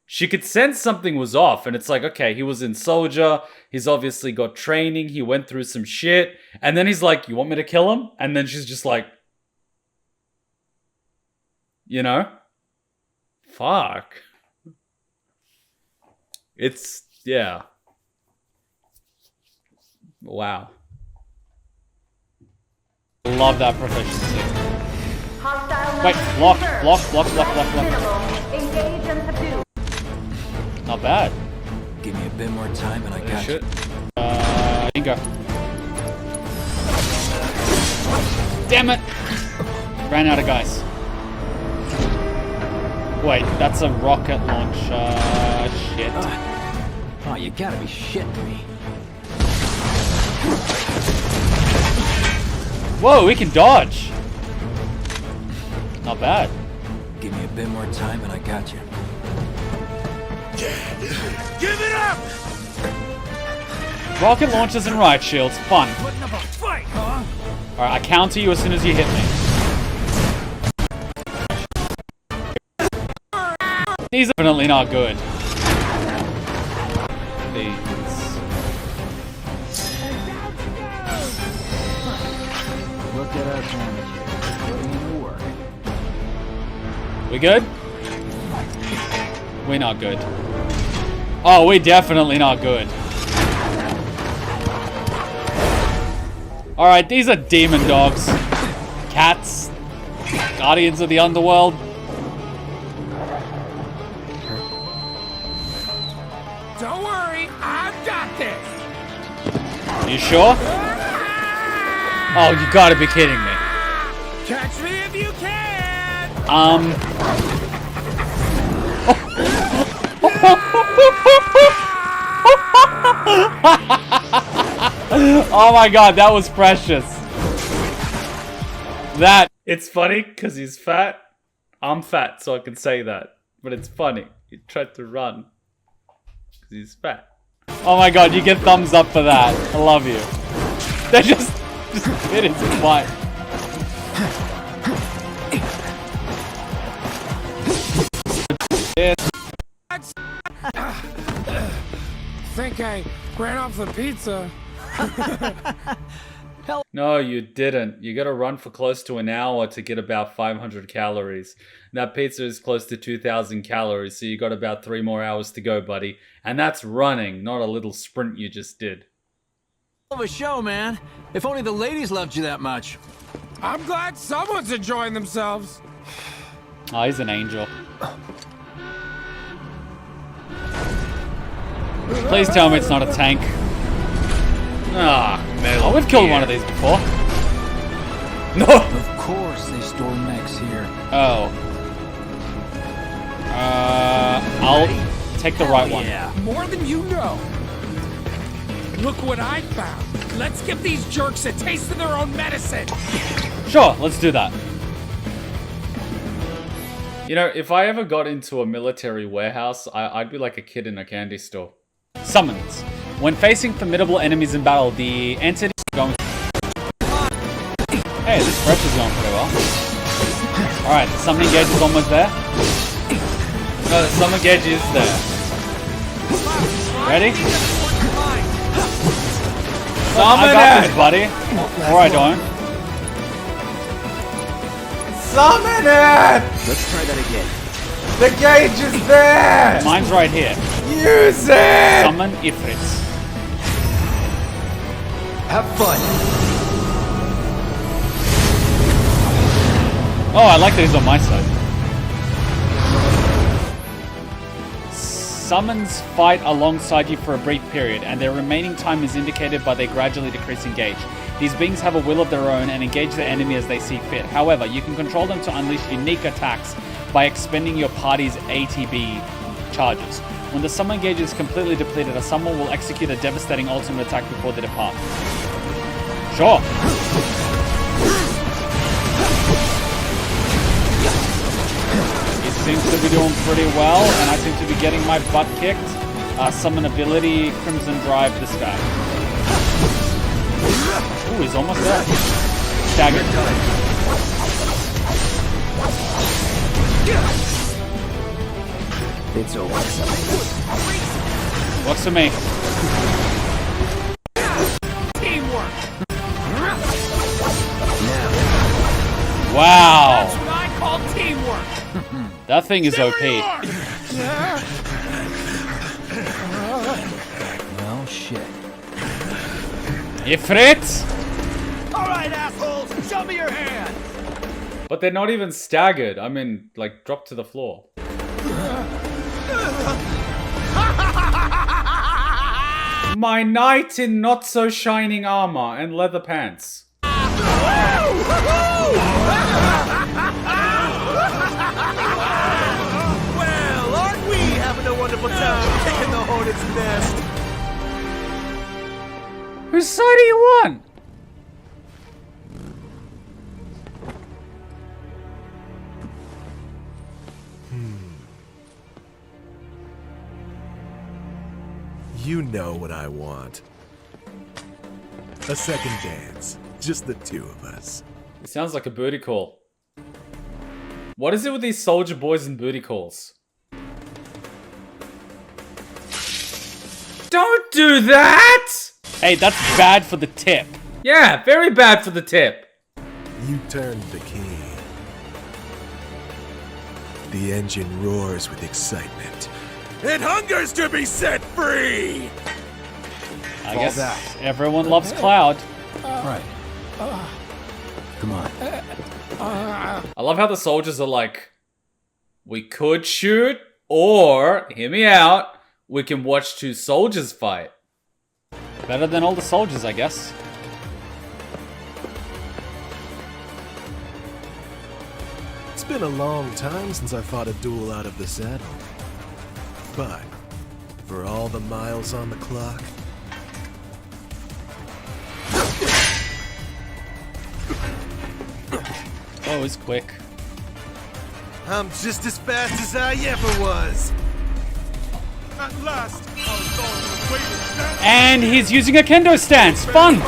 She could sense something was off, and it's like, okay, he was in soldier, he's obviously got training, he went through some shit, and then he's like, "You want me to kill him?" And then she's just like, you know? Fuck. It's, yeah. Wow. Love that proficiency. Hostile Wait, numbers block. confirmed. Block. Threat minimal. Engage and subdue. Not bad. Give me a bit more time and I got you. You go. Damn it! Ran out of guys. Wait, that's a rocket launcher. Shit. Oh, you gotta be shitting me. Whoa, we can dodge. Not bad. Give me a bit more time and I got you. Give it up! Rocket launchers and riot shields, fun. Putting up a fight, huh? Alright, I counter you as soon as you hit me. These are definitely not good. These. Look at our damage here. Putting in the work. We good? We're not good. Oh, we're definitely not good. Alright, these are demon dogs. Cats. Guardians of the underworld. Don't worry, I've got this. You sure? Oh, you gotta be kidding me. Catch me if you can. Oh my god, that was precious. It's funny because he's fat. I'm fat, so I can say that. But it's funny. He tried to run because he's fat. Oh my god, you get thumbs up for that. I love you. They just hit his butt. Think I ran off the pizza. No, you didn't. You gotta run for close to an hour to get about 500 calories. And that pizza is close to 2,000 calories, so you got about 3 more hours to go, buddy. And that's running, not a little sprint you just did. Hell of a show, man. If only the ladies loved you that much. I'm glad someone's enjoying themselves. Oh, he's an angel. Please tell me it's not a tank. Ah, oh, we've killed one of these before. No! Of course they store mechs here. Oh. I'll take the right one. More than you know. Look what I found. Let's give these jerks a taste of their own medicine. Sure, let's do that. You know, if I ever got into a military warehouse, I'd be like a kid in a candy store. Summons. When facing formidable enemies in battle, the entity is going... Hey, this prep is going pretty well. Alright, the summoning gauge is almost there. No, the summoning gauge is there. Ready? I got this, buddy. Or I don't. Summon it! Let's try that again. The gauge is there! Mine's right here. Use it! Summon Ifrits. Have fun. Oh, I like that he's on my side. Summons fight alongside you for a brief period, and their remaining time is indicated by their gradually decreasing gauge. These beings have a will of their own and engage the enemy as they see fit. However, you can control them to unleash unique attacks by expending your party's ATB charges. When the summon gauge is completely depleted, a summon will execute a devastating ultimate attack before they depart. Sure. He seems to be doing pretty well, and I seem to be getting my butt kicked. Summon ability, Crimson Drive this guy. Ooh, he's almost there. Staggered. It's over. Works for me. Teamwork. Wow. That's what I call teamwork. That thing is OP. Well, shit. Ifrit! All right, assholes, show me your hand. But they're not even staggered. I mean, like, dropped to the floor. My knight in not so shining armor and leather pants. Well, aren't we having a wonderful time kicking the hornet's nest? Whose side are you on? You know what I want. A second dance. Just the two of us. It sounds like a booty call. What is it with these soldier boys and booty calls? Don't do that! Hey, that's bad for the tip. Yeah, very bad for the tip. You turned the key. The engine roars with excitement. It hungers to be set free! I guess everyone loves Cloud. Right. Come on. I love how the soldiers are like, we could shoot, or, hear me out, we can watch two soldiers fight. Better than all the soldiers, I guess. It's been a long time since I fought a duel out of the saddle. But, for all the miles on the clock... Oh, it's quick. I'm just as fast as I ever was! At last, I was going to wait. And he's using a kendo stance. Fun!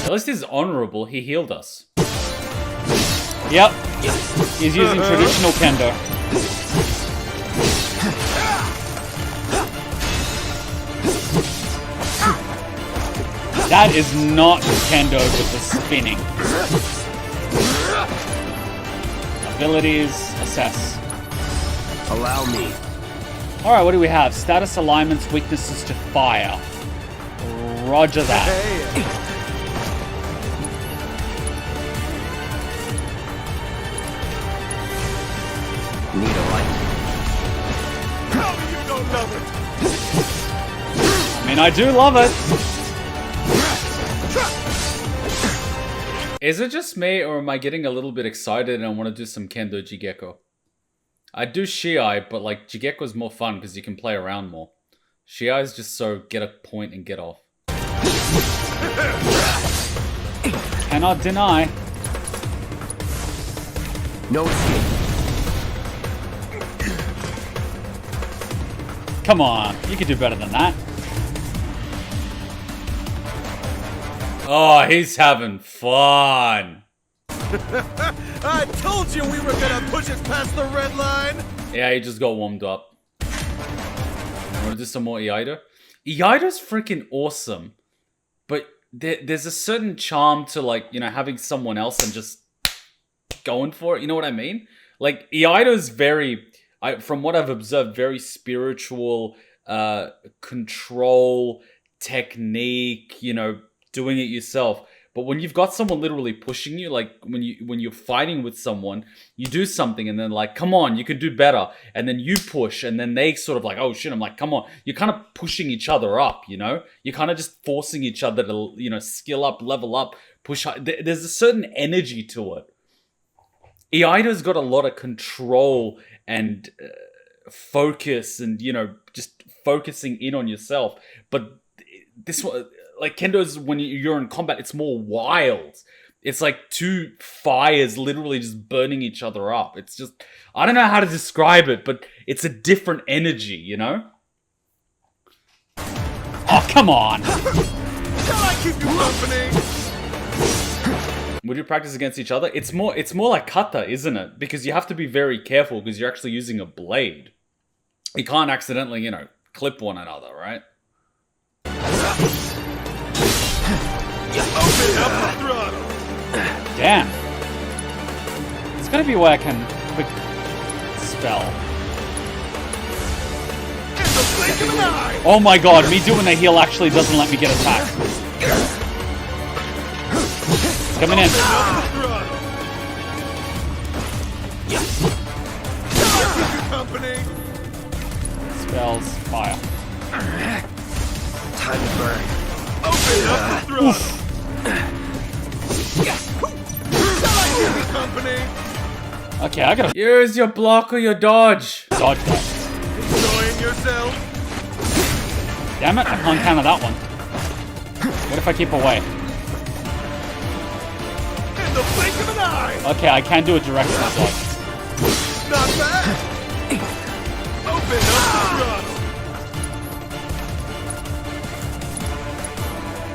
At least he's honorable. He healed us. Yep. He's using traditional kendo. That is not kendo with the spinning. Abilities, assess. Allow me. Alright, what do we have? Status alignments, weaknesses to fire. Roger that. Need a light. Tell me you don't love it. I mean, I do love it. Is it just me, or am I getting a little bit excited and I want to do some Kendo Jigeko? I do Shiai, but like Jigeko's more fun because you can play around more. Shiai is just so get a point and get off. Cannot deny. No escape. Come on, you can do better than that. Oh, he's having fun. I told you we were gonna push it past the red line. Yeah, he just got warmed up. Want to do some more Iaido? Iaido's freaking awesome. But there's a certain charm to, like, you know, having someone else and just going for it. You know what I mean? Like, Iaido's very, from what I've observed, very spiritual, control, technique, you know, doing it yourself. But when you've got someone literally pushing you, like when you're fighting with someone, you do something and then like, come on, you can do better. And then you push and then they sort of like, oh shit, I'm like, come on. You're kind of pushing each other up, you know? You're kind of just forcing each other to, you know, skill up, level up, push high. There's a certain energy to it. Iaido's got a lot of control and focus and, you know, just focusing in on yourself. But this one... Like, Kendo's, when you're in combat, it's more wild. It's like two fires literally just burning each other up. It's just... I don't know how to describe it, but it's a different energy, you know? Oh, come on! Shall I keep you company? Would you practice against each other? It's more like kata, isn't it? Because you have to be very careful because you're actually using a blade. You can't accidentally, you know, clip one another, right? Open up the throttle. Damn. It's gotta be where I can quick spell. Oh my god, me doing the heal actually doesn't let me get attacked. It's coming in. Spells, fire. Time to burn. Open up the throttle. Company. Okay, I gotta use your block or your dodge. Dodge that. Enjoying yourself? Damn it, I can't counter that one. What if I keep away? In the blink of an eye. Okay, I can do a directional dodge. Not bad. Open up the throttle.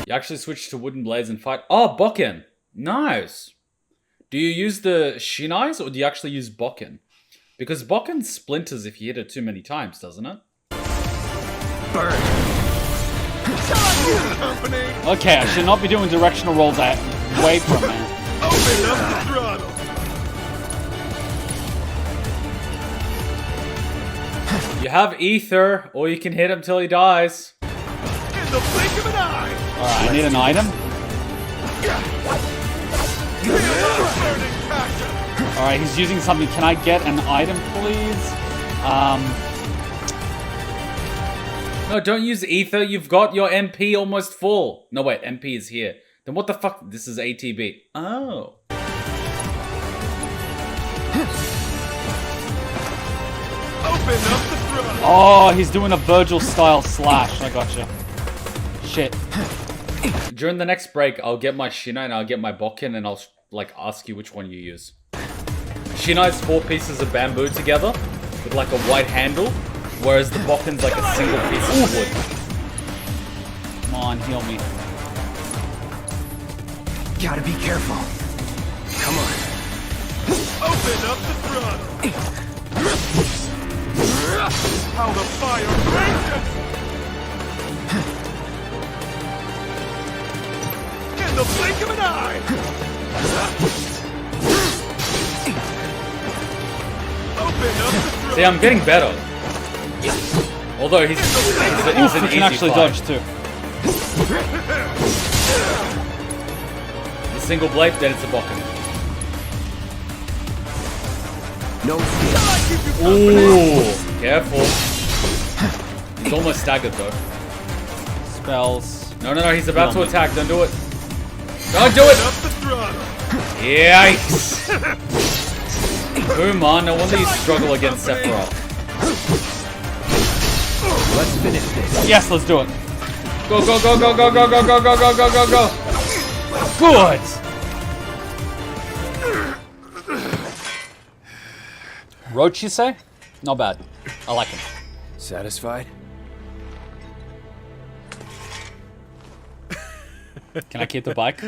You actually switch to wooden blades and fight. Oh, Bokken. Nice. Do you use the Shinais or do you actually use Bokken? Because Bokken splinters if you hit it too many times, doesn't it? Burn. Okay, I should not be doing directional rolls away from it. Open up the throttle. You have Ether, or you can hit him till he dies. In the blink of an eye. Alright, I need an item. Alright, he's using something. Can I get an item, please? No, don't use Ether. You've got your MP almost full. No, wait, MP is here. Then what the fuck? This is ATB. Oh. Open up the throttle. Oh, he's doing a Virgil style slash. I gotcha. Shit. During the next break, I'll get my Shinai and I'll get my Bokken and I'll like ask you which one you use. Shinai's 4 pieces of bamboo together with like a white handle, whereas the Bokken's like a single piece of wood. Come on, heal me. Gotta be careful. Come on. Open up the throttle. How the fire rages! In the blink of an eye! Open up the throttle! See, I'm getting better. Although he's an you can actually fight. dodge too. The single blade, then it's a Bokken. No. Ooh, careful. He's almost staggered though. Spells. No, he's about to attack. Don't do it. Don't do it! Yikes! Uma, no wonder you struggle against Sephiroth. Let's finish this. Yes, let's do it. Go, go, go, go, go, go, go, go, go, go, go, go, go! Good! Roach, you say? Not bad. I like him. Satisfied? Can I keep the bike?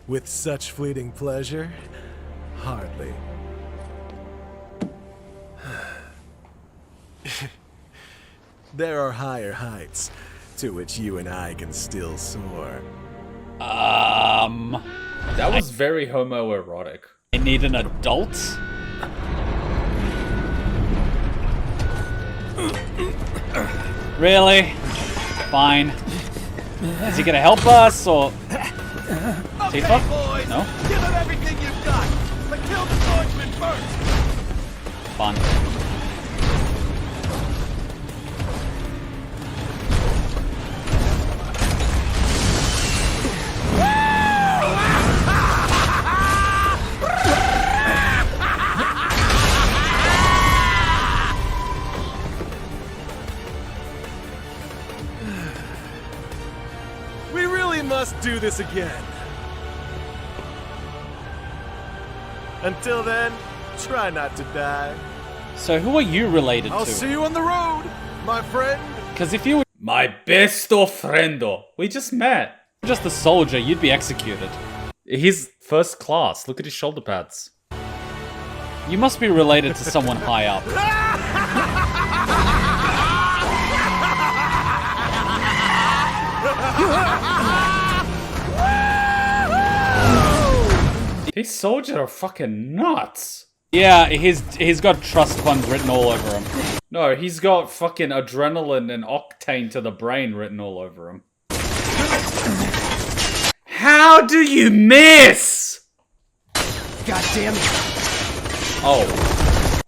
With such fleeting pleasure? Hardly. There are higher heights to which you and I can still soar. That was very homoerotic. I need an adult? Really? Fine. Is he gonna help us, or... Tifa? No? Give him everything you've got, but kill the swordsman first! Fun. We really must do this again. Until then, try not to die. So who are you related I'll to? see you on the road, my friend. Because if you were My besto friendo. We just met. just a soldier, you'd be executed. He's first class. Look at his shoulder pads. You must be related to someone high up. These soldiers are fucking nuts. Yeah, he's got trust fund written all over him. No, he's got fucking adrenaline and octane to the brain written all over him. How do you miss? God damn it.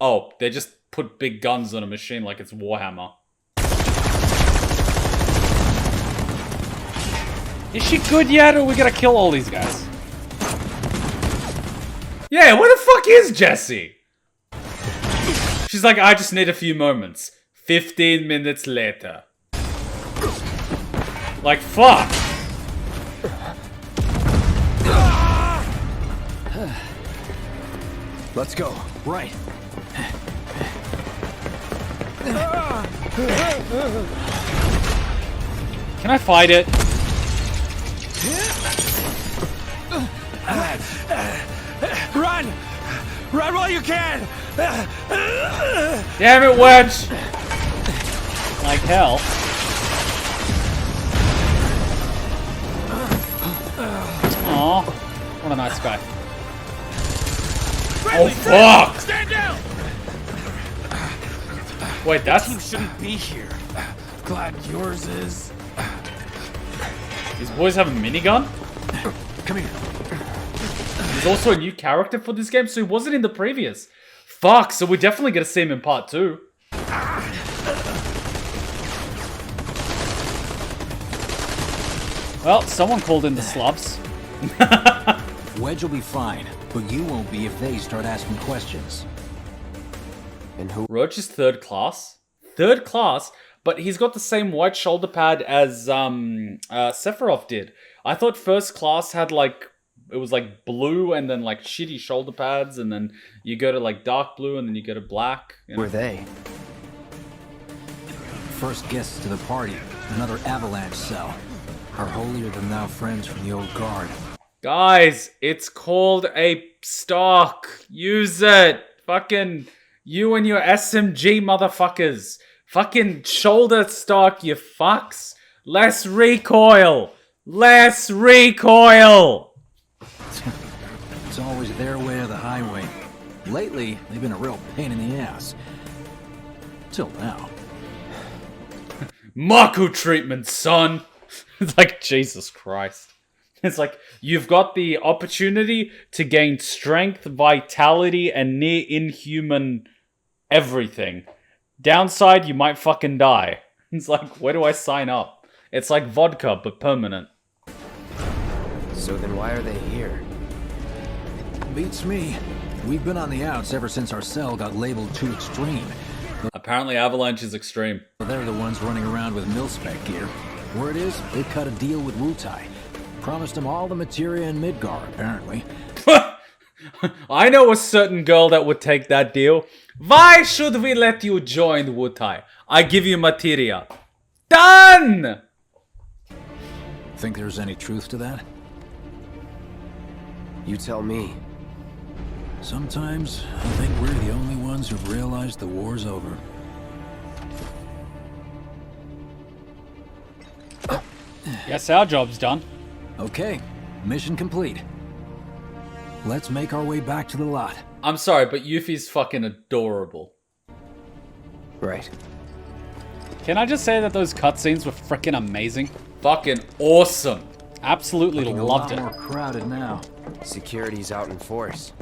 Oh, they're just put big guns on a machine like it's Warhammer. Is she good yet, or we gotta kill all these guys? Yeah, where the fuck is Jessie? She's like, I just need a few moments. 15 minutes later. Like, fuck. Let's go. Right. Can I fight it? Run! Run while you can! Damn it, Wedge! Like hell. Aw, what a nice guy. Oh fuck! Stand down! Wait, that's... You shouldn't be here. Glad yours is. These boys have a minigun? Come here. He's also a new character for this game, so he wasn't in the previous. Fuck, so we're definitely gonna see him in part 2. Well, someone called in the slubs. Wedge will be fine, but you won't be if they start asking questions. And who? Roach is third class. Third class, but he's got the same white shoulder pad as Sephiroth did. I thought first class had like, it was like blue and then like shitty shoulder pads, and then you go to like dark blue and then you go to black. You know? Were they? First guests to the party, another avalanche cell. Our holier-than-thou friends from the old guard. Guys, it's called a stock. Use it. Fucking you and your SMG motherfuckers. Fucking shoulder stock, you fucks. Less recoil. Less recoil. It's always their way or the highway. Lately, they've been a real pain in the ass. Till now. Maku treatment, son. It's like, Jesus Christ. It's like, you've got the opportunity to gain strength, vitality, and near inhuman everything. Downside, you might fucking die. It's like, where do I sign up? It's like vodka, but permanent. So then why are they here? Beats me. We've been on the outs ever since our cell got labeled too extreme. Apparently Avalanche is extreme. They're the ones running around with mil-spec gear. Word is, they cut a deal with Wutai. Promised him all the materia in Midgar, apparently. I know a certain girl that would take that deal. Why should we let you join Wutai? I give you materia. Done! Think there's any truth to that? You tell me. Sometimes, I think we're the only ones who've realized the war's over. Guess our job's done. Okay, mission complete. Let's make our way back to the lot. I'm sorry, but Yuffie's fucking adorable. Right. Can I just say that those cutscenes were freaking amazing? Fucking awesome. Absolutely loved it. More crowded now. Security's out in force.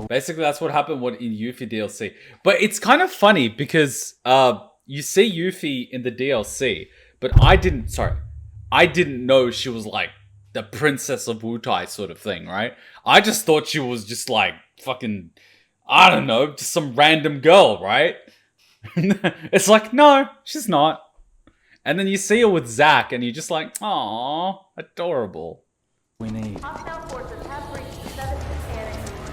Basically, that's what happened in Yuffie DLC. But it's kind of funny because you see Yuffie in the DLC, but I didn't know she was like the princess of Wutai sort of thing, right? I just thought she was just like fucking, I don't know, just some random girl, right? It's like, no, she's not. And then you see her with Zack and you're just like, aww, adorable. We need.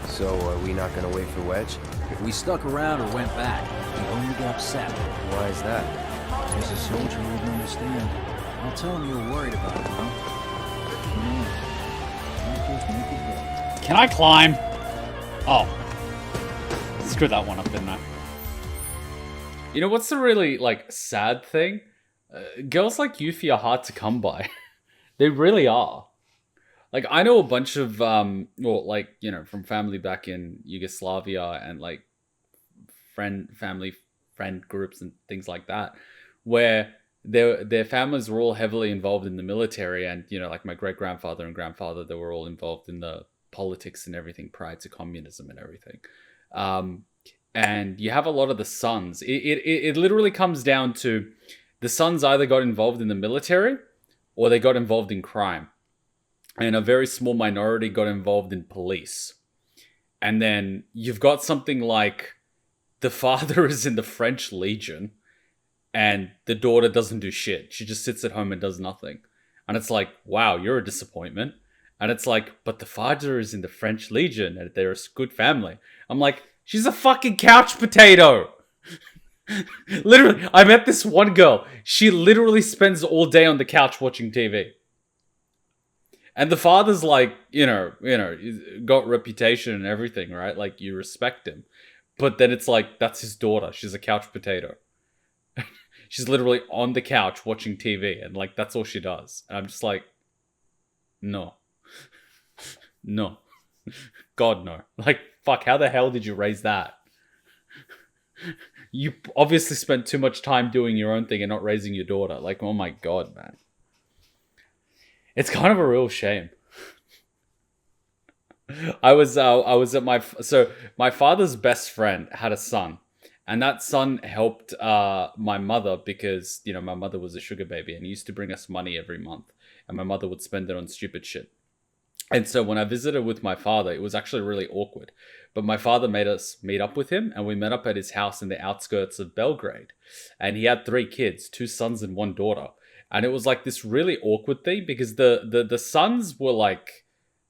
So are we not gonna wait for Wedge? If we stuck around or went back, we'd only get upset. Why is that? As a soldier wouldn't understand. I'll tell him you're worried about it, huh? Can I climb? Oh. Screw that one up, didn't I? You know what's the really, like, sad thing? Girls like Yuffie are hard to come by. They really are. Like, I know a bunch of, well, like, you know, from family back in Yugoslavia and, like, family friend groups and things like that, where their families were all heavily involved in the military, and, you know, like my great-grandfather and grandfather, they were all involved in the politics and everything prior to communism and everything. and you have a lot of the sons. It literally comes down to the sons either got involved in the military or they got involved in crime. And a very small minority got involved in police. And then you've got something like the father is in the French Legion and the daughter doesn't do shit. She just sits at home and does nothing. And it's like, wow, you're a disappointment. And it's like, but the father is in the French Legion and they're a good family. I'm like, she's a fucking couch potato. Literally, I met this one girl. She literally spends all day on the couch watching TV. And the father's like, you know, got reputation and everything, right? Like, you respect him. But then it's like, that's his daughter. She's a couch potato. She's literally on the couch watching TV. And, like, that's all she does. And I'm just like, no. No. God, no. Like, fuck, how the hell did you raise that? You obviously spent too much time doing your own thing and not raising your daughter. Like, oh my God, man. It's kind of a real shame. I was at my father's best friend had a son, and that son helped my mother because, you know, my mother was a sugar baby and he used to bring us money every month, and my mother would spend it on stupid shit. And so when I visited with my father, it was actually really awkward. But my father made us meet up with him, and we met up at his house in the outskirts of Belgrade. And he had 3 kids, 2 sons and 1 daughter. And it was like this really awkward thing because the sons were like,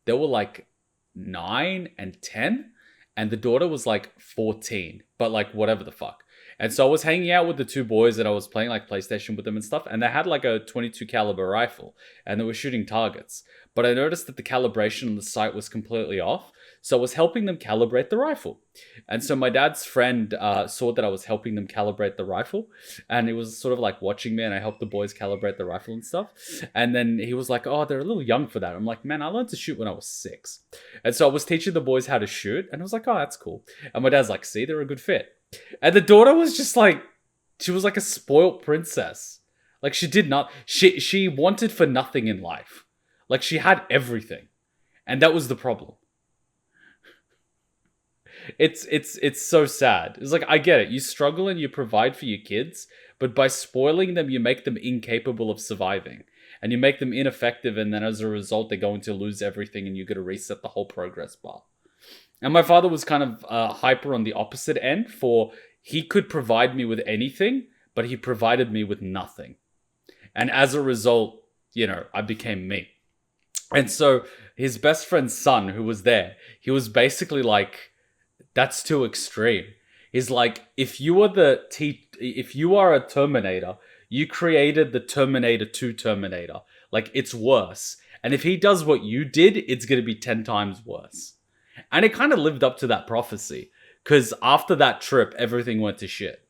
they were like 9 and 10, and the daughter was like 14, but like whatever the fuck. And so I was hanging out with the 2 boys and I was playing like PlayStation with them and stuff, and they had like a 22 caliber rifle and they were shooting targets. But I noticed that the calibration on the sight was completely off, so I was helping them calibrate the rifle. And so my dad's friend saw that I was helping them calibrate the rifle, and he was sort of like watching me, and I helped the boys calibrate the rifle and stuff. And then he was like, oh, they're a little young for that. I'm like, man, I learned to shoot when I was 6. And so I was teaching the boys how to shoot, and I was like, oh, that's cool. And my dad's like, see, they're a good fit. And the daughter was just like, she was like a spoilt princess. Like, she did not, she wanted for nothing in life. Like, she had everything. And that was the problem. It's so sad. It's like, I get it. You struggle and you provide for your kids, but by spoiling them, you make them incapable of surviving. And you make them ineffective, and then as a result, they're going to lose everything, and you're going to reset the whole progress bar. And my father was kind of hyper on the opposite end, for he could provide me with anything, but he provided me with nothing. And as a result, you know, I became me. And so his best friend's son, who was there, he was basically like, that's too extreme. He's like, if you are a Terminator, you created the Terminator 2 Terminator. Like, it's worse. And if he does what you did, it's going to be 10 times worse. And it kind of lived up to that prophecy, because after that trip, everything went to shit.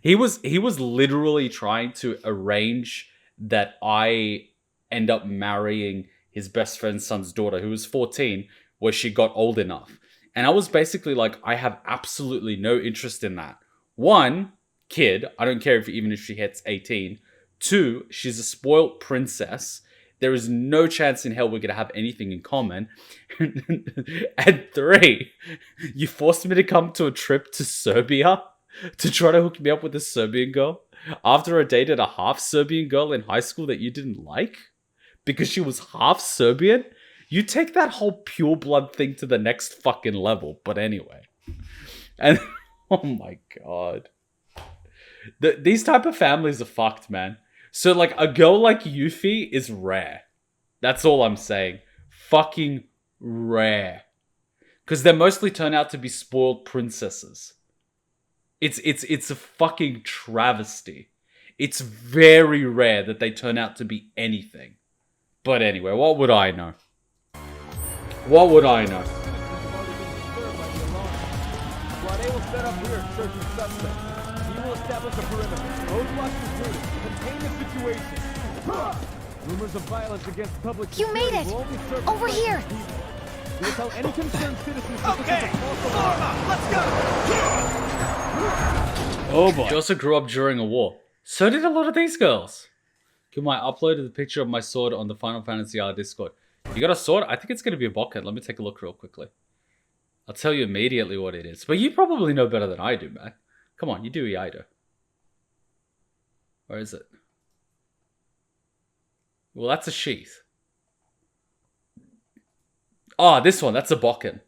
He was literally trying to arrange that I end up marrying his best friend's son's daughter, who was 14, where she got old enough. And I was basically like, I have absolutely no interest in that. 1, kid, I don't care even if she hits 18. 2, she's a spoilt princess. There is no chance in hell we're going to have anything in common. And 3, you forced me to come to a trip to Serbia to try to hook me up with a Serbian girl after I dated a half Serbian girl in high school that you didn't like because she was half Serbian. You take that whole pure blood thing to the next fucking level. But anyway. And oh my God. These type of families are fucked, man. So like a girl like Yuffie is rare. That's all I'm saying. Fucking rare. Because they mostly turn out to be spoiled princesses. It's a fucking travesty. It's very rare that they turn out to be anything. But anyway, what would I know? What would I know? Squad will set up here, searching suspects. He will establish a perimeter. Roadblocks included. Contain the situation. Rumors of violence against public You made it! Over here! We'll tell any concerned citizens. Okay! Norma, let's go! Oh boy. She also grew up during a war. So did a lot of these girls. Come on, I uploaded the picture of my sword on the Final Fantasy R Discord. You got a sword? I think it's going to be a bucket. Let me take a look real quickly. I'll tell you immediately what it is. But you probably know better than I do, man. Come on, you do Iaido. Where is it? Well, that's a sheath. Oh, this one, that's a bokken.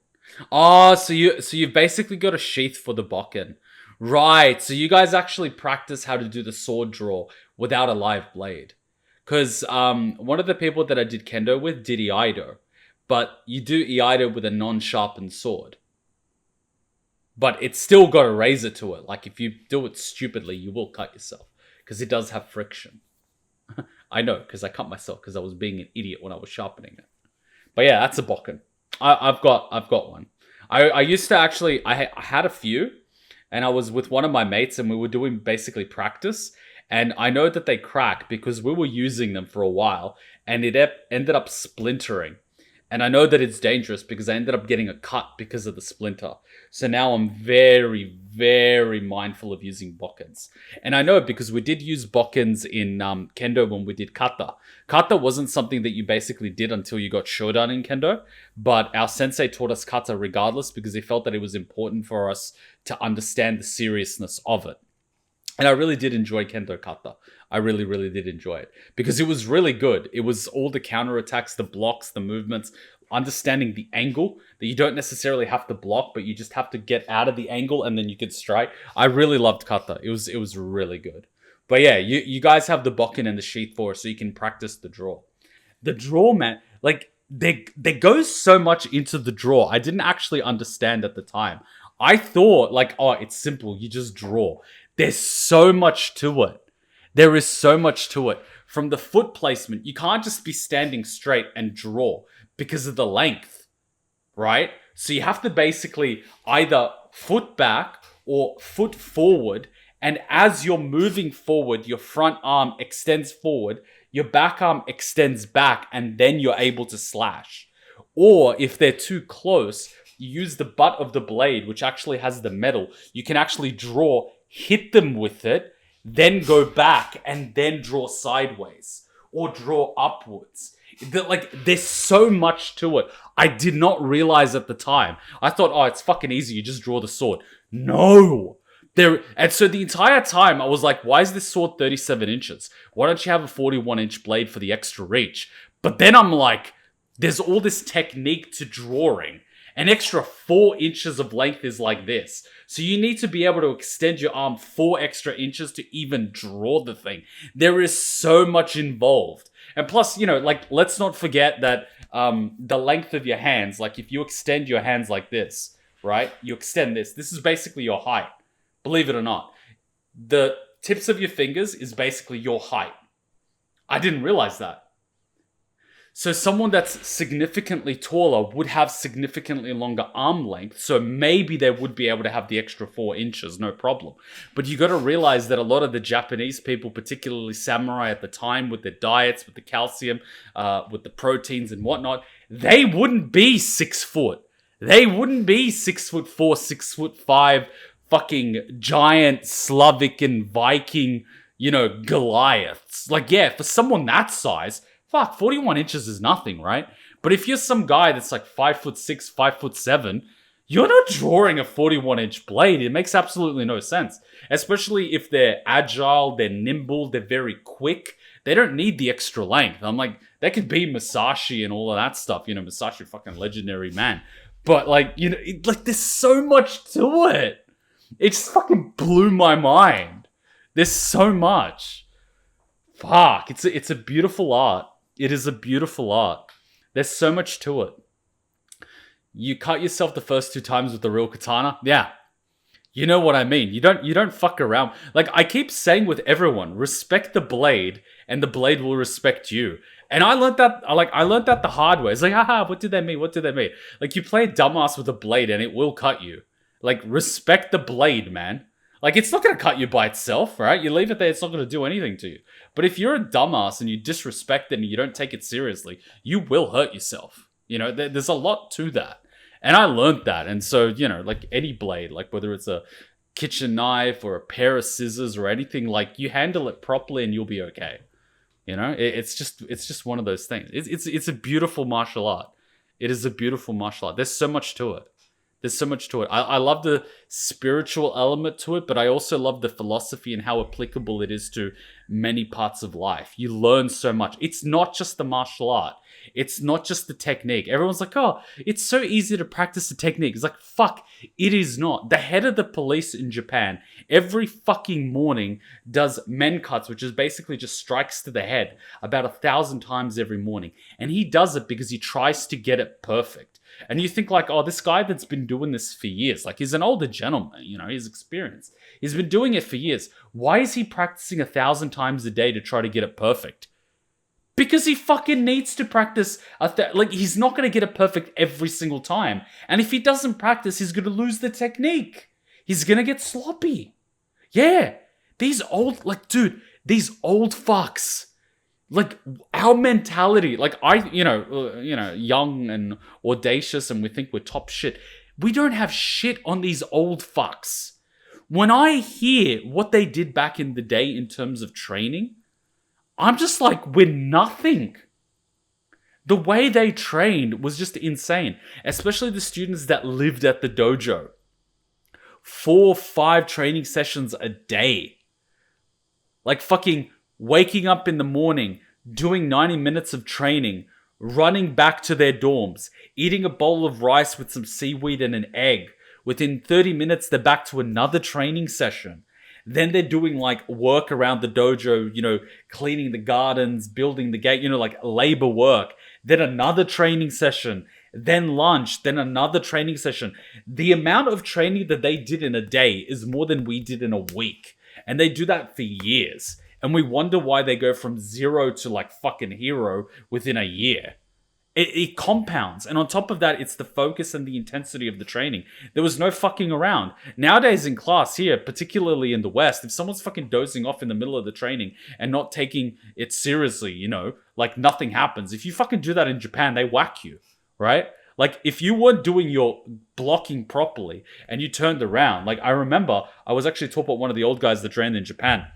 Oh, so you've basically got a sheath for the bokken. Right, so you guys actually practice how to do the sword draw without a live blade. Because one of the people that I did kendo with did Iaido. But you do Iaido with a non-sharpened sword. But it's still got a razor to it. Like, if you do it stupidly, you will cut yourself. Because it does have friction. I know, because I cut myself because I was being an idiot when I was sharpening it. But yeah, that's a bokken. I've got one. I used to actually, I had a few, and I was with one of my mates, and we were doing basically practice. And I know that they crack because we were using them for a while, and it ended up splintering. And I know that it's dangerous because I ended up getting a cut because of the splinter. So now I'm very, very mindful of using bokkens. And I know because we did use bokkens in kendo when we did kata. Kata wasn't something that you basically did until you got shodan in kendo. But our sensei taught us kata regardless because he felt that it was important for us to understand the seriousness of it. And I really did enjoy kendo kata. I really, really did enjoy it. Because it was really good. It was all the counterattacks, the blocks, the movements, understanding the angle that you don't necessarily have to block, but you just have to get out of the angle and then you can strike. I really loved kata. It was really good. But yeah, you guys have the bokken and the sheath for so you can practice the draw. The draw, man, like, there goes so much into the draw. I didn't actually understand at the time. I thought, like, oh, it's simple. You just draw. There's so much to it. There is so much to it. From the foot placement, you can't just be standing straight and draw because of the length, right? So you have to basically either foot back or foot forward. And as you're moving forward, your front arm extends forward, your back arm extends back, and then you're able to slash. Or if they're too close, you use the butt of the blade, which actually has the metal. You can actually draw, hit them with it, then go back and then draw sideways or draw upwards. There's so much to it. I did not realize at the time. I thought, oh, it's fucking easy. You just draw the sword. No. And so the entire time I was like, why is this sword 37 inches? Why don't you have a 41-inch blade for the extra reach? But then I'm like, there's all this technique to drawing. An extra 4 inches of length is like this. So you need to be able to extend your arm 4 extra inches to even draw the thing. There is so much involved. And plus, let's not forget that the length of your hands, like if you extend your hands like this, right? You extend this. This is basically your height. Believe it or not. The tips of your fingers is basically your height. I didn't realize that. So someone that's significantly taller would have significantly longer arm length, so maybe they would be able to have the extra 4 inches, no problem. But you got to realize that a lot of the Japanese people, particularly samurai at the time, with their diets, with the calcium, with the proteins and whatnot, they wouldn't be 6 foot. They wouldn't be 6'4", 6'5", fucking giant Slavic and Viking, Goliaths. Like, yeah, for someone that size, fuck, 41 inches is nothing, right? But if you're some guy that's like 5'6", 5'7", you're not drawing a 41-inch blade. It makes absolutely no sense. Especially if they're agile, they're nimble, they're very quick. They don't need the extra length. I'm like, they could be Musashi and all of that stuff. Musashi, fucking legendary man. But there's so much to it. It just fucking blew my mind. There's so much. Fuck, it's a beautiful art. It is a beautiful art. There's so much to it. You cut yourself the first 2 times with the real katana. Yeah. You know what I mean. You don't fuck around. Like, I keep saying with everyone, respect the blade and the blade will respect you. And I learned that the hard way. It's like, haha, what did they mean? What did they mean? Like, you play a dumbass with a blade and it will cut you. Like, respect the blade, man. Like, it's not going to cut you by itself, right? You leave it there, it's not going to do anything to you. But if you're a dumbass and you disrespect it and you don't take it seriously, you will hurt yourself. There's a lot to that. And I learned that. And so, like any blade, like whether it's a kitchen knife or a pair of scissors or anything, like you handle it properly and you'll be okay. It's just one of those things. It's a beautiful martial art. It is a beautiful martial art. There's so much to it. There's so much to it. I love the spiritual element to it, but I also love the philosophy and how applicable it is to many parts of life. You learn so much. It's not just the martial art. It's not just the technique. Everyone's like, oh, it's so easy to practice the technique. It's like, fuck, it is not. The head of the police in Japan, every fucking morning does men cuts, which is basically just strikes to the head about 1,000 times every morning. And he does it because he tries to get it perfect. And you think like, oh, this guy that's been doing this for years, like he's an older gentleman, you know, he's experienced. He's been doing it for years. Why is he practicing 1,000 times a day to try to get it perfect? Because he fucking needs to practice. Like, he's not going to get it perfect every single time. And if he doesn't practice, he's going to lose the technique. He's going to get sloppy. Yeah. These old, like, dude, these old fucks. Like, our mentality, like, young and audacious and we think we're top shit. We don't have shit on these old fucks. When I hear what they did back in the day in terms of training, I'm just like, we're nothing. The way they trained was just insane. Especially the students that lived at the dojo. 4 or 5 training sessions a day. Like fucking waking up in the morning, doing 90 minutes of training, running back to their dorms, eating a bowl of rice with some seaweed and an egg. Within 30 minutes, they're back to another training session. Then they're doing like work around the dojo, you know, cleaning the gardens, building the gate, you know, like labor work. Then another training session, then lunch, then another training session. The amount of training that they did in a day is more than we did in a week. And they do that for years. And we wonder why they go from 0 to like fucking hero within a year. It compounds. And on top of that, it's the focus and the intensity of the training. There was no fucking around. Nowadays in class here, particularly in the West, if someone's fucking dozing off in the middle of the training and not taking it seriously, you know, like nothing happens. If you fucking do that in Japan, they whack you, right? Like if you weren't doing your blocking properly and you turned around, like I remember I was actually taught by one of the old guys that trained in Japan.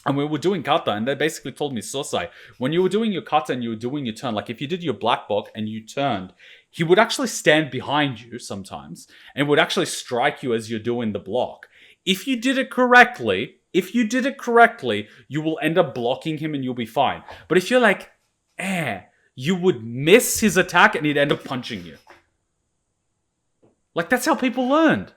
And we were doing kata, and they basically told me, Sosai, when you were doing your kata and you were doing your turn, like if you did your black block and you turned, he would actually stand behind you sometimes and would actually strike you as you're doing the block. If you did it correctly, you will end up blocking him and you'll be fine. But if you're like, you would miss his attack and he'd end up punching you. Like that's how people learned.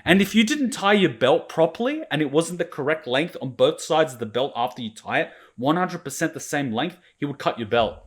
And if you didn't tie your belt properly and it wasn't the correct length on both sides of the belt after you tie it, 100% the same length, he would cut your belt.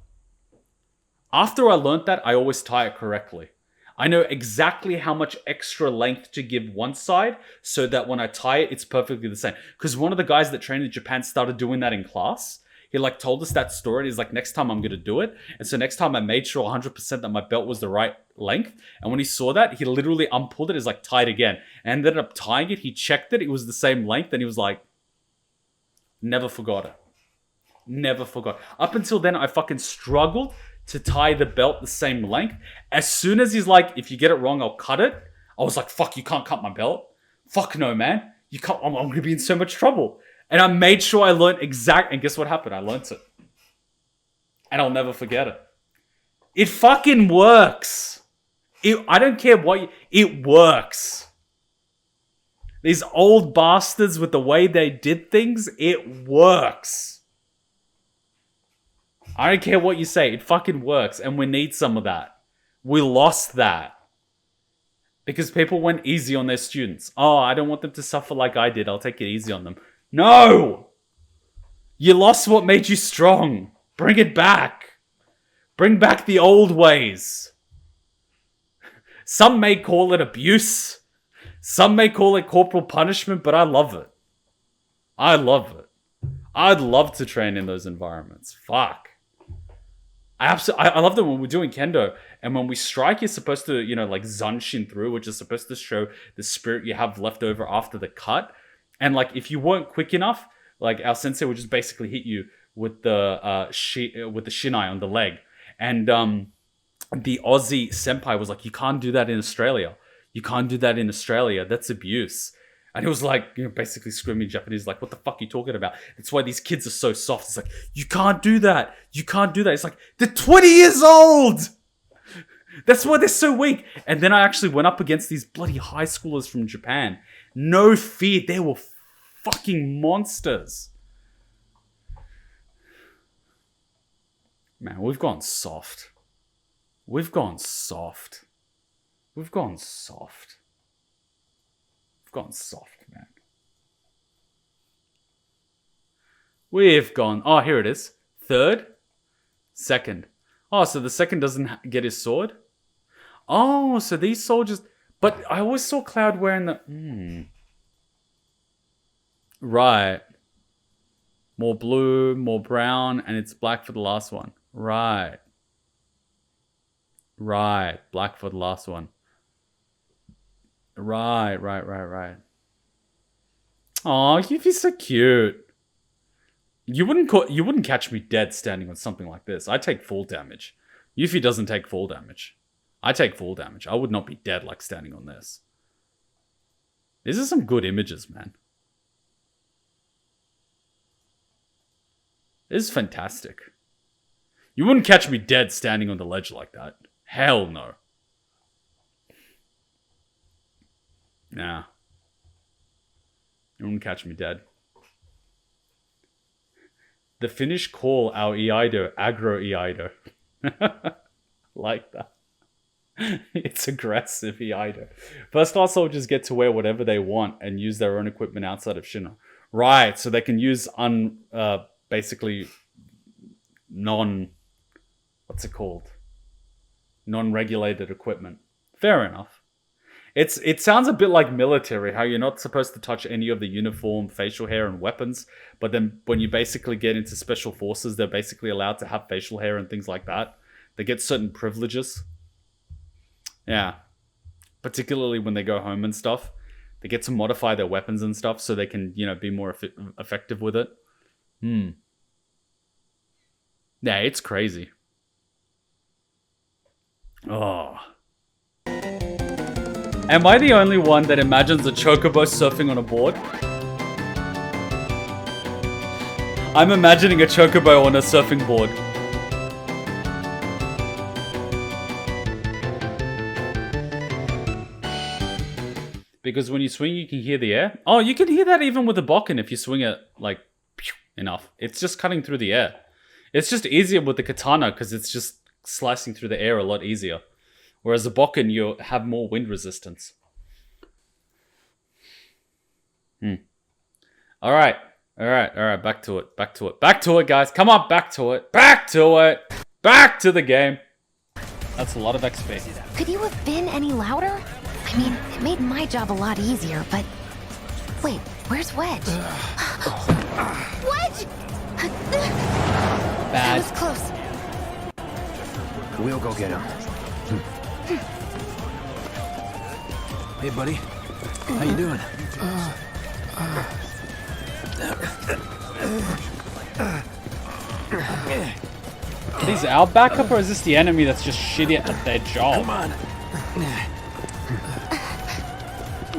After I learned that, I always tie it correctly. I know exactly how much extra length to give one side so that when I tie it, it's perfectly the same. Because one of the guys that trained in Japan started doing that in class. He like told us that story and he's like, next time I'm going to do it. And so next time I made sure 100% that my belt was the right length. And when he saw that, he literally unpulled it. He's like, tied again. And ended up tying it. He checked it. It was the same length. And he was like, never forgot it. Never forgot. Up until then, I fucking struggled to tie the belt the same length. As soon as he's like, if you get it wrong, I'll cut it. I was like, fuck, you can't cut my belt. Fuck no, man. You can't. I'm going to be in so much trouble. And I made sure I learned and guess what happened? I learned it. And I'll never forget it. It fucking works. I don't care it works. These old bastards with the way they did things, it works. I don't care what you say, it fucking works. And we need some of that. We lost that. Because people went easy on their students. Oh, I don't want them to suffer like I did. I'll take it easy on them. No! You lost what made you strong. Bring it back. Bring back the old ways. Some may call it abuse. Some may call it corporal punishment, but I love it. I love it. I'd love to train in those environments. Fuck. I love that when we're doing kendo and when we strike, you're supposed to, you know, like zanshin through, which is supposed to show the spirit you have left over after the cut. And like, if you weren't quick enough, like our sensei would just basically hit you with the shinai on the leg. And the Aussie senpai was like, you can't do that in Australia. You can't do that in Australia. That's abuse. And he was like, you know, basically screaming Japanese, like, what the fuck are you talking about? That's why these kids are so soft. It's like, you can't do that. You can't do that. It's like, they're 20 years old. That's why they're so weak. And then I actually went up against these bloody high schoolers from Japan. No fear. They were fucking monsters. Man, we've gone soft. We've gone soft. We've gone soft. We've gone soft, man. We've gone... Oh, here it is. Third. Second. Oh, so the second doesn't get his sword? Oh, so these soldiers... But I always saw Cloud wearing the... Right. More blue, more brown, and it's black for the last one. Right. Right. Black for the last one. Right. Oh, Yuffie's so cute. You wouldn't catch me dead standing on something like this. I take full damage. Yuffie doesn't take full damage. I take full damage. I would not be dead like standing on this. These are some good images, man. This is fantastic. You wouldn't catch me dead standing on the ledge like that. Hell no. Nah. You wouldn't catch me dead. The Finnish call our Eido aggro Eido. Like that. It's aggressive Eido. First class soldiers get to wear whatever they want and use their own equipment outside of Shinra. Right, so they can use basically what's it called? Non-regulated equipment. Fair enough. It sounds a bit like military, how you're not supposed to touch any of the uniform, facial hair, and weapons, but then when you basically get into special forces, they're basically allowed to have facial hair and things like that. They get certain privileges. Yeah. Particularly when they go home and stuff. They get to modify their weapons and stuff so they can, be more effective with it. Yeah, it's crazy. Oh. Am I the only one that imagines a chocobo surfing on a board? I'm imagining a chocobo on a surfing board. Because when you swing, you can hear the air. Oh, you can hear that even with a bokken if you swing it, like, enough. It's just cutting through the air. It's just easier with the katana because it's just slicing through the air a lot easier. Whereas the bokken, you have more wind resistance. Alright, back to it, guys. Come on, back to it. Back to the game. That's a lot of XP. Could you have been any louder? I mean, it made my job a lot easier, but... Wait, where's Wedge? Wedge! Bad. That was close. We'll go get him. Hey, buddy. How you doing? Are these our backup or is this the enemy that's just shitty at their job? Come on.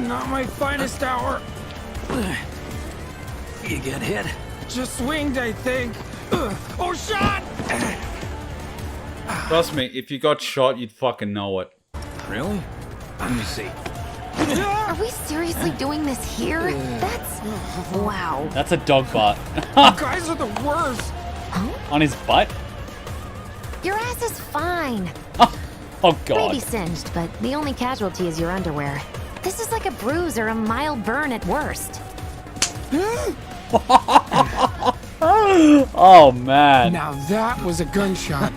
Not my finest hour. You get hit? Just swinged, I think. Oh, shot! Trust me, if you got shot, you'd fucking know it. Really? Let me see. Are we seriously doing this here? That's... Wow. That's a dog butt. You guys are the worst. On his butt? Your ass is fine. Oh, God. Maybe singed, but the only casualty is your underwear. This is like a bruise or a mild burn at worst. Oh, man. Now that was a gunshot.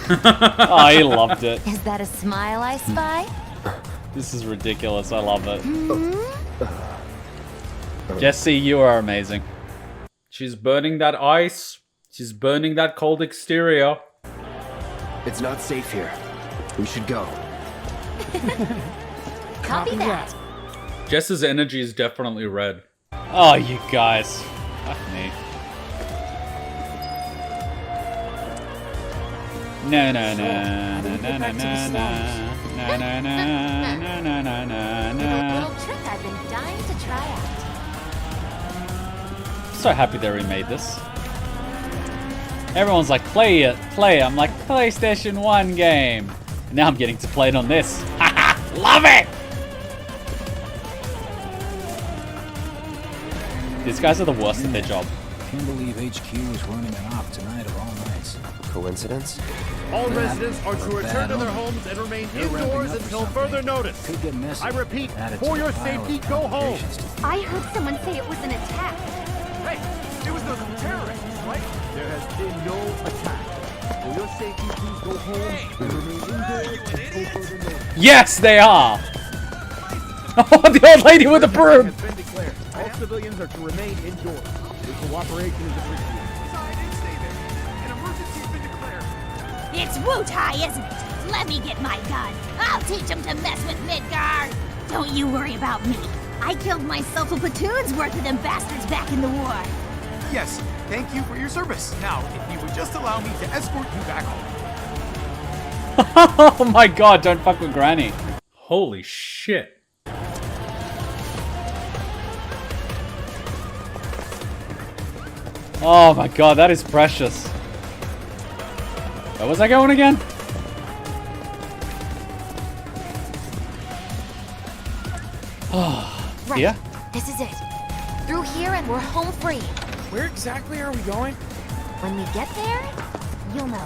Oh, he loved it. Is that a smile I spy? This is ridiculous. I love it. Mm-hmm. Jesse, you are amazing. She's burning that ice. She's burning that cold exterior. It's not safe here. We should go. Copy that. Jess's energy is definitely red. Oh, you guys. Fuck me. No. Little trick I've been dying to try out. So happy they remade this. Everyone's like, play it. I'm like, PlayStation 1 game. Now I'm getting to play it on this. Love it! These guys are the worst at their job. Can't believe HQ is running an op tonight of all nights. Coincidence? All Bad residents are to or return bad to their omen. homes and remain They're ramping indoors up for until something. further notice. Could get messy. I repeat, Added for to your the pile safety, of go home. complications. I heard someone say it was an attack. Hey, it was those terrorists, right? There has been no attack. For your safety, please go home and remain indoors until further notice. Yes, they are! Oh, the old lady with the broom! Has been declared. All civilians are to remain indoors. Your cooperation is appreciated. It's Wu-Tai, isn't it? Let me get my gun. I'll teach him to mess with Midgard. Don't you worry about me. I killed myself a platoon's worth of them bastards back in the war. Yes, thank you for your service. Now, if you would just allow me to escort you back home. Oh my god, don't fuck with Granny. Holy shit. Oh my god, that is precious. Where was I going again? Oh, Right. yeah? This is it. Through here and we're home free. Where exactly are we going? When we get there, you'll know.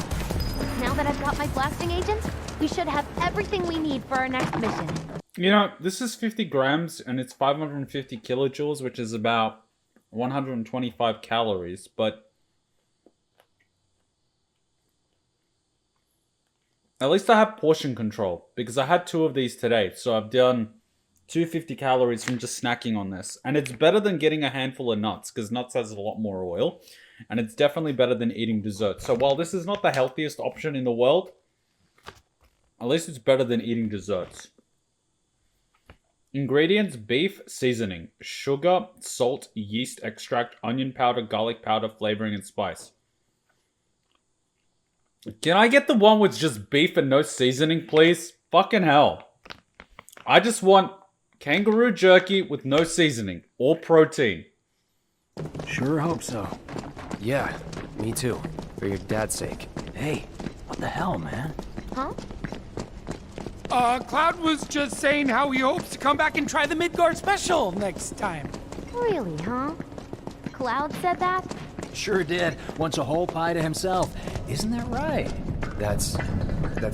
Now that I've got my blasting agent, we should have everything we need for our next mission. You know, this is 50 grams and it's 550 kilojoules, which is about 125 calories, but at least I have portion control, because I had 2 of these today, so I've done 250 calories from just snacking on this. And it's better than getting a handful of nuts, because nuts has a lot more oil. And it's definitely better than eating dessert. So while this is not the healthiest option in the world, at least it's better than eating desserts. Ingredients: beef, seasoning, sugar, salt, yeast extract, onion powder, garlic powder, flavoring, and spice. Can I get the one with just beef and no seasoning, please? Fucking hell. I just want kangaroo jerky with no seasoning or protein. Sure hope so. Yeah, me too. For your dad's sake. Hey, what the hell, man? Huh? Cloud was just saying how he hopes to come back and try the Midgard special next time. Really, huh? Cloud said that? Sure did. Wants a whole pie to himself. Isn't that right? That's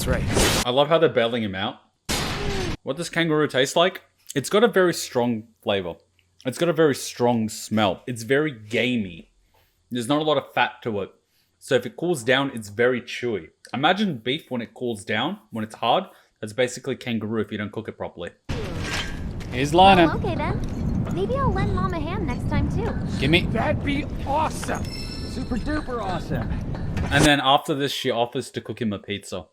right. I love how they're bailing him out. What does kangaroo taste like? It's got a very strong flavor. It's got a very strong smell. It's very gamey. There's not a lot of fat to it. So if it cools down, it's very chewy. Imagine beef when it cools down, when it's hard. That's basically kangaroo if you don't cook it properly. He's lying. Well, okay then. Maybe I'll lend Mom a hand next time too. Gimme. That'd be awesome. Super duper awesome. And then after this, she offers to cook him a pizza.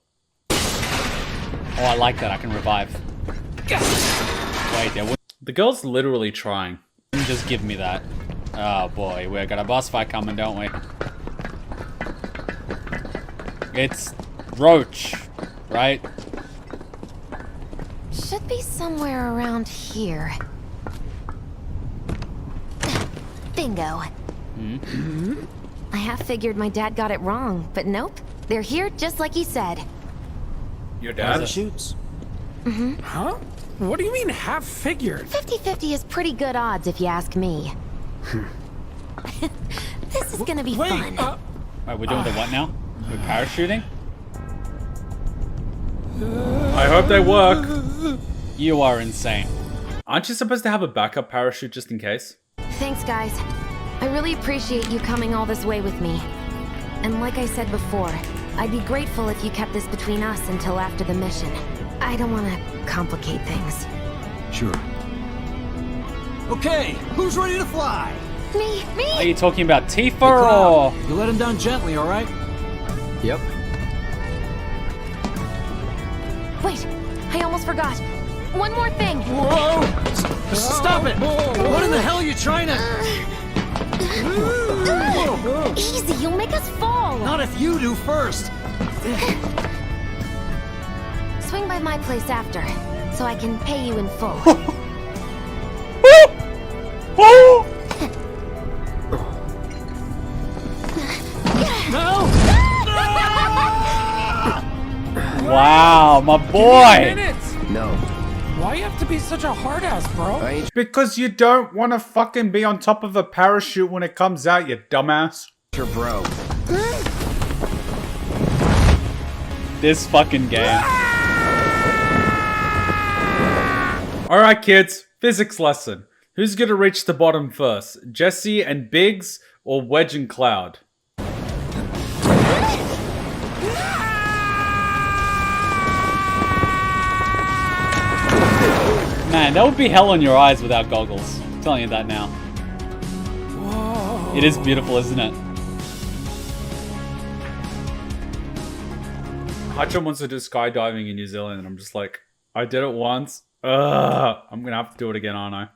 Oh, I like that. I can revive. Wait, there. The girl's literally trying. Just give me that. Oh boy, we got a boss fight coming, don't we? It's Roach, right? Should be somewhere around here. Bingo. I half figured my dad got it wrong, but nope. They're here just like he said. Your dad? Shoots. Huh? What do you mean half figured? 50-50 is pretty good odds if you ask me. This is gonna be fun. Wait, we're doing the what now? We're parachuting? I hope they work. You are insane. Aren't you supposed to have a backup parachute just in case? Thanks, guys. I really appreciate you coming all this way with me. And like I said before, I'd be grateful if you kept this between us until after the mission. I don't want to complicate things. Sure. Okay, who's ready to fly? Me! Are you talking about Tifa Hey, Cloud, or... you let him down gently, all right? Yep. Wait, I almost forgot. One more thing. Whoa! Stop it! What in the hell are you trying to... Easy, you'll make us fall. Not if you do first. Swing by my place after, so I can pay you in full. No! Wow. Oh, my boy! No. Why you have to be such a hard ass, bro? Because you don't want to fucking be on top of a parachute when it comes out, you dumbass. Your bro. This fucking game. Alright, kids. Physics lesson. Who's gonna reach the bottom first? Jesse and Biggs or Wedge and Cloud? Man, that would be hell on your eyes without goggles. I'm telling you that now. Whoa. It is beautiful, isn't it? Hacha wants to do skydiving in New Zealand, and I'm just like, I did it once. I'm gonna have to do it again, aren't I?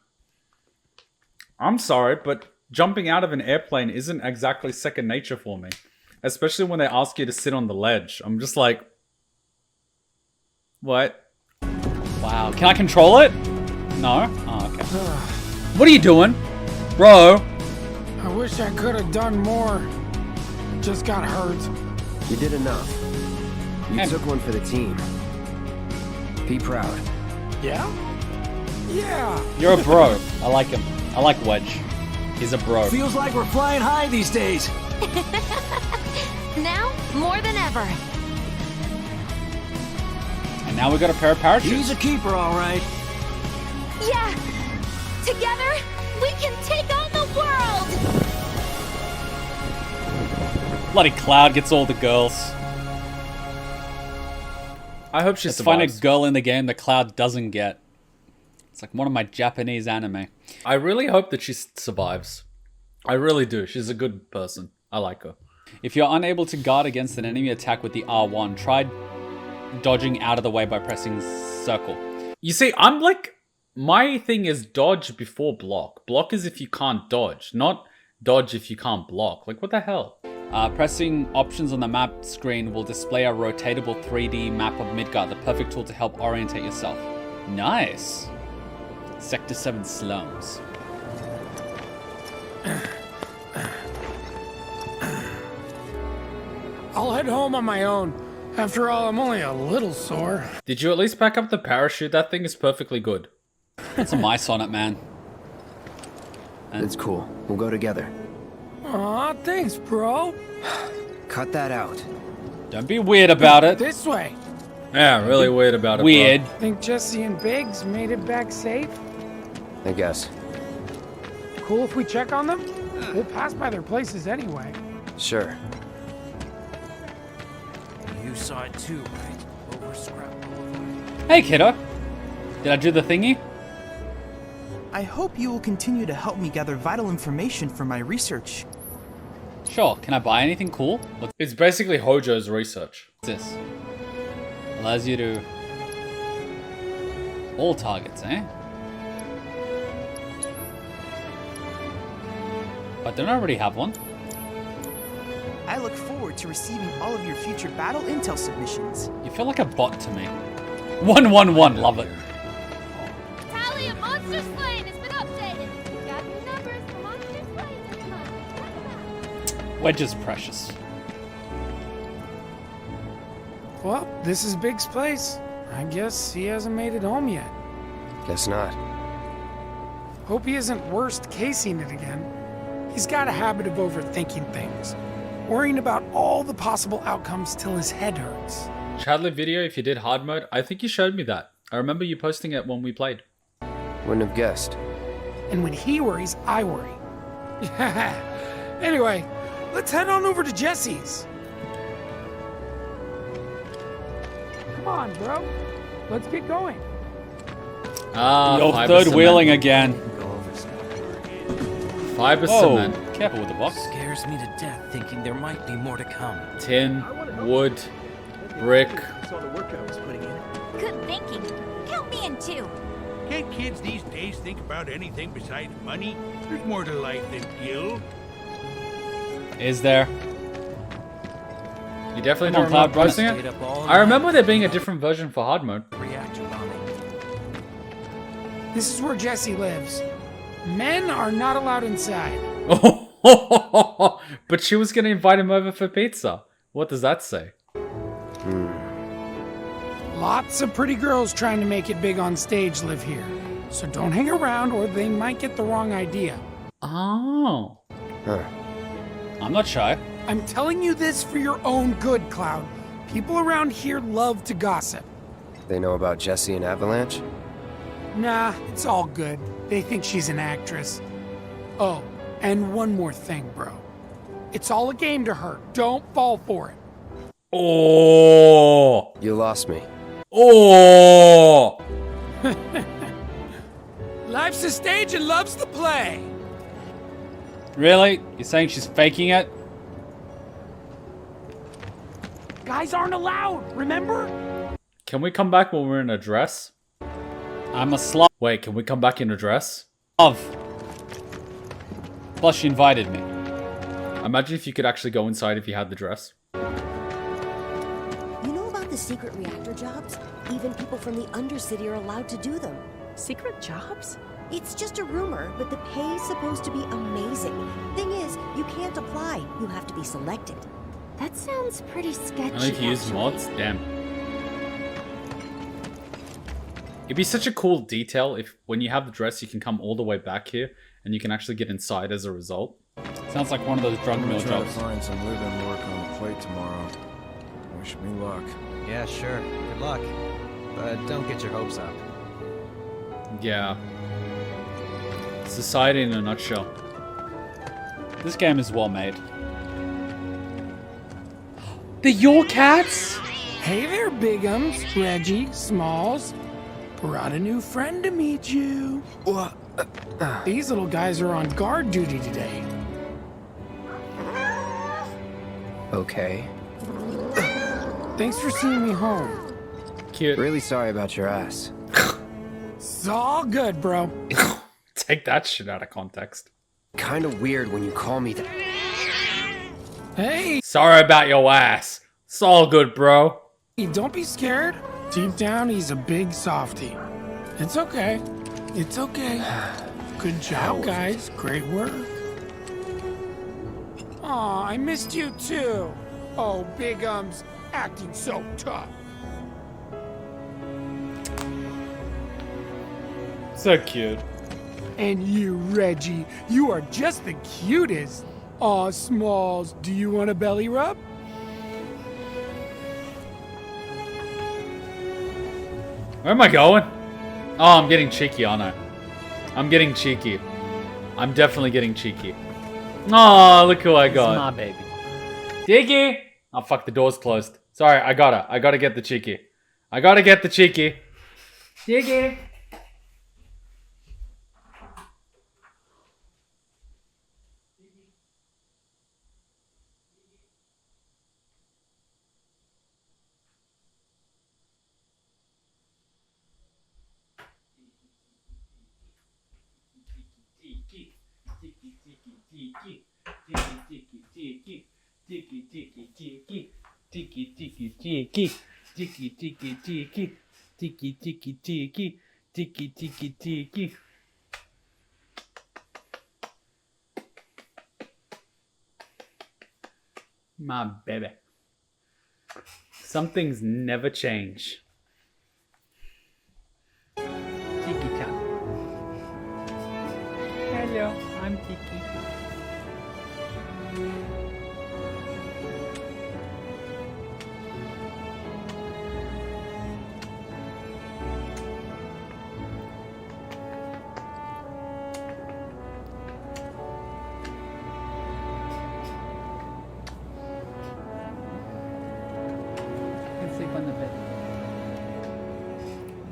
I'm sorry, but jumping out of an airplane isn't exactly second nature for me. Especially when they ask you to sit on the ledge. I'm just like, what? Wow, can I control it? No? Oh, okay. What are you doing? Bro! I wish I could have done more. Just got hurt. You did enough. You took one for the team. Be proud. Yeah? Yeah. You're a bro. I like him. I like Wedge. He's a bro. Feels like we're flying high these days. Now, more than ever. And now we got a pair of parachutes. He's a keeper, all right. Yeah. Together, we can take on the world. Bloody Cloud gets all the girls. I hope she Let's find a survives. girl in the game that Cloud doesn't get. It's like one of my Japanese anime. I really hope that she survives. I really do. She's a good person. I like her. If you're unable to guard against an enemy attack with the R1, try dodging out of the way by pressing circle. You see, I'm like, my thing is dodge before block. Block is if you can't dodge, not dodge if you can't block. Like, what the hell? Pressing options on the map screen will display a rotatable 3D map of Midgard, the perfect tool to help orientate yourself. Nice. Sector 7 slums. I'll head home on my own. After all, I'm only a little sore. Did you at least pack up the parachute? That thing is perfectly good. Put some ice on it, man. It's cool. We'll go together. Aw, thanks, bro. Cut that out. Don't be weird about it. This way. Yeah, really weird about it. Weird. Think Jesse and Biggs made it back safe? I guess. Cool if we check on them? We'll pass by their places anyway. Sure. You saw it too, right? Over Scrap Boulevard. Hey, kiddo. Did I do the thingy? I hope you will continue to help me gather vital information for my research. Sure. Can I buy anything cool? What's It's basically Hojo's research. this? Allows you to... all targets, eh? But don't I already have one? I look forward to receiving all of your future battle intel submissions. You feel like a bot to me. 111, love it. Tally of monster slain has been updated. Got new numbers for monster slain this month. Wedge is precious. Well, this is Big's place. I guess he hasn't made it home yet. Guess not. Hope he isn't worst casing it again. He's got a habit of overthinking things, worrying about all the possible outcomes till his head hurts. Chadley video, if you did hard mode, I think you showed me that. I remember you posting it when we played. Wouldn't have guessed. And when he worries, I worry. Anyway, let's head on over to Jesse's. Come on, bro. Let's get going. Yo, fiber third cement. wheeling again. Fiber Whoa, cement. careful with the box. Scares me to death thinking there might be more to come. Tin, wood, brick. Saw the work I was putting in. Good thinking. Count me in too. Can't kids these days think about anything besides money? There's more to life than skill. Is there? You definitely Come on, don't remember Cloud, run posting it. it? I remember there being a different version for hard mode. Reactor bombing. This is where Jesse lives. Men are not allowed inside. But she was going to invite him over for pizza. What does that say? Lots of pretty girls trying to make it big on stage live here. So don't hang around or they might get the wrong idea. Oh. Huh. I'm not shy. I'm telling you this for your own good, Cloud. People around here love to gossip. They know about Jessie and Avalanche? Nah, it's all good. They think she's an actress. Oh, and one more thing, bro. It's all a game to her. Don't fall for it. Oh. You lost me. Oh. Life's a stage and love's the play. Really? You're saying she's faking it? Guys aren't allowed, remember? Can we come back when we're in a dress? I'm a slut. Wait, can we come back in a dress? Plus, she invited me. Imagine if you could actually go inside if you had the dress. You know about the secret reactor jobs? Even people from the Undercity are allowed to do them. Secret jobs? It's just a rumor, but the pay's supposed to be amazing. Thing is, you can't apply. You have to be selected. That sounds pretty sketchy. I think you use mods? Damn. It'd be such a cool detail if when you have the dress you can come all the way back here and you can actually get inside as a result. Sounds like one of those drug mill I'm gonna try to jobs. find some live-in work on the plate tomorrow. Wish me luck. Yeah, sure. Good luck. But don't get your hopes up. Yeah. Society in a nutshell. This game is well made. They're your cats? Hey there, Bigums, Reggie, Smalls. Brought a new friend to meet you. These little guys are on guard duty today. Okay. Thanks for seeing me home. Cute. Really sorry about your ass. It's all good, bro. Take that shit out of context. Kinda weird when you call me that. Hey! Sorry about your ass. It's all good, bro. Don't be scared. Deep down, he's a big softie. It's okay. It's okay. Good job, guys. Great work. Aw, I missed you too. Oh, Bigums, acting so tough. So cute. And you, Reggie, you are just the cutest. Aw, Smalls, do you want a belly rub? Where am I going? Oh, I'm getting cheeky, aren't I? I'm getting cheeky. I'm definitely getting cheeky. Oh, look who I got. My baby. Cheeky! Oh, fuck, the door's closed. Sorry, I gotta get the cheeky. I gotta get the cheeky. Cheeky! My baby. Some things never change. Tiki Chan. Hello, I'm Tiki.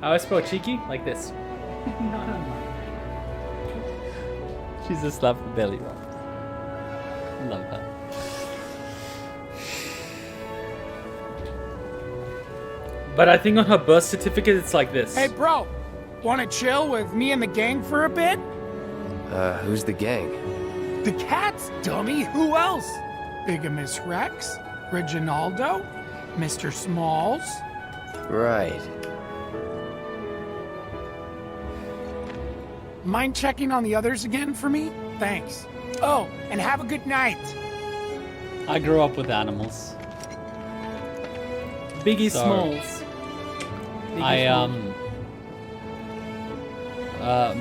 How I spell cheeky? Like this. She's a slap the belly rub. Love that. But I think on her birth certificate it's like this. Hey, bro, wanna chill with me and the gang for a bit? Who's the gang? The cats, dummy. Who else? Bigamous Rex, Reginaldo, Mr. Smalls. Right. Mind checking on the others again for me? Thanks. Oh, and have a good night. I grew up with animals. Biggie Sorry. Smalls.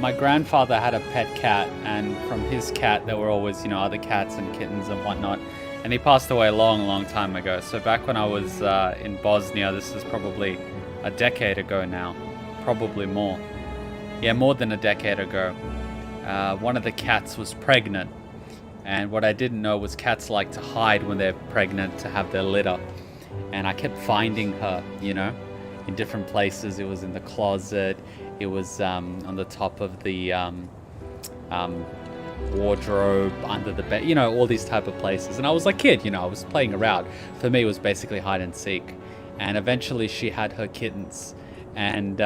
My grandfather had a pet cat, and from his cat there were always, other cats and kittens and whatnot. And he passed away a long, long time ago. So back when I was in Bosnia, this is probably a decade ago now, probably more. Yeah, more than a decade ago. One of the cats was pregnant, and what I didn't know was cats like to hide when they're pregnant to have their litter. And I kept finding her, in different places. It was in the closet. It was on the top of the wardrobe, under the bed, all these type of places. And I was like a kid, I was playing around. For me, it was basically hide and seek. And eventually she had her kittens. And,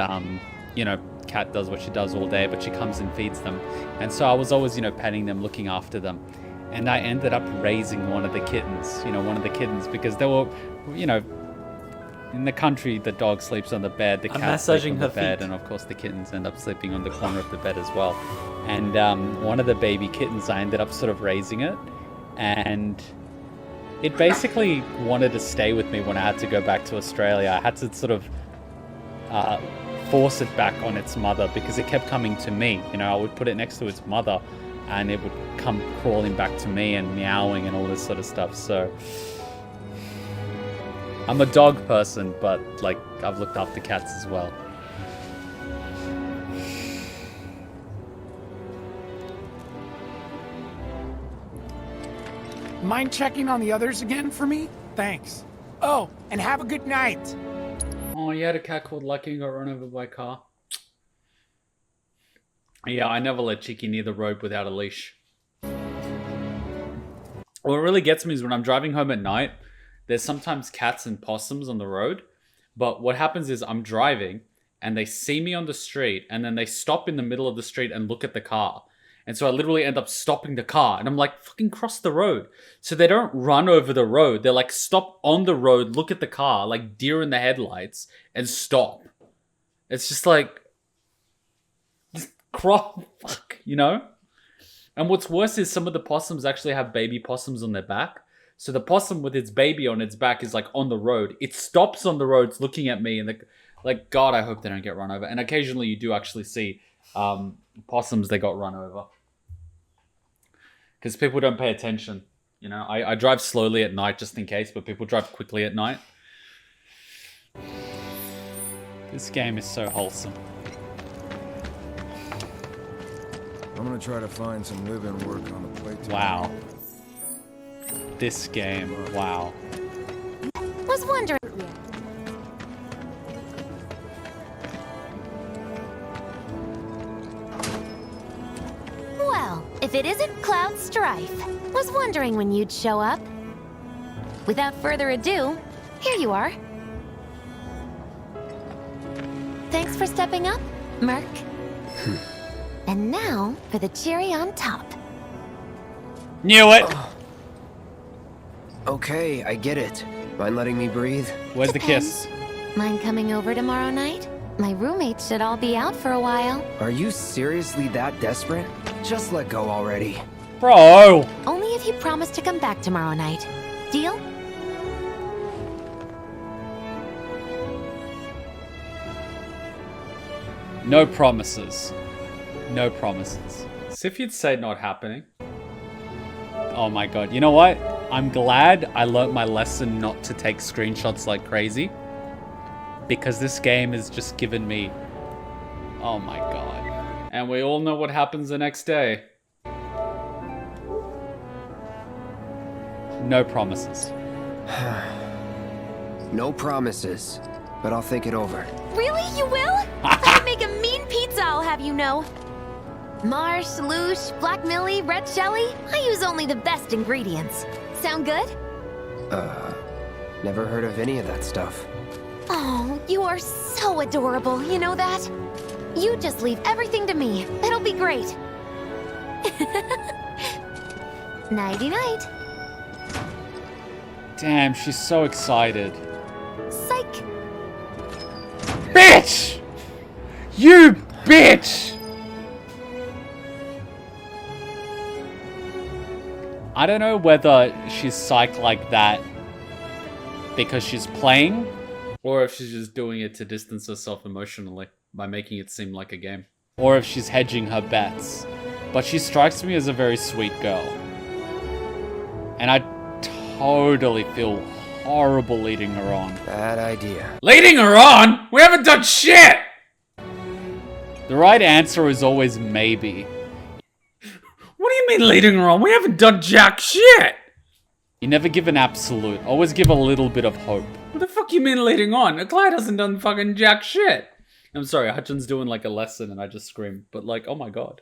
cat does what she does all day, but she comes and feeds them. And so I was always, petting them, looking after them. And I ended up raising one of the kittens, because they were, in the country, the dog sleeps on the bed, the cat sleeps on the bed, and of course the kittens end up sleeping on the corner of the bed as well. And one of the baby kittens, I ended up sort of raising it, and it basically wanted to stay with me when I had to go back to Australia. I had to sort of force it back on its mother because it kept coming to me. I would put it next to its mother, and it would come crawling back to me and meowing and all this sort of stuff. So I'm a dog person, but I've looked after cats as well. Mind checking on the others again for me? Thanks. Oh, and have a good night. Oh, you had a cat called Lucky and got run over by a car. Yeah, I never let Cheeky near the road without a leash. What really gets me is when I'm driving home at night, there's sometimes cats and possums on the road, but what happens is I'm driving and they see me on the street and then they stop in the middle of the street and look at the car. And so I literally end up stopping the car and I'm like, fucking cross the road. So they don't run over the road. They're like, stop on the road, look at the car, like deer in the headlights, and stop. It's just like, just cross, fuck, And what's worse is some of the possums actually have baby possums on their back. So the possum with its baby on its back is like on the road. It stops on the road, it's looking at me, and God, I hope they don't get run over. And occasionally you do actually see possums that got run over. Because people don't pay attention. I drive slowly at night just in case, but people drive quickly at night. This game is so wholesome. I'm gonna try to find some live-in work on the plate. Wow. This game, wow. Was wondering. Well, if it isn't Cloud Strife, was wondering when you'd show up. Without further ado, here you are. Thanks for stepping up, Merc. And now for the cherry on top. Knew it! Okay, I get it. Mind letting me breathe? Where's the kiss? Mind coming over tomorrow night? My roommates should all be out for a while. Are you seriously that desperate? Just let go already. Bro! Only if you promise to come back tomorrow night. Deal? No promises. No promises. So if you'd say not happening. Oh my god. You know what? I'm glad I learnt my lesson not to take screenshots like crazy. Because this game has just given me... Oh my god. And we all know what happens the next day. No promises. No promises. But I'll think it over. Really? You will? I make a mean pizza, I'll have you know. Marsh, Loosh, Black Millie, Red Shelly. I use only the best ingredients. Sound good? Never heard of any of that stuff. Oh, you are so adorable, you know that? You just leave everything to me. It'll be great. Nighty-night. Damn, she's so excited. Psych. Bitch! You bitch! I don't know whether she's psyched like that because she's playing, Or if she's just doing it to distance herself emotionally by making it seem like a game. Or if she's hedging her bets. But she strikes me as a very sweet girl. And I totally feel horrible leading her on. Bad idea. Leading her on? We haven't done shit! The right answer is always maybe. What do you mean leading her on? We haven't done jack shit! You never give an absolute. Always give a little bit of hope. What the fuck you mean leading on? Clyde hasn't done fucking jack shit. I'm sorry, Hutchin's doing like a lesson and I just screamed. But like, oh my god.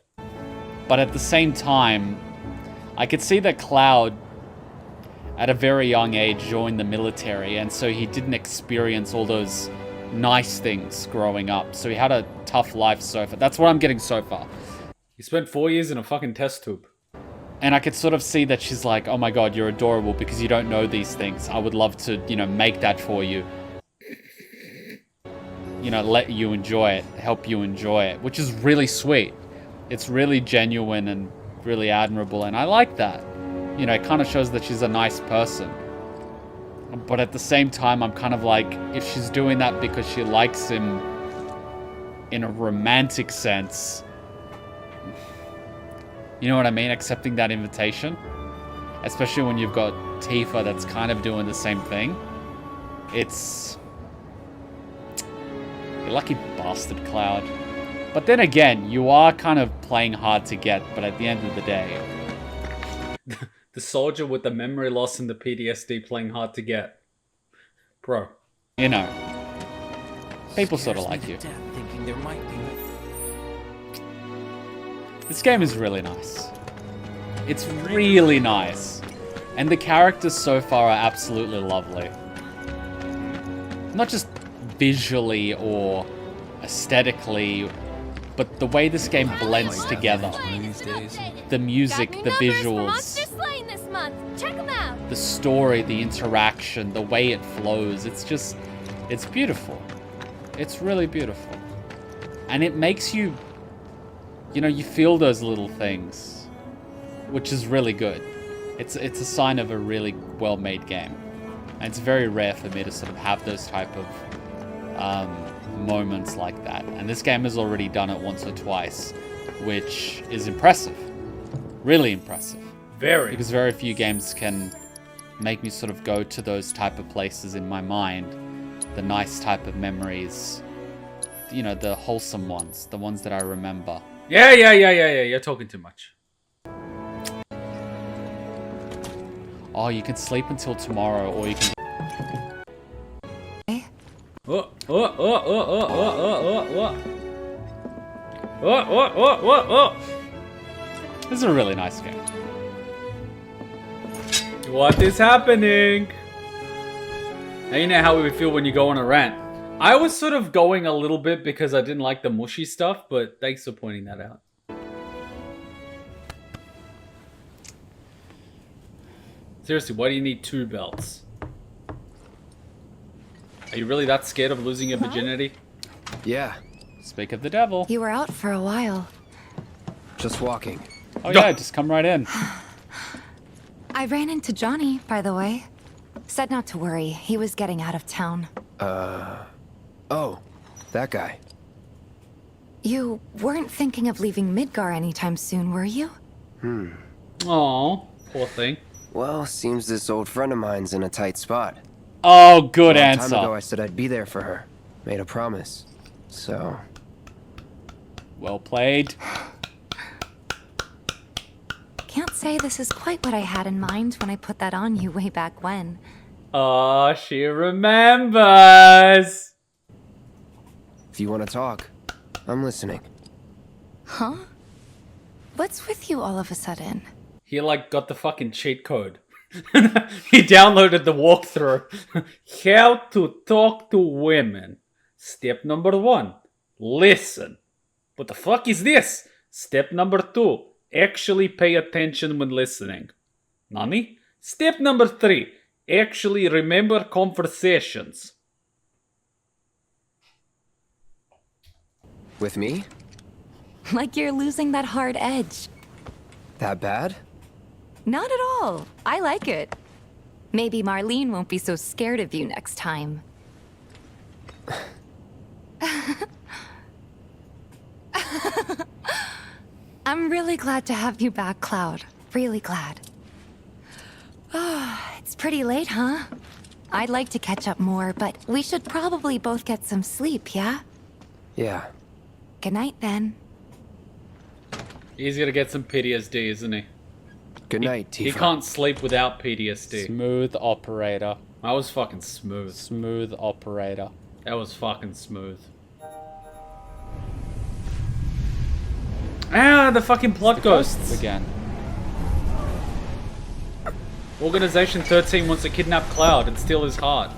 But at the same time, I could see that Cloud, at a very young age, joined the military. And so he didn't experience all those nice things growing up. So he had a tough life so far. That's what I'm getting so far. He spent 4 years in a fucking test tube. And I could sort of see that she's like, oh my god, you're adorable because you don't know these things. I would love to, you know, make that for you. You know, let you enjoy it, help you enjoy it, which is really sweet. It's really genuine and really admirable, and I like that. You know, it kind of shows that she's a nice person. But at the same time, I'm kind of like, if she's doing that because she likes him in a romantic sense, you know what I mean? Accepting that invitation. Especially when you've got Tifa that's kind of doing the same thing. It's... You're lucky bastard, Cloud. But then again, you are kind of playing hard to get, but at the end of the day... The soldier with the memory loss and the PTSD playing hard to get. Bro. You know. People sort of like you. Thinking there might be... This game is really nice. It's really nice. And the characters so far are absolutely lovely. Not just visually or aesthetically, but the way this game blends together. The music, the visuals, the story, the interaction, the way it flows. It's just, it's beautiful. It's really beautiful. And it makes you, you know, you feel those little things, which is really good. It's a sign of a really well-made game. And it's very rare for me to sort of have those type of moments like that. And this game has already done it once or twice, which is impressive. Really impressive. Very. Because very few games can make me sort of go to those type of places in my mind. The nice type of memories. You know, the wholesome ones. The ones that I remember. Yeah. You're talking too much. Oh, you can sleep until tomorrow, or you can... This is a really nice game. What is happening? Now you know how we feel when you go on a rant. I was sort of going a little bit because I didn't like the mushy stuff, but thanks for pointing that out. Seriously, why do you need 2 belts? Are you really that scared of losing your virginity? Yeah. Speak of the devil. You were out for a while. Just walking. Oh yeah, just come right in. I ran into Johnny, by the way. Said not to worry, he was getting out of town. Oh, that guy. You weren't thinking of leaving Midgar anytime soon, were you? Aw, poor thing. Well, seems this old friend of mine's in a tight spot. Oh, good A long answer. time ago I said I'd be there for her. Made a promise. So... Well played. Can't say this is quite what I had in mind when I put that on you way back when. Oh, she remembers. If you want to talk, I'm listening. Huh? What's with you all of a sudden? He like got the fucking cheat code. He downloaded the walkthrough. How to talk to women. Step number 1, listen. What the fuck is this? Step number 2, actually pay attention when listening. Nani? Step number 3, actually remember conversations. With me? Like you're losing that hard edge. That bad? Not at all. I like it. Maybe Marlene won't be so scared of you next time. really glad to have you back, Cloud. Really glad. Oh, it's pretty late, huh? I'd like to catch up more, but we should probably both get some sleep, yeah? Yeah. Good night, then. He's gonna get some PTSD, isn't he? Good night, Tifa. He can't sleep without PTSD. Smooth operator. That was fucking smooth. Smooth operator. That was fucking smooth. Ah, the fucking plot ghosts again. Organization 13 wants to kidnap Cloud and steal his heart.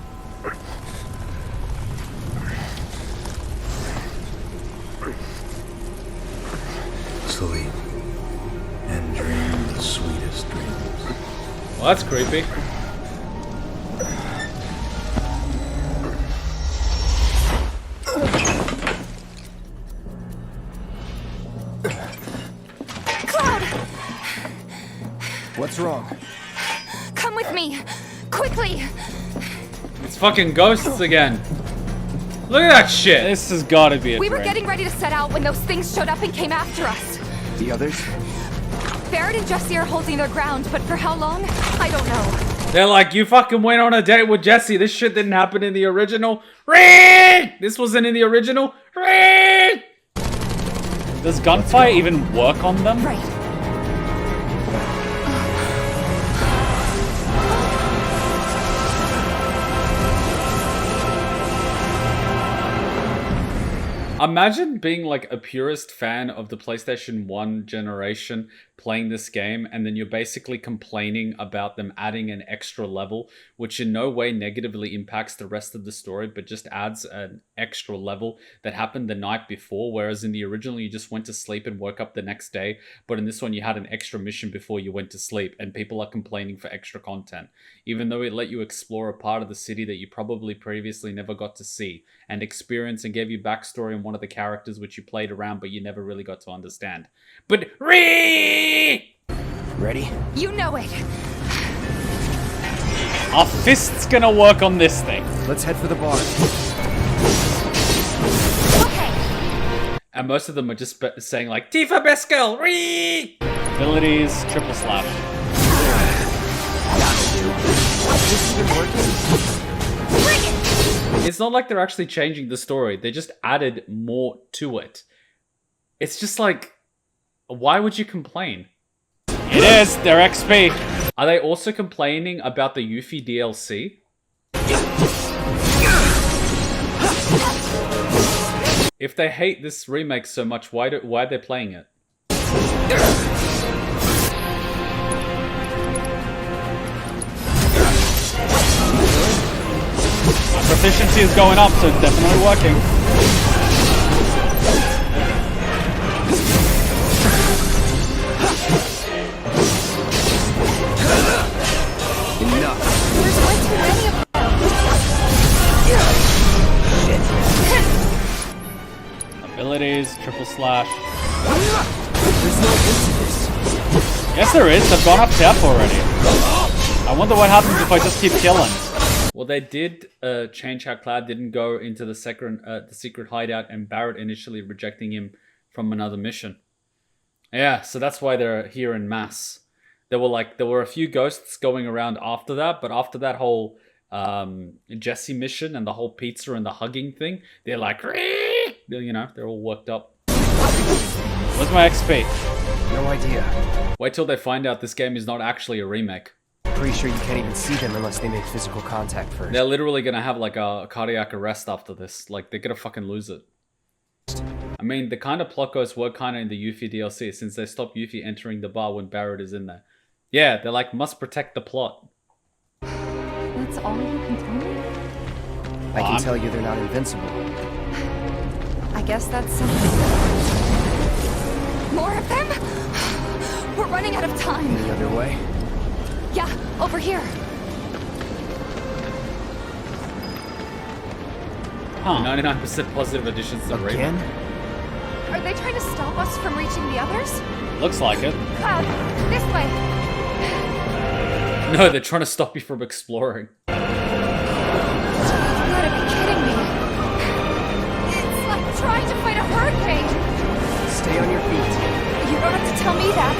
Sleep and dream the sweetest dreams. Well, that's creepy. Cloud! What's wrong? Come with me! Quickly! It's fucking ghosts again. Look at that shit. This has gotta be a We were dream. getting ready to set out when those things showed up and came after us. The others? Barrett and Jesse are holding their ground, but for how long? I don't know. They're like, you fucking went on a date with Jesse. This shit didn't happen in the original. This wasn't in the original. Does gunfire even work on them? Right. Imagine being like a purist fan of the PlayStation 1 generation playing this game, and then you're basically complaining about them adding an extra level, which in no way negatively impacts the rest of the story, but just adds an extra level that happened the night before, whereas in the original you just went to sleep and woke up the next day, but in this one you had an extra mission before you went to sleep, and people are complaining for extra content, even though it let you explore a part of the city that you probably previously never got to see and experience, and gave you backstory on one of the characters which you played around but you never really got to understand. But Ready? You know it. Our fist's gonna work on this thing. Let's head for the bar. And most of them are just saying like, Tifa best girl, Ree! Abilities, triple slash. It's not like they're actually changing the story. They just added more to it. It's just like, why would you complain? It is, they're XP. Are they also complaining about the Yuffie DLC? If they hate this remake so much, why are they playing it? My proficiency is going up, so it's definitely working. Enough. There's way too many of them. Abilities, triple slash. There's no end to this. Yes, there is. They've gone up depth already. I wonder what happens if I just keep killing. Well, they did change how Cloud didn't go into the secret hideout, and Barrett initially rejecting him from another mission. Yeah, so that's why they're here in mass. There were a few ghosts going around after that, but after that whole Jesse mission and the whole pizza and the hugging thing, they're like, you know, they're all worked up. Where's my XP? No idea. Wait till they find out this game is not actually a remake. Pretty sure you can't even see them unless they make physical contact first. They're literally gonna have like a cardiac arrest after this. Like, they're gonna fucking lose it. I mean, the kind of plot ghosts were kind of in the Yuffie DLC, since they stopped Yuffie entering the bar when Barrett is in there. Yeah, they're like, must protect the plot. That's all you can tell me? I can tell you they're not invincible. I guess that's something. More of them? We're running out of time. Any other way? Yeah, over here. Huh. 99% positive additions to the remake. Are they trying to stop us from reaching the others? Looks like it. Cloud, this way. No, they're trying to stop you from exploring. You gotta be kidding me. It's like trying to fight a hurricane. Stay on your feet. You don't have to tell me that.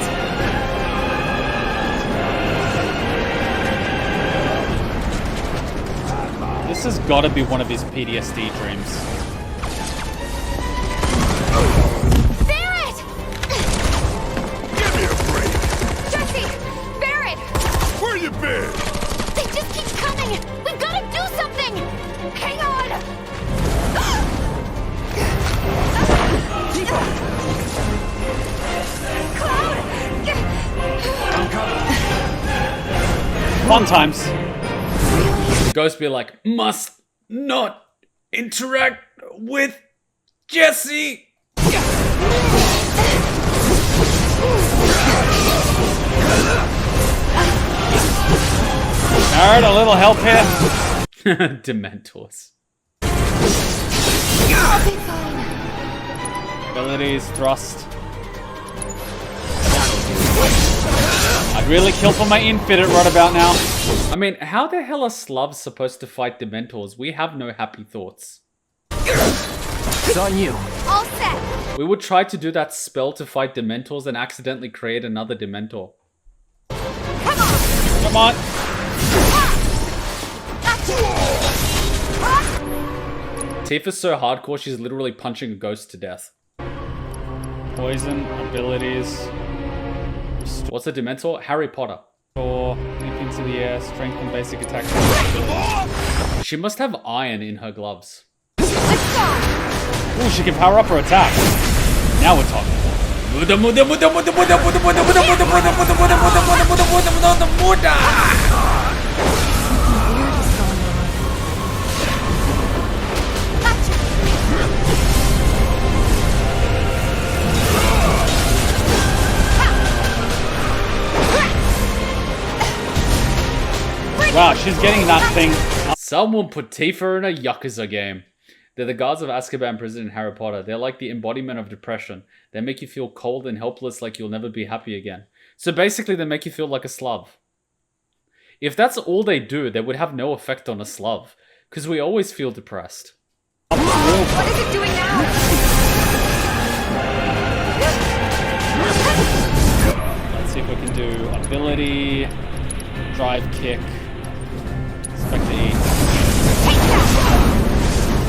This has got to be one of his PTSD dreams. Barrett! Give me a break! Jesse! Barrett! Where you been? They just keep coming! We've got to do something! Hang on! Cloud! I'm coming. Fun times. Ghost be like, must not interact with Jesse. Alright, a little help here. Dementors. I'll be fine. Abilities, thrust. I'd really kill for my infidit right about now. I mean, how the hell are Slavs supposed to fight Dementors? We have no happy thoughts. It's on you. All set. We would try to do that spell to fight Dementors and accidentally create another Dementor. Come on. Tifa's so hardcore, she's literally punching a ghost to death. Poison, abilities. What's a Dementor? Harry Potter. Or leap into the air, strength and basic attack. She must have iron in her gloves. Ooh, she can power up her attack. Now we're talking. Wow, she's getting that thing. Someone put Tifa in a Yakuza game. They're the guards of Azkaban prison in Harry Potter. They're like the embodiment of depression. They make you feel cold and helpless, like you'll never be happy again. So basically, they make you feel like a Slav. If that's all they do, they would have no effect on a Slav. Because we always feel depressed. What is it doing now? Let's see if we can do ability, drive kick, expect to eat.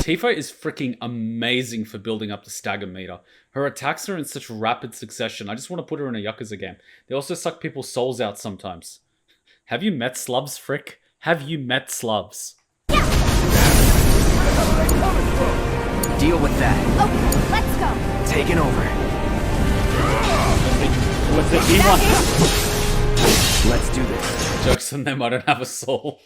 Tifa is freaking amazing for building up the stagger meter. Her attacks are in such rapid succession. I just want to put her in a Yakuza game. They also suck people's souls out sometimes. Have you met Slubs, Frick? Have you met Slubs? Deal with that. Okay, let's go. Taking over. What's the B1? Let's do this. Jokes on them, I don't have a soul.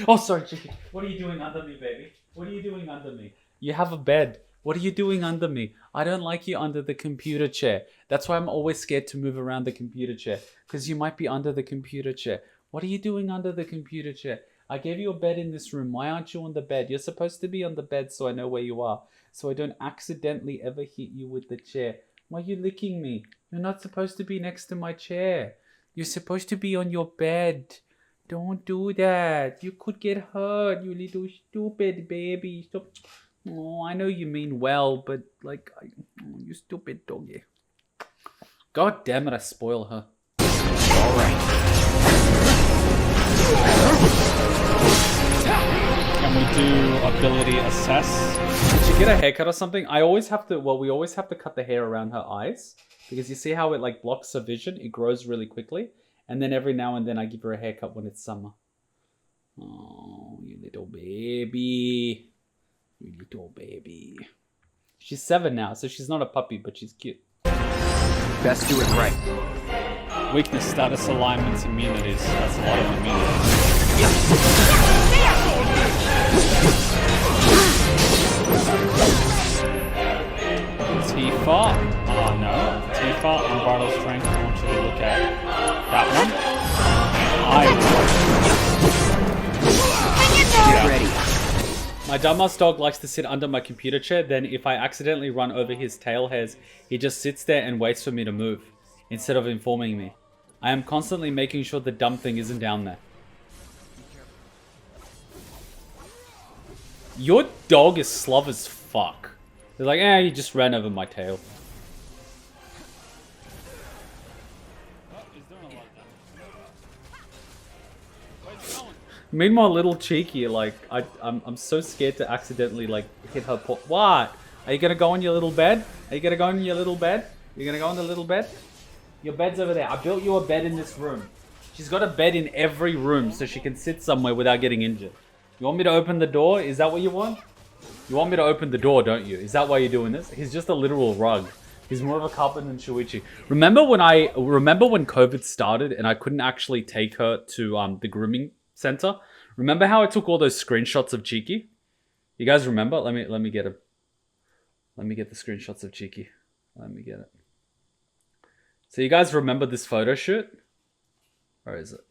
Oh, sorry, Chicky. What are you doing under me, baby? What are you doing under me? You have a bed. What are you doing under me? I don't like you under the computer chair. That's why I'm always scared to move around the computer chair. Because you might be under the computer chair. What are you doing under the computer chair? I gave you a bed in this room. Why aren't you on the bed? You're supposed to be on the bed so I know where you are. So I don't accidentally ever hit you with the chair. Why are you licking me? You're not supposed to be next to my chair. You're supposed to be on your bed. Don't do that. You could get hurt, you little stupid baby. Stop. Oh, I know you mean well, but like, you stupid doggy. God damn it, I spoil her. All right. Can we do ability assess? Did she get a haircut or something? I always have to, well, we always have to cut the hair around her eyes. Because you see how it like blocks her vision? It grows really quickly. And then every now and then I give her a haircut when it's summer. Oh, you little baby. You little baby. She's 7 now, so she's not a puppy, but she's cute. Best do it right. Weakness, status, alignments, immunities. That's a lot of immunities. Tifa. Oh no. Tifa, unbridled strength. I want you to look at that one. Get ready. My dumbass dog likes to sit under my computer chair, then if I accidentally run over his tail hairs, he just sits there and waits for me to move, instead of informing me. I am constantly making sure the dumb thing isn't down there. Your dog is slow as fuck. They're like, you just ran over my tail. Meanwhile, little cheeky, like I'm so scared to accidentally like hit her. What? Are you gonna go on your little bed? Are you gonna go on your little bed? You're gonna go on the little bed? Your bed's over there. I built you a bed in this room. She's got a bed in every room so she can sit somewhere without getting injured. You want me to open the door? Is that what you want? You want me to open the door, don't you? Is that why you're doing this? He's just a literal rug. He's more of a carpet than Shuichi. Remember when COVID started and I couldn't actually take her to the grooming center? Remember how I took all those screenshots of Cheeky? You guys remember? Let me get the screenshots of Cheeky. Let me get it. So you guys remember this photo shoot? Where is it?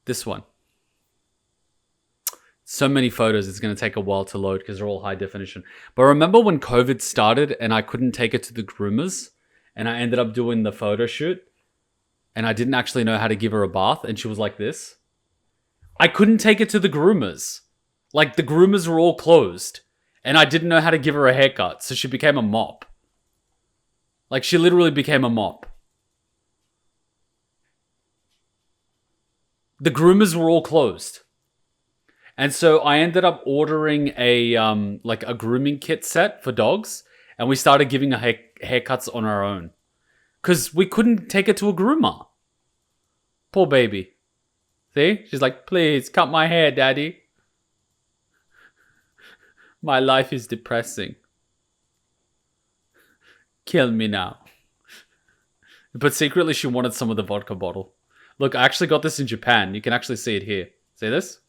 This one. So many photos, it's going to take a while to load because they're all high definition. But remember when COVID started and I couldn't take it to the groomers and I ended up doing the photo shoot and I didn't actually know how to give her a bath and she was like this? I couldn't take it to the groomers. Like the groomers were all closed and I didn't know how to give her a haircut. So she became a mop. Like she literally became a mop. The groomers were all closed. And so I ended up ordering a grooming kit set for dogs, and we started giving her haircuts on our own. Cause we couldn't take it to a groomer. Poor baby. See? She's like, please cut my hair, daddy. My life is depressing. Kill me now. But secretly she wanted some of the vodka bottle. Look, I actually got this in Japan. You can actually see it here. See this?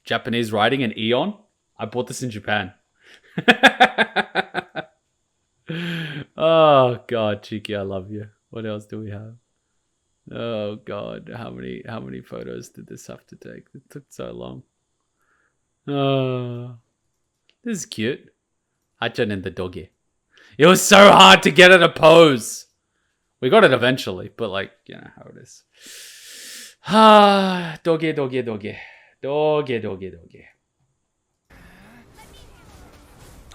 Japanese writing and Eon. I bought this in Japan. Oh God, Cheeky, I love you. What else do we have? Oh God, how many photos did this have to take? It took so long. Oh, this is cute. Hachan and the doggy. It was so hard to get her to pose. We got it eventually, but like, you know how it is. Ah, doggy, doggy, doggy. Doggy, doggy, doggy.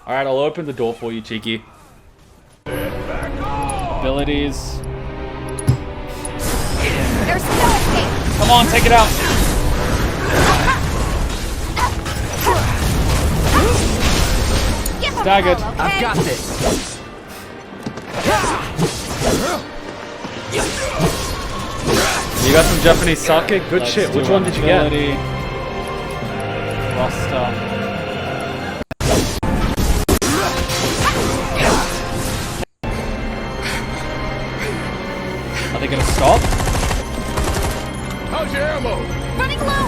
Alright, I'll open the door for you, Cheeky. Abilities. There's no escape. Come on, take it out. Staggered. I've got this. You got some Japanese sake? Good shit. Which one did you get? Roster. Are they gonna stop? How's your ammo? Running low.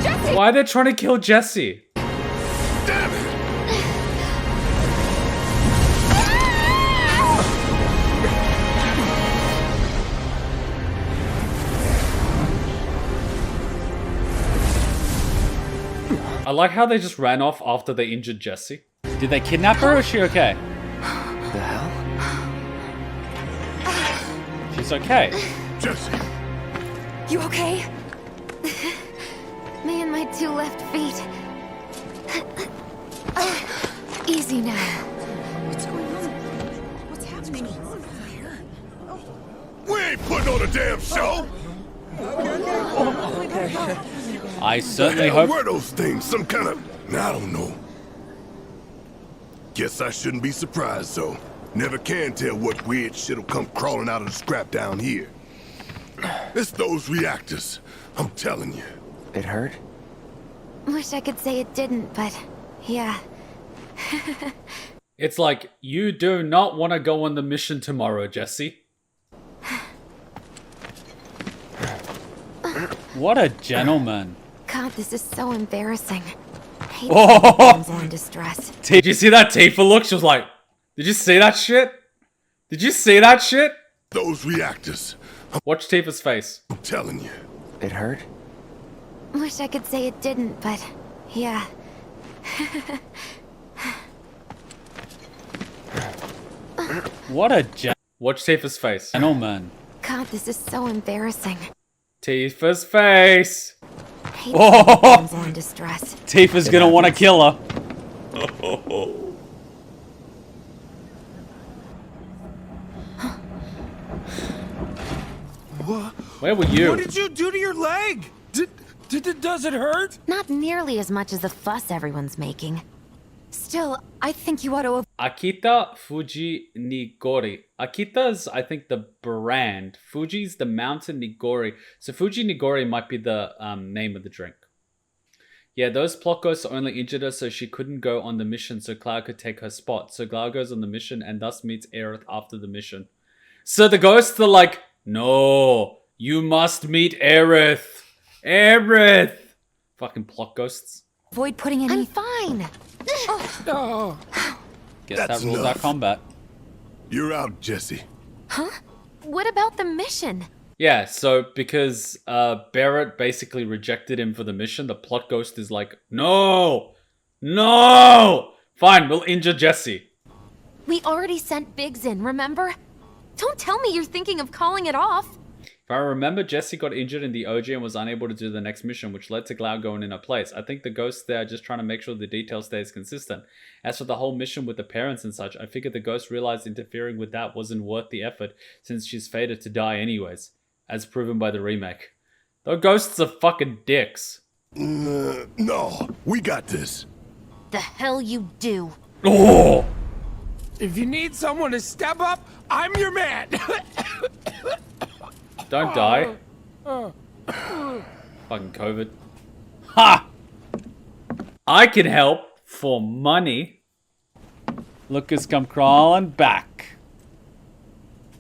Jesse! Why are they trying to kill Jesse? Damn it! I like how they just ran off after they injured Jesse. Did they kidnap her or is she okay? The hell? She's okay. Jesse! You okay? Me and my two left feet. Easy now. What's going on? What's happening? We ain't putting on a damn show! I certainly What the hell hope. were those things? Some kind of... I don't know. Guess I shouldn't be surprised, though. Never can tell what weird shit'll come crawling out of the scrap down here. It's those reactors. I'm telling you. It hurt? Wish I could say it didn't, but yeah. It's like, you do not want to go on the mission tomorrow, Jesse. What a gentleman. God, this is so embarrassing. I hate Oh! damsel in distress. Did you see that Tifa look? She was like, did you see that shit? Did you see that shit? Those reactors. Watch Tifa's face. I'm telling you. It hurt? Wish I could say it didn't, but yeah. What a Watch Tifa's face. gentleman. God, this is so embarrassing. Tifa's face. I hate Oh! damsel in distress. Tifa's gonna want to kill her. Where were you? What did you do to your leg? Does it hurt? Not nearly as much as the fuss everyone's making. Still, I think you ought to... Akita Fuji Nigori. Akita's, I think, the brand. Fuji's the mountain Nigori. So Fuji Nigori might be the name of the drink. Yeah, those plot ghosts only injured her so she couldn't go on the mission so Cloud could take her spot. So Cloud goes on the mission and thus meets Aerith after the mission. So the ghosts are like, no, you must meet Aerith. Aerith! Fucking plot ghosts. Avoid putting any... I'm fine. Oh. Guess That's that rules enough. our combat. You're out, Jesse. Huh? What about the mission? Yeah, so because Barrett basically rejected him for the mission, the plot ghost is like, no! No! Fine, we'll injure Jesse. We already sent Biggs in, remember? Don't tell me you're thinking of calling it off. If I remember, Jesse got injured in the OG and was unable to do the next mission, which led to Cloud going in her place. I think the ghosts there are just trying to make sure the detail stays consistent. As for the whole mission with the parents and such, I figured the ghost realized interfering with that wasn't worth the effort since she's fated to die anyways, as proven by the remake. The ghosts are fucking dicks. No, we got this. The hell you do. Oh! If you need someone to step up, I'm your man. Don't die. Fucking COVID. Ha! I can help for money. Look who's come crawling back.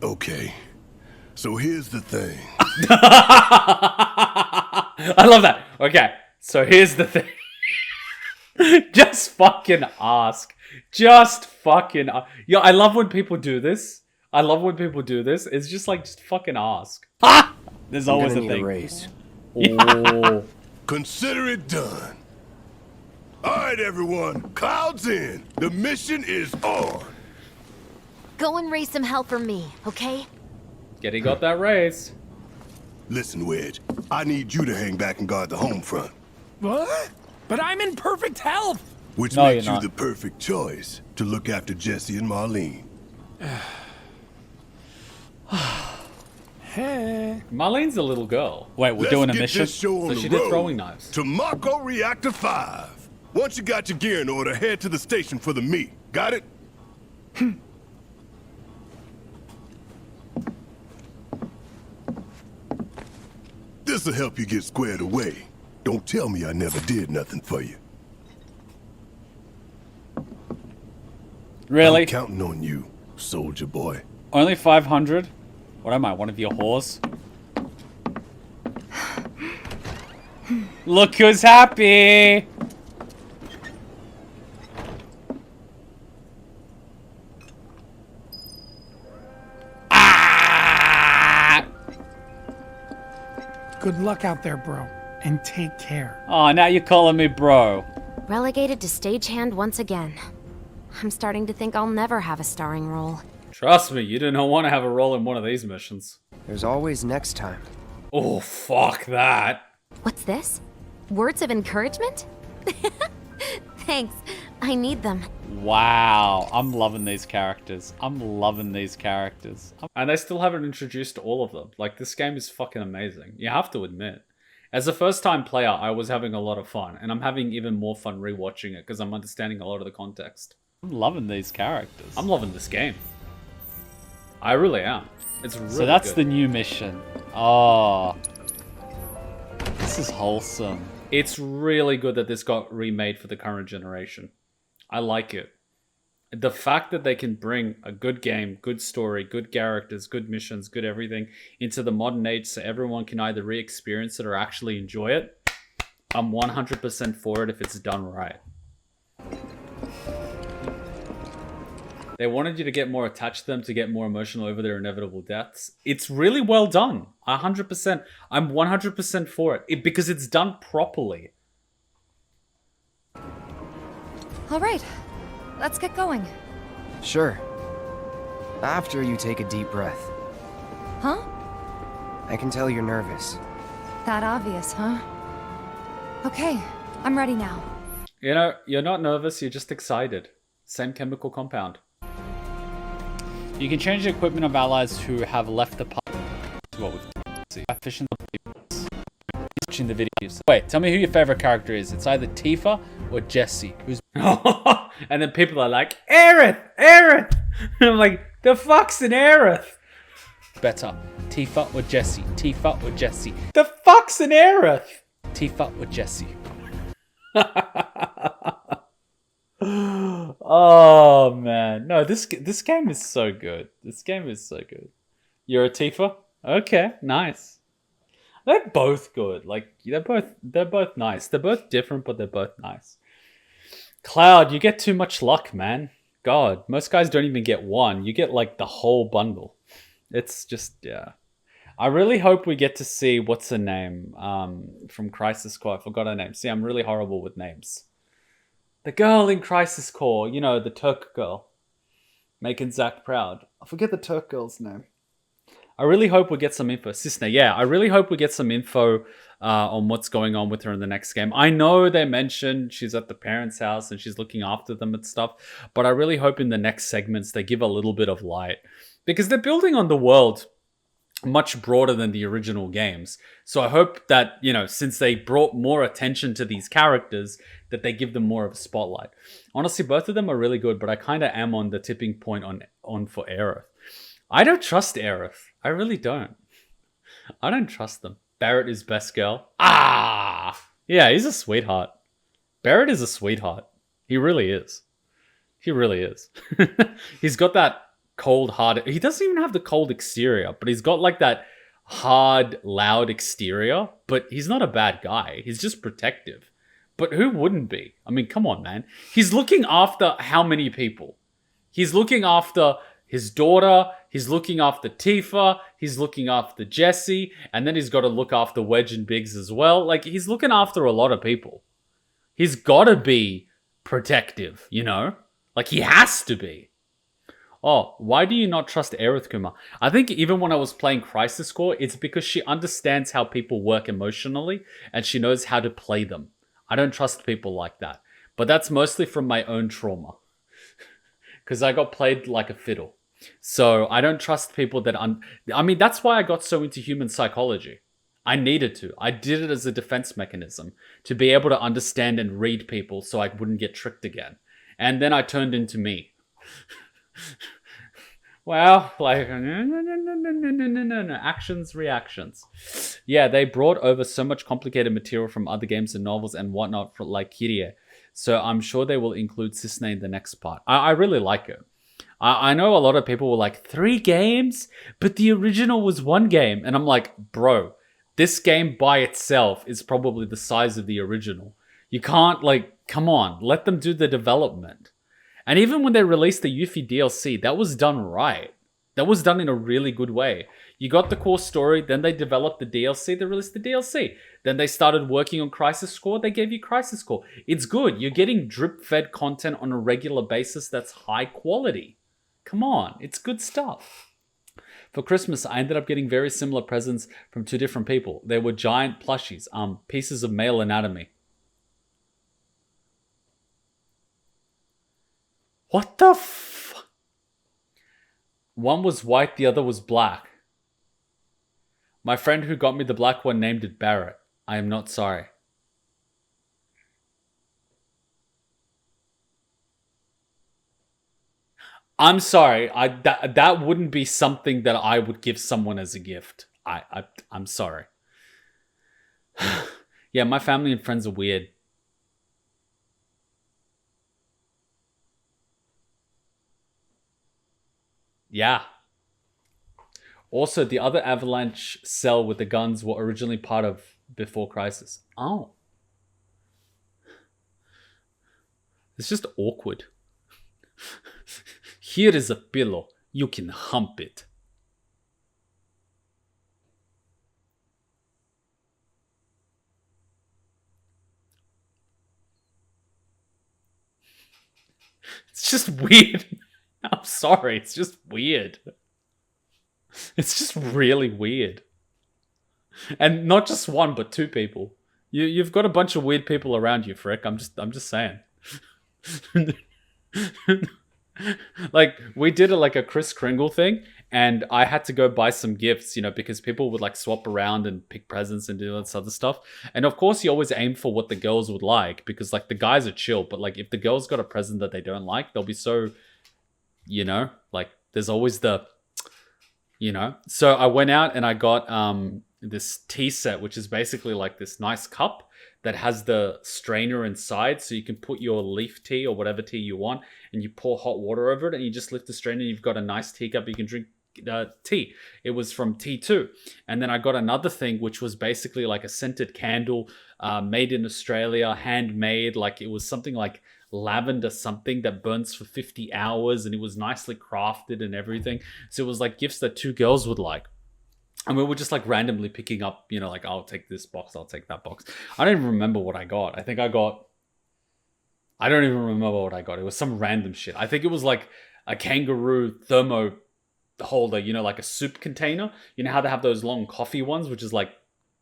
Okay, so here's the thing. I love that. Okay, so here's the thing. Just fucking ask. Just fucking ask. Yo, I love when people do this. I love when people do this. It's just like, just fucking ask. Ha! There's always a thing. Oh. Consider it done. All right, everyone. Cloud's in. The mission is on. Go and raise some hell for me, okay? Getty got that raise. Listen, Wedge. I need you to hang back and guard the home front. What? But I'm in perfect health. Which No, makes you're you not. the perfect choice to look after Jesse and Marlene. Marlene's a little girl. Wait, we're Let's doing a get mission? this show on So the she did road throwing knives. To Mako Reactor 5. Once you got your gear in order, head to the station for the meet. Got it? This'll help you get squared away. Don't tell me I never did nothing for you. Really? I'm counting on you, soldier boy. Only 500? What am I, one of your whores? Look who's happy! Good luck out there, bro. And take care. Oh, now you're calling me bro. Relegated to stagehand once again. I'm starting to think I'll never have a starring role. Trust me, you do not want to have a role in one of these missions. There's always next time. Oh, fuck that. What's this? Words of encouragement? Thanks. I need them. Wow, I'm loving these characters. I'm loving these characters. And they still haven't introduced all of them. Like, this game is fucking amazing. You have to admit. As a first-time player, I was having a lot of fun. And I'm having even more fun rewatching it because I'm understanding a lot of the context. I'm loving these characters. I'm loving this game. I really am. It's really So that's good. the new mission. Oh. This is wholesome. It's really good that this got remade for the current generation. I like it. The fact that they can bring a good game, good story, good characters, good missions, good everything into the modern age so everyone can either re-experience it or actually enjoy it, I'm 100% for it if it's done right. They wanted you to get more attached to them, to get more emotional over their inevitable deaths. It's really well done. 100%. I'm 100% for it because it's done properly. All right, let's get going. Sure. After you take a deep breath. Huh? I can tell you're nervous. That obvious, huh? Okay, I'm ready now. You know, you're not nervous, you're just excited. Same chemical compound. You can change the equipment of allies who have left the party. What we've Fish in the He's watching the videos. Wait, tell me who your favorite character is. It's either Tifa or Jesse. Who's And then people are like, Aerith! Aerith! And I'm like, the fuck's an Aerith? better? Tifa or Jesse? Tifa or Jesse? The fuck's an Aerith? Tifa or Jesse? Oh man, no, this game is so good. This game is so good. You're a Tifa? Okay, nice. They're both good. Like they're both nice. They're both different, but they're both nice. Cloud, you get too much luck, man. God, most guys don't even get one. You get like the whole bundle. It's just, yeah. I really hope we get to see what's her name from Crisis Core. I forgot her name. See, I'm really horrible with names. The girl in Crisis Core, you know, the Turk girl. Making Zack proud. I forget the Turk girl's name. I really hope we get some info. Cisne, yeah, I really hope we get some info on what's going on with her in the next game. I know they mentioned she's at the parents' house and she's looking after them and stuff, but I really hope in the next segments they give a little bit of light. Because they're building on the world much broader than the original games. So I hope that, you know, since they brought more attention to these characters, that they give them more of a spotlight. Honestly, both of them are really good, but I kind of am on the tipping point on for Aerith. I don't trust Aerith. I really don't. I don't trust them. Barrett is best girl. Ah! Yeah, he's a sweetheart. Barrett is a sweetheart. He really is. He really is. He's got that cold, hard... He doesn't even have the cold exterior, but he's got like that hard, loud exterior. But he's not a bad guy. He's just protective. But who wouldn't be? I mean, come on, man. He's looking after how many people? He's looking after his daughter, he's looking after Tifa, he's looking after Jesse, and then he's got to look after Wedge and Biggs as well. Like, he's looking after a lot of people. He's got to be protective, you know? Like, he has to be. Oh, why do you not trust Aerith, Kuma? I think even when I was playing Crisis Core, it's because she understands how people work emotionally, and she knows how to play them. I don't trust people like that. But that's mostly from my own trauma. Because I got played like a fiddle. So I don't trust people that... I mean, that's why I got so into human psychology. I needed to. I did it as a defense mechanism to be able to understand and read people so I wouldn't get tricked again. And then I turned into me. Well, like... No. Actions, reactions. Yeah, they brought over so much complicated material from other games and novels and whatnot, for like Kyrie. So I'm sure they will include Cisne in the next part. I really like it. I know a lot of people were like, 3 games? But the original was 1 game. And I'm like, bro, this game by itself is probably the size of the original. You can't, like, come on, let them do the development. And even when they released the Yuffie DLC, that was done right. That was done in a really good way. You got the core story, then they developed the DLC, they released the DLC. Then they started working on Crisis Core, they gave you Crisis Core. It's good. You're getting drip-fed content on a regular basis that's high quality. Come on, it's good stuff. For Christmas, I ended up getting very similar presents from 2 different people. They were giant plushies, pieces of male anatomy. What the f... One was white, the other was black. My friend who got me the black one named it Barrett. I am not sorry. I'm sorry. That wouldn't be something that I would give someone as a gift. I'm sorry. Yeah, my family and friends are weird. Yeah. Also, the other Avalanche cell with the guns were originally part of Before Crisis. Oh. It's just awkward. Here is a pillow. You can hump it. It's just weird. I'm sorry, it's just weird. It's just really weird. And not just one, but 2 people. You've got a bunch of weird people around you, Frick. I'm just saying. Like, we did like a Kris Kringle thing, And I had to go buy some gifts, you know, because people would like swap around and pick presents and do all this other stuff. And of course, you always aim for what the girls would like, because like the guys are chill. But like if the girls got a present that they don't like, they'll be so, you know, like there's always the, you know. So I went out and I got this tea set, which is basically like this nice cup that has the strainer inside, so you can put your leaf tea or whatever tea you want, and you pour hot water over it, and you just lift the strainer, and you've got a nice teacup. You can drink tea. It was from T2. And then I got another thing, which was basically like a scented candle, made in Australia, handmade. Like it was something like lavender something that burns for 50 hours, and it was nicely crafted and everything. So it was like gifts that two girls would like. And we were just like randomly picking up, you know, like, I'll take this box, I'll take that box. I don't even remember what I got. I don't even remember what I got. It was some random shit. I think it was like a kangaroo thermo holder, you know, like a soup container. You know how they have those long coffee ones, which is like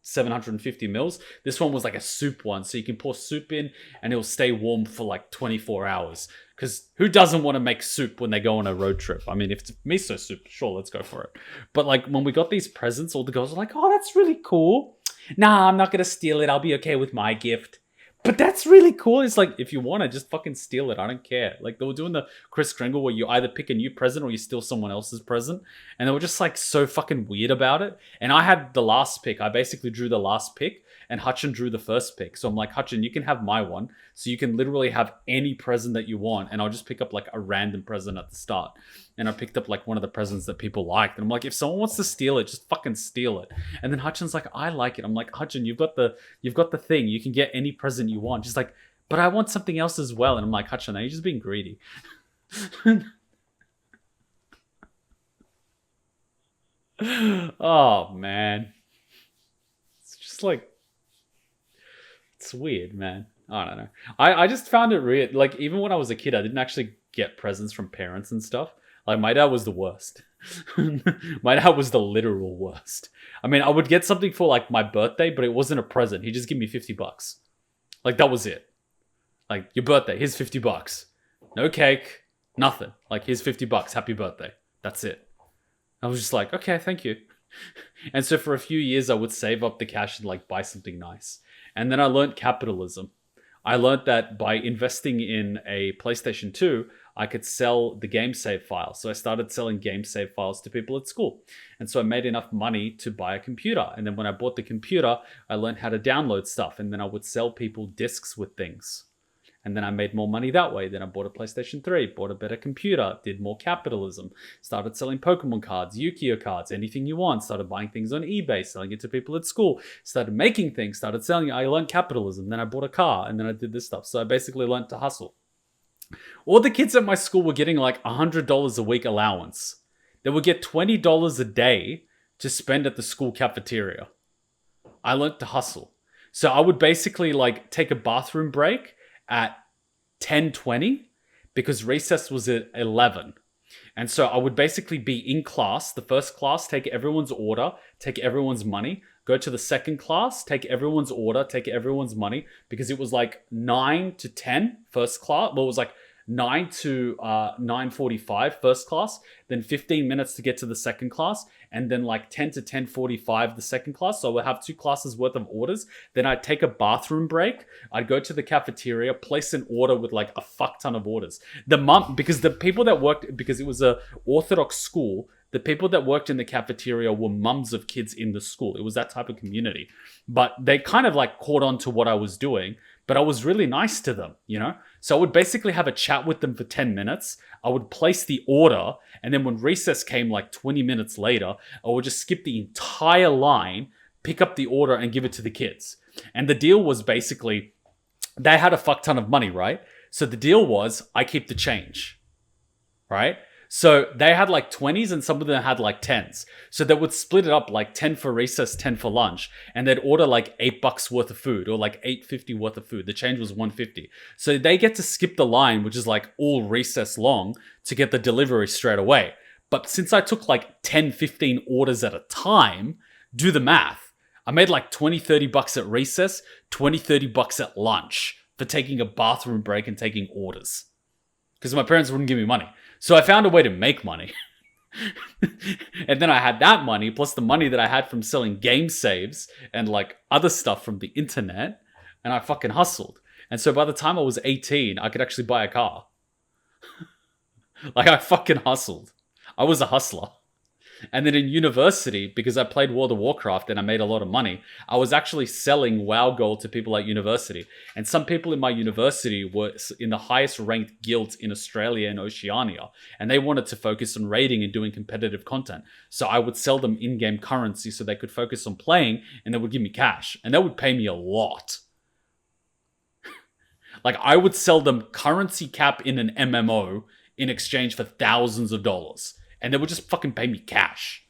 750 mils? This one was like a soup one. So you can pour soup in and it'll stay warm for like 24 hours. Because who doesn't want to make soup when they go on a road trip? I mean, if it's miso soup, sure, let's go for it. But like when we got these presents, all the girls were like, oh, that's really cool. Nah, I'm not going to steal it. I'll be okay with my gift. But that's really cool. It's like, if you want to, just fucking steal it. I don't care. Like, they were doing the Kris Kringle where you either pick a new present or you steal someone else's present. And they were just, like, so fucking weird about it. And I had the last pick. I basically drew the last pick. And Hutchin drew the first pick. So I'm like, Hutchin, you can have my one. So you can literally have any present that you want. And I'll just pick up, like, a random present at the start. And I picked up, like, one of the presents that people liked. And I'm like, if someone wants to steal it, just fucking steal it. And then Hutchin's like, I like it. I'm like, Hutchin, you've got the thing. You can get any present you want. Just like, but I want something else as well. And I'm like, Hutchin, are you just being greedy? Oh, man. It's just like, it's weird, man. I don't know. I just found it weird. Like, even when I was a kid, I didn't actually get presents from parents and stuff. Like, my dad was the worst. My dad was the literal worst. I mean, I would get something for, like, my birthday, but it wasn't a present. He'd just give me $50. Like, that was it. Like, your birthday, here's $50. No cake, nothing. Like, here's $50. Happy birthday. That's it. I was just like, okay, thank you. And so for a few years, I would save up the cash and, like, buy something nice. And then I learned capitalism. I learned that by investing in a PlayStation 2, I could sell the game save files. So I started selling game save files to people at school. And so I made enough money to buy a computer. And then when I bought the computer, I learned how to download stuff. And then I would sell people discs with things. And then I made more money that way. Then I bought a PlayStation 3, bought a better computer, did more capitalism, started selling Pokemon cards, Yu-Gi-Oh cards, anything you want, started buying things on eBay, selling it to people at school, started making things, started selling it. I learned capitalism. Then I bought a car and then I did this stuff. So I basically learned to hustle. All the kids at my school were getting like $100 a week allowance. They would get $20 a day to spend at the school cafeteria. I learned to hustle. So I would basically like take a bathroom break at 10:20 because recess was at 11. And so I would basically be in class, the first class, take everyone's order, take everyone's money, go to the second class, take everyone's order, take everyone's money, because it was like 9 to 10 first class. Well, it was like 9 to 9:45 first class, then 15 minutes to get to the second class, and then like 10 to 10:45 the second class. So I would have 2 classes worth of orders. Then I'd take a bathroom break. I'd go to the cafeteria, place an order with like a fuck ton of orders. Because the people that worked, because it was a Orthodox school, the people that worked in the cafeteria were mums of kids in the school. It was that type of community. But they kind of like caught on to what I was doing, but I was really nice to them, you know? So I would basically have a chat with them for 10 minutes. I would place the order, and then when recess came like 20 minutes later, I would just skip the entire line, pick up the order, and give it to the kids. And the deal was basically, they had a fuck ton of money, right? So the deal was, I keep the change, right? So they had like 20s and some of them had like 10s. So they would split it up like 10 for recess, 10 for lunch. And they'd order like $8 worth of food or like $8.50 worth of food. The change was $1.50. So they get to skip the line, which is like all recess long, to get the delivery straight away. But since I took like 10, 15 orders at a time, do the math. I made like $20-30 at recess, $20-30 at lunch for taking a bathroom break and taking orders. Because my parents wouldn't give me money. So I found a way to make money. And then I had that money, plus the money that I had from selling game saves and like other stuff from the internet, and I fucking hustled. And so by the time I was 18, I could actually buy a car. Like, I fucking hustled. I was a hustler. And then in university, because I played World of Warcraft and I made a lot of money, I was actually selling WoW Gold to people at university. And some people in my university were in the highest ranked guilds in Australia and Oceania. And they wanted to focus on raiding and doing competitive content. So I would sell them in-game currency so they could focus on playing, and they would give me cash. And they would pay me a lot. Like, I would sell them currency cap in an MMO in exchange for thousands of dollars. And they would just fucking pay me cash.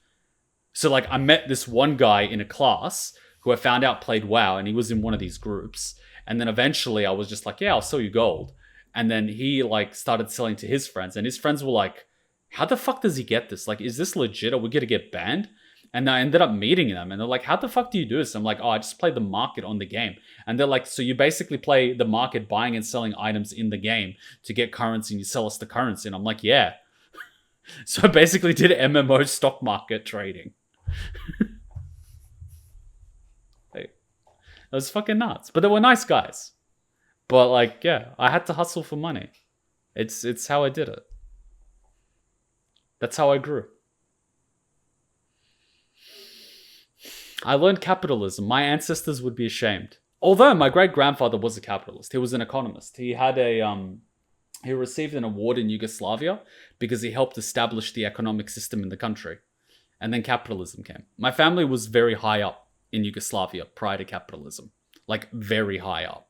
So, like, I met this one guy in a class who I found out played WoW, and he was in one of these groups. And then eventually I was just like, yeah, I'll sell you gold. And then he, like, started selling to his friends. And his friends were like, how the fuck does he get this? Like, is this legit? Are we going to get banned? And I ended up meeting them. And they're like, how the fuck do you do this? I'm like, oh, I just play the market on the game. And they're like, so you basically play the market buying and selling items in the game to get currency, and you sell us the currency. And I'm like, yeah. So I basically did MMO stock market trading. Hey, it was fucking nuts. But they were nice guys. But like, yeah, I had to hustle for money. It's how I did it. That's how I grew. I learned capitalism. My ancestors would be ashamed. Although my great-grandfather was a capitalist. He was an economist. He had he received an award in Yugoslavia because he helped establish the economic system in the country. And then capitalism came. My family was very high up in Yugoslavia prior to capitalism. Like, very high up.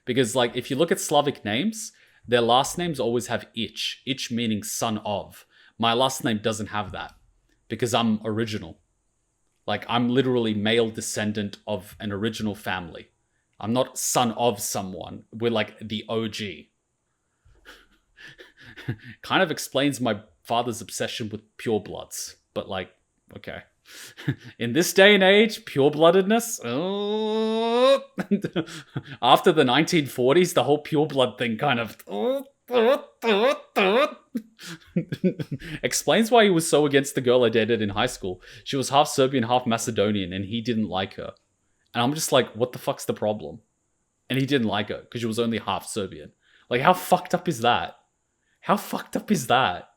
Because, like, if you look at Slavic names, their last names always have ich. Ich meaning son of. My last name doesn't have that. Because I'm original. Like, I'm literally male descendant of an original family. I'm not son of someone. We're like the OG. Kind of explains my father's obsession with purebloods. But like, okay. In this day and age, purebloodedness. After the 1940s, the whole pureblood thing kind of explains why he was so against the girl I dated in high school. She was half Serbian, half Macedonian, and he didn't like her. And I'm just like, what the fuck's the problem? And he didn't like her because she was only half Serbian. Like, how fucked up is that? How fucked up is that?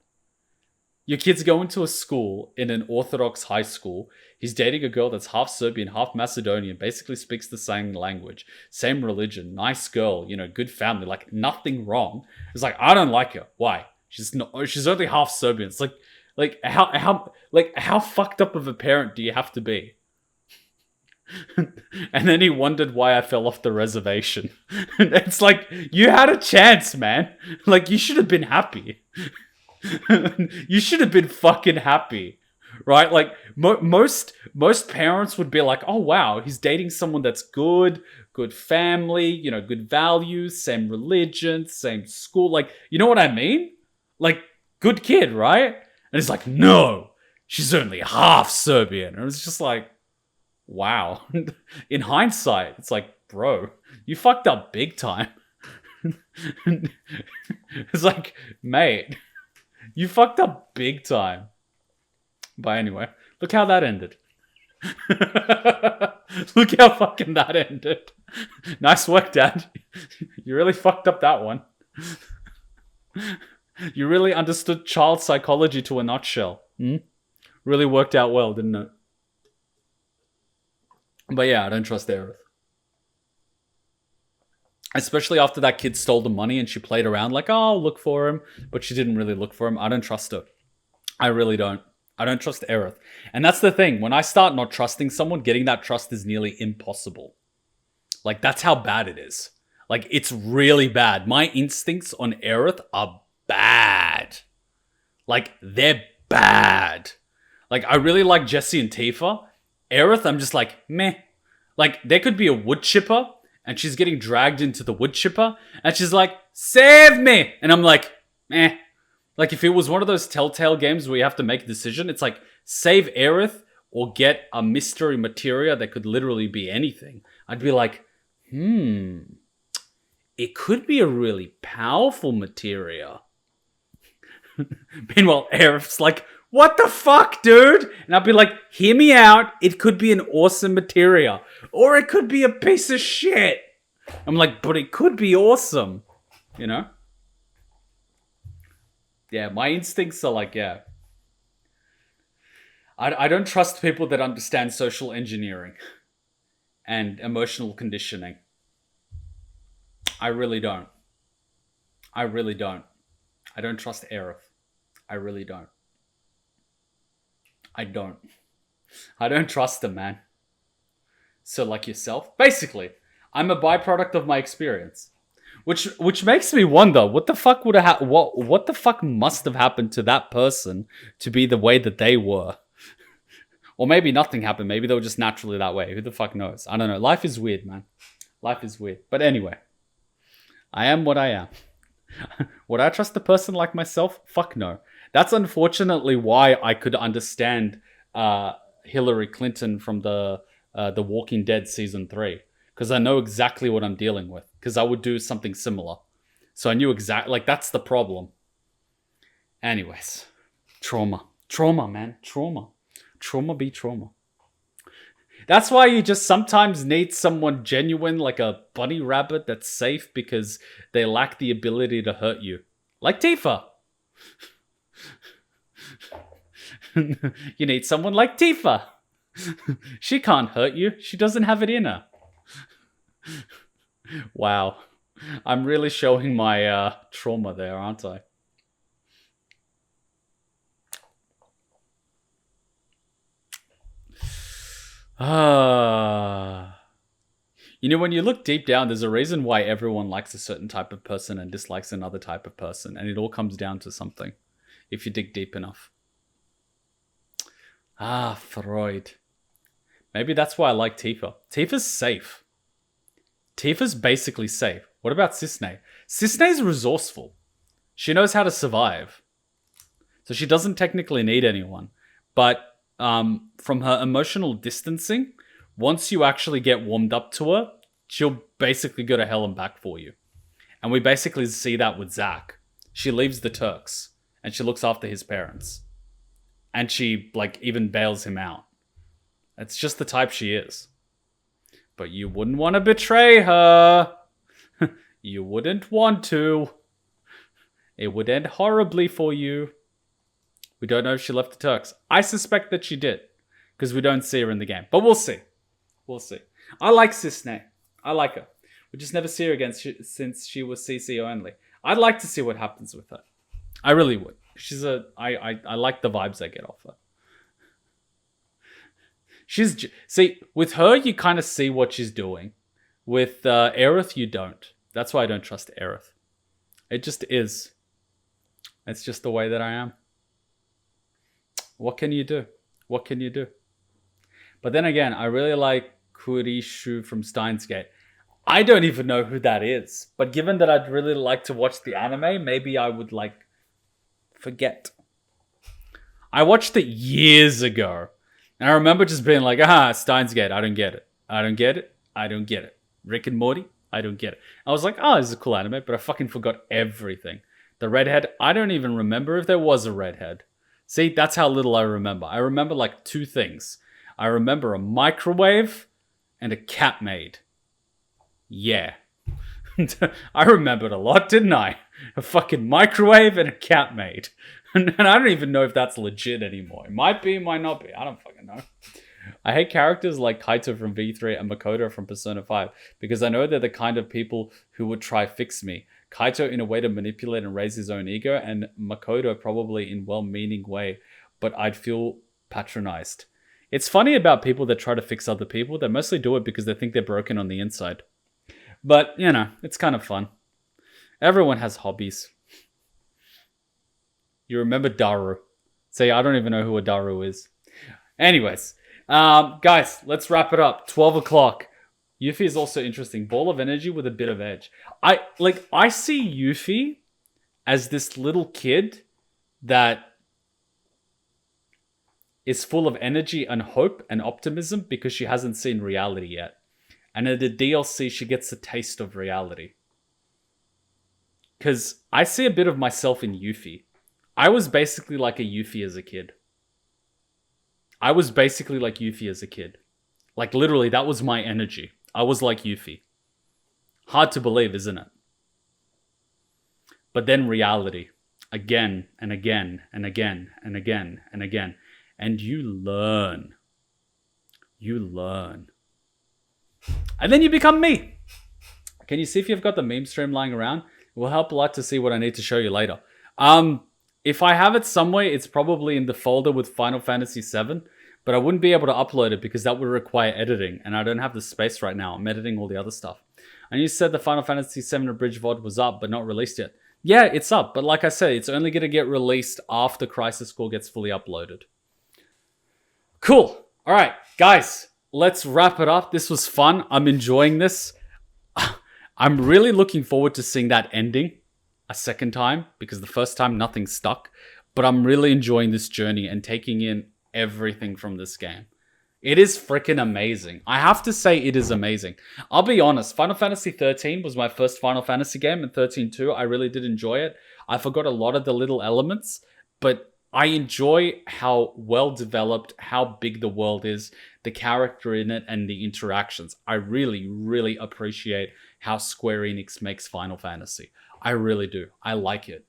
Your kid's going to a school in an Orthodox high school. He's dating a girl that's half Serbian, half Macedonian, basically speaks the same language, same religion, nice girl, you know, good family, like nothing wrong. It's like, I don't like her. Why? She's only half Serbian. It's like how fucked up of a parent do you have to be? And then he wondered why I fell off the reservation. It's like, you had a chance, man. Like, you should have been happy. You should have been fucking happy, right? Like, most parents would be like, oh wow, he's dating someone that's good family, you know, good values, same religion, same school. Like, you know what I mean? Like, good kid, right? And it's like, no, she's only half Serbian. And it's just like, wow. In hindsight, it's like, bro, you fucked up big time. It's like, mate, you fucked up big time. But anyway, look how that ended. Look how fucking that ended. Nice work, Dad. You really fucked up that one. You really understood child psychology to a nutshell. Really worked out well, didn't it? But yeah, I don't trust Aerith. Especially after that kid stole the money and she played around like, oh, I'll look for him. But she didn't really look for him. I don't trust her. I really don't. I don't trust Aerith. And that's the thing. When I start not trusting someone, getting that trust is nearly impossible. Like, that's how bad it is. Like, it's really bad. My instincts on Aerith are bad. Like, they're bad. Like, I really like Jessie and Tifa. Aerith, I'm just like, meh. Like, there could be a wood chipper, and she's getting dragged into the wood chipper, and she's like, save me! And I'm like, meh. Like, if it was one of those Telltale games where you have to make a decision, it's like, save Aerith or get a mystery materia that could literally be anything. I'd be like, it could be a really powerful materia. Meanwhile, Aerith's like, what the fuck, dude? And I'll be like, hear me out. It could be an awesome materia. Or it could be a piece of shit. I'm like, but it could be awesome. You know? Yeah, my instincts are like, yeah. I don't trust people that understand social engineering and emotional conditioning. I really don't. I really don't. I don't trust Aerith. I really don't. I don't. I don't trust them, man. So like yourself, basically, I'm a byproduct of my experience. Which makes me wonder, what the fuck would have what the fuck must have happened to that person to be the way that they were? Or maybe nothing happened. Maybe they were just naturally that way. Who the fuck knows? I don't know. Life is weird, man. Life is weird. But anyway, I am what I am. Would I trust a person like myself? Fuck no. That's unfortunately why I could understand Hillary Clinton from the Walking Dead season 3. Because I know exactly what I'm dealing with. Because I would do something similar. So I knew exactly, like, that's the problem. Anyways. Trauma. Trauma, man. Trauma. Trauma be trauma. That's why you just sometimes need someone genuine, like a bunny rabbit that's safe because they lack the ability to hurt you. Like Tifa. You need someone like Tifa. She can't hurt you. She doesn't have it in her. Wow. I'm really showing my trauma there, aren't I? You know, when you look deep down, there's a reason why everyone likes a certain type of person and dislikes another type of person. And it all comes down to something, if you dig deep enough. Freud. Maybe that's why I like Tifa. Tifa's safe. Tifa's basically safe. What about Cisne? Cisne's resourceful. She knows how to survive. So she doesn't technically need anyone. But from her emotional distancing, once you actually get warmed up to her, she'll basically go to hell and back for you. And we basically see that with Zack. She leaves the Turks and she looks after his parents. And she, like, even bails him out. It's just the type she is. But you wouldn't want to betray her. You wouldn't want to. It would end horribly for you. We don't know if she left the Turks. I suspect that she did. Because we don't see her in the game. But we'll see. We'll see. I like Cisne. I like her. We just never see her again since she was CC only. I'd like to see what happens with her. I really would. She's I like the vibes I get off her. See, with her, you kind of see what she's doing. With Aerith, you don't. That's why I don't trust Aerith. It just is. It's just the way that I am. What can you do? What can you do? But then again, I really like Kurishu from Steins Gate. I don't even know who that is. But given that I'd really like to watch the anime, maybe I would, like, forget. I watched it years ago. And I remember just being like, Steins Gate, I don't get it. I don't get it. I don't get it. Rick and Morty, I don't get it. I was like, this is a cool anime, but I fucking forgot everything. The redhead, I don't even remember if there was a redhead. See, that's how little I remember. I remember like 2 things. I remember a microwave and a cat maid. Yeah. I remembered a lot, didn't I? A fucking microwave and a cat maid. And I don't even know if that's legit anymore. It might be, it might not be. I don't fucking know. I hate characters like Kaito from V3 and Makoto from Persona 5 because I know they're the kind of people who would try fix me. Kaito in a way to manipulate and raise his own ego, and Makoto probably in well-meaning way, but I'd feel patronized. It's funny about people that try to fix other people. They mostly do it because they think they're broken on the inside. But, you know, it's kind of fun. Everyone has hobbies. You remember Daru. See, I don't even know who a Daru is. Anyways, guys, let's wrap it up. 12 o'clock. Yuffie is also interesting. Ball of energy with a bit of edge. I see Yuffie as this little kid that is full of energy and hope and optimism because she hasn't seen reality yet. And in the DLC, she gets a taste of reality. Because I see a bit of myself in Yuffie. I was basically like a Yuffie as a kid. I was basically like Yuffie as a kid. Like, literally, that was my energy. I was like Yuffie. Hard to believe, isn't it? But then reality. Again and again and again and again and again. And you learn. You learn. And then you become me. Can you see if you've got the meme stream lying around? It will help a lot to see what I need to show you later. If I have it somewhere, it's probably in the folder with Final Fantasy VII, but I wouldn't be able to upload it because that would require editing, and I don't have the space right now. I'm editing all the other stuff. And you said the Final Fantasy VII Abridged VOD was up, but not released yet. Yeah, it's up, but like I said, it's only going to get released after Crisis Core gets fully uploaded. Cool. All right, guys, let's wrap it up. This was fun. I'm enjoying this. I'm really looking forward to seeing that ending a second time, because the first time nothing stuck, but I'm really enjoying this journey and taking in everything from this game. It is freaking amazing. I have to say it is amazing. I'll be honest, Final Fantasy 13 was my first Final Fantasy game, and 13-2, I really did enjoy it. I forgot a lot of the little elements, but I enjoy how well developed, how big the world is, the character in it, and the interactions. I really, really appreciate how Square Enix makes Final Fantasy. I really do. I like it.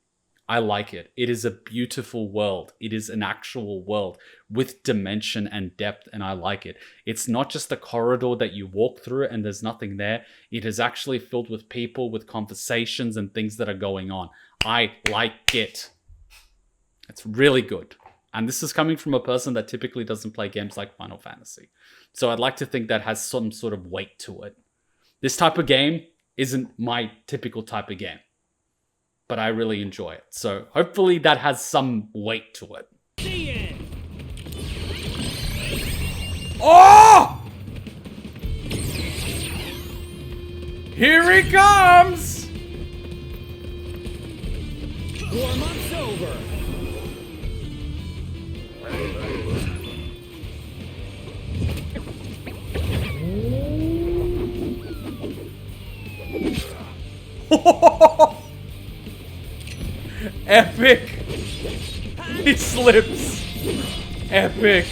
I like it. It is a beautiful world. It is an actual world with dimension and depth, and I like it. It's not just a corridor that you walk through and there's nothing there. It is actually filled with people, with conversations and things that are going on. I like it. It's really good. And this is coming from a person that typically doesn't play games like Final Fantasy. So I'd like to think that has some sort of weight to it. This type of game isn't my typical type of game, but I really enjoy it. So hopefully that has some weight to it. Oh! Here he comes! Warm-up's over. Epic! He slips! Epic!